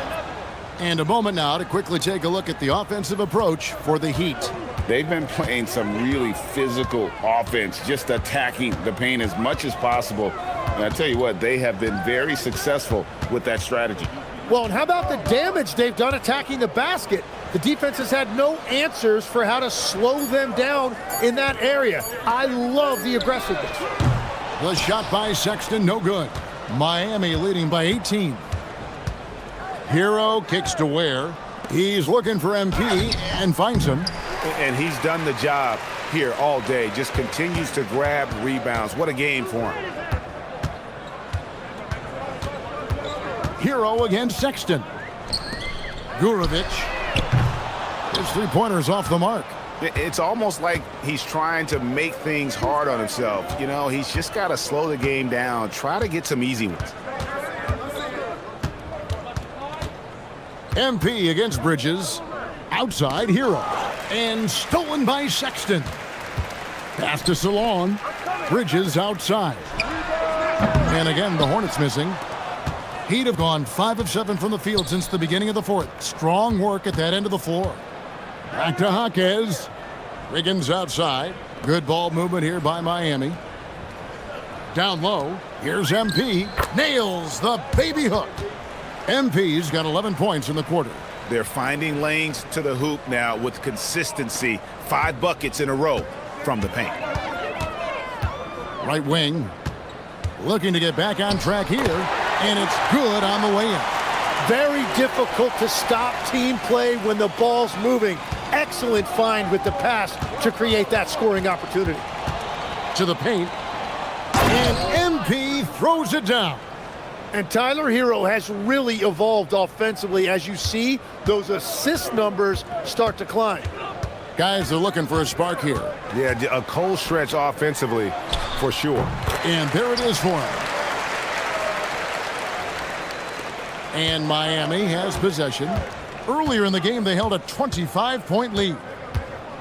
And a moment now to quickly take a look at the offensive approach for the Heat. They've been playing some really physical offense, just attacking the paint as much as possible. And I tell you what, they have been very successful with that strategy. Well, and how about the damage they've done attacking the basket? The defense has had no answers for how to slow them down in that area. I love the aggressiveness. The shot by Sexton, no good. Miami leading by 18. Hero kicks to Ware. He's looking for MP and finds him. And he's done the job here all day. Just continues to grab rebounds. What a game for him. Hero against Sexton. Gurovic. His 3-pointer's off the mark. It's almost like he's trying to make things hard on himself. You know, he's just got to slow the game down. Try to get some easy ones. MP against Bridges. Outside Hero. And stolen by Sexton. Pass to Salon. Bridges outside. And again, the Hornets missing. Heat have gone 5 of 7 from the field since the beginning of the fourth. Strong work at that end of the floor. Back to Jaquez. Wiggins outside. Good ball movement here by Miami. Down low. Here's MP. Nails the baby hook. MP's got 11 points in the quarter. They're finding lanes to the hoop now with consistency. 5 buckets in a row from the paint. Right wing. Looking to get back on track here. And it's good on the way in. Very difficult to stop team play when the ball's moving. Excellent find with the pass to create that scoring opportunity. To the paint. And MP throws it down. And Tyler Hero has really evolved offensively. As you see, those assist numbers start to climb. Guys are looking for a spark here. Yeah, a cold stretch offensively for sure. And there it is for him. And Miami has possession. Earlier in the game, they held a 25-point lead.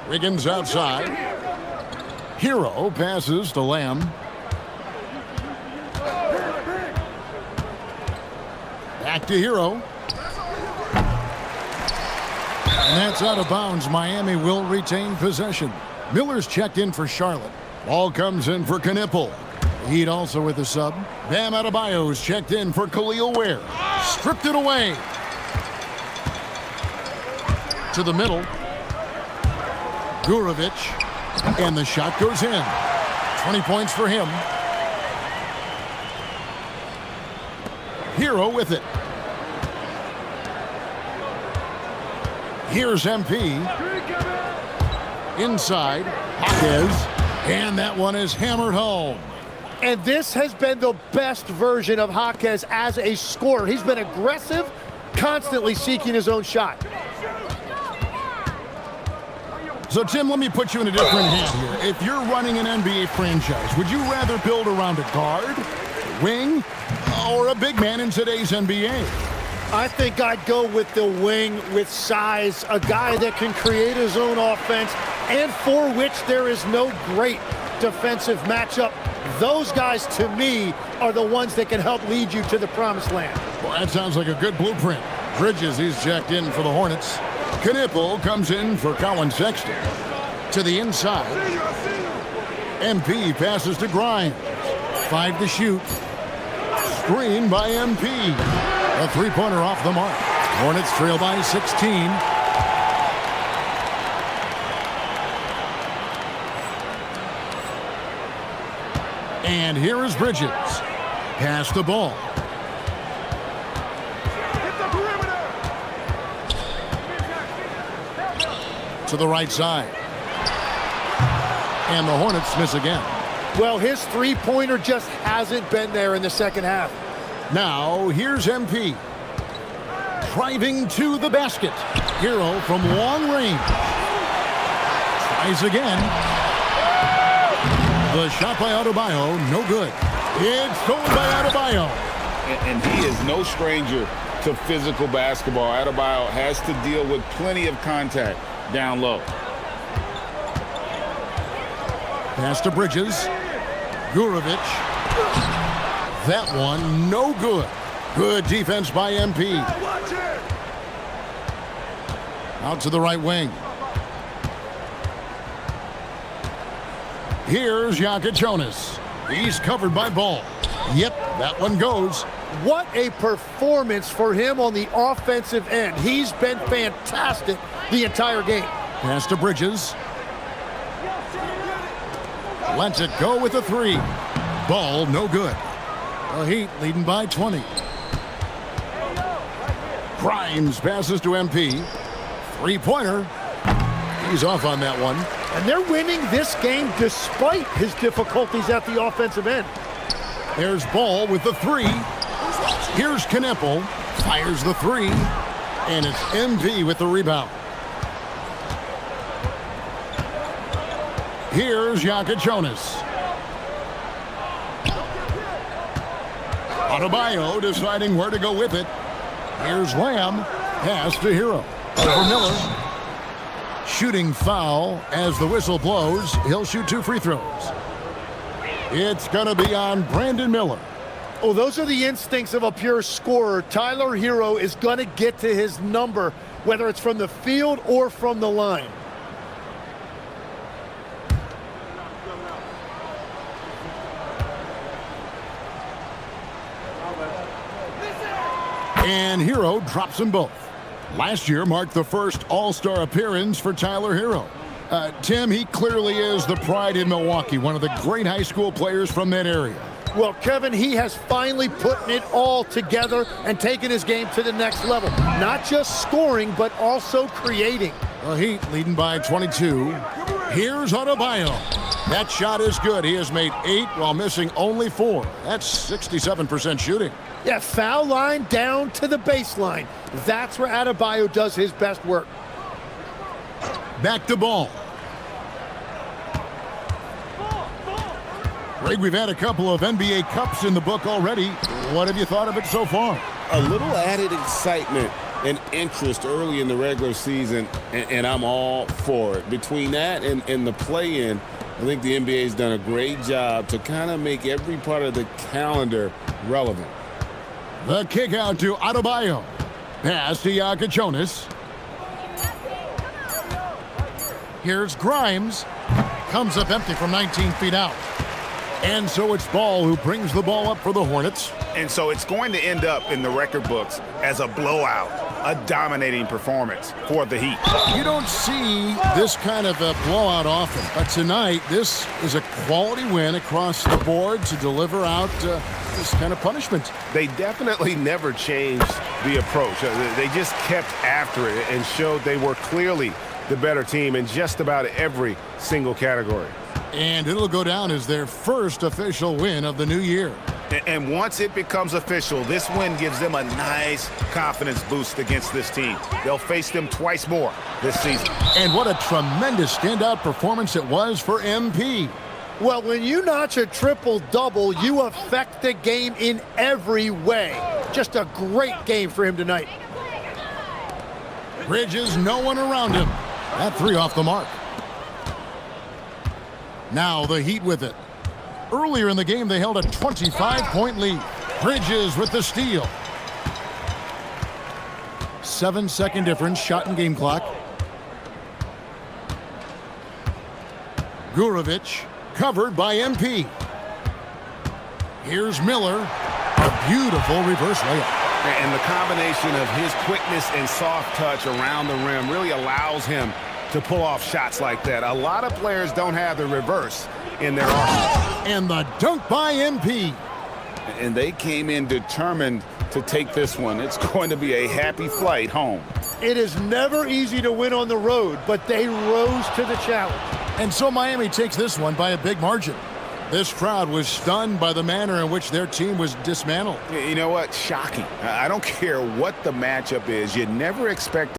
Wiggins outside. Hero passes to Lamb. Back to Hero. And that's out of bounds. Miami will retain possession. Miller's checked in for Charlotte. Ball comes in for Knipple. Heat also with a sub. Bam Adebayo's checked in for Khalil Ware. Stripped it away. To the middle. Gurovic. And the shot goes in. 20 points for him. Hero with it. Here's MP. Inside. Jaquez. And that one is hammered home. And this has been the best version of Jaquez as a scorer. He's been aggressive, constantly seeking his own shot. So, Tim, let me put you in a different hand here. If you're running an NBA franchise, would you rather build around a guard, wing, or a big man in today's NBA? I think I'd go with the wing with size, a guy that can create his own offense and for which there is no great defensive matchup. Those guys, to me, are the ones that can help lead you to the promised land. Well, that sounds like a good blueprint. Bridges, he's checked in for the Hornets. Knipple comes in for Colin Sexton. To the inside. MP passes to Grimes. 5 to shoot. Screen by MP. A three-pointer off the mark. Hornets trail by 16. And here is Bridges. Pass the ball. To the right side. And the Hornets miss again. Well, his three-pointer just hasn't been there in the second half. Now, here's MP. Driving to the basket. Hero from long range. Tries again. The shot by Adebayo, no good. It's stolen by Adebayo. And he is no stranger to physical basketball. Adebayo has to deal with plenty of contact down low. Pass to Bridges. Gurovic. That one, no good. Good defense by MP. Out to the right wing. Here's Jonas. He's covered by Ball. Yep, that one goes. What a performance for him on the offensive end. He's been fantastic the entire game. Pass to Bridges. Lets it go with a three. Ball, no good. The Heat leading by 20. Grimes passes to MP. Three-pointer. He's off on that one. And they're winning this game despite his difficulties at the offensive end. There's Ball with the three. Here's Knipple. Fires the three. And it's MP with the rebound. Here's Jonas. Adebayo deciding where to go with it. Here's Lamb. Pass to Hero. Over Miller. Shooting foul as the whistle blows. He'll shoot 2 free throws. It's going to be on Brandon Miller. Oh, those are the instincts of a pure scorer. Tyler Hero is going to get to his number, whether it's from the field or from the line. And Hero drops them both. Last year marked the first All-Star appearance for Tyler Hero. Tim, he clearly is the pride in Milwaukee, one of the great high school players from that area. Well, Kevin, he has finally put it all together and taken his game to the next level. Not just scoring, but also creating. The Heat leading by 22. Here's Adebayo. That shot is good. He has made 8 while missing only 4. That's 67% shooting. Yeah, foul line down to the baseline. That's where Adebayo does his best work. Back to Ball. Greg, we've had a couple of NBA Cups in the book already. What have you thought of it so far? A little added excitement and interest early in the regular season, and I'm all for it. Between that and the play-in, I think the NBA has done a great job to kind of make every part of the calendar relevant. The kick out to Adebayo. Pass to Yakachonis. Here's Grimes. Comes up empty from 19 feet out. And so it's Ball who brings the ball up for the Hornets. And so it's going to end up in the record books as a blowout, a dominating performance for the Heat. You don't see this kind of a blowout often, but tonight this is a quality win across the board to deliver out this kind of punishment. They definitely never changed the approach. They just kept after it and showed they were clearly the better team in just about every single category. And it'll go down as their first official win of the new year. And once it becomes official, this win gives them a nice confidence boost against this team. They'll face them twice more this season. And what a tremendous standout performance it was for MP. Well, when you notch a triple-double, you affect the game in every way. Just a great game for him tonight. Bridges, no one around him. That three off the mark. Now the Heat with it. Earlier in the game, they held a 25-point lead. Bridges with the steal. 7-second difference, shot and game clock. Gurovic, covered by MP. Here's Miller. A beautiful reverse layup. And the combination of his quickness and soft touch around the rim really allows him to pull off shots like that. A lot of players don't have the reverse in their arsenal. And the dunk by MP. And they came in determined to take this one. It's going to be a happy flight home. It is never easy to win on the road, but they rose to the challenge. And so Miami takes this one by a big margin. This crowd was stunned by the manner in which their team was dismantled. You know what? Shocking. I don't care what the matchup is. You never expect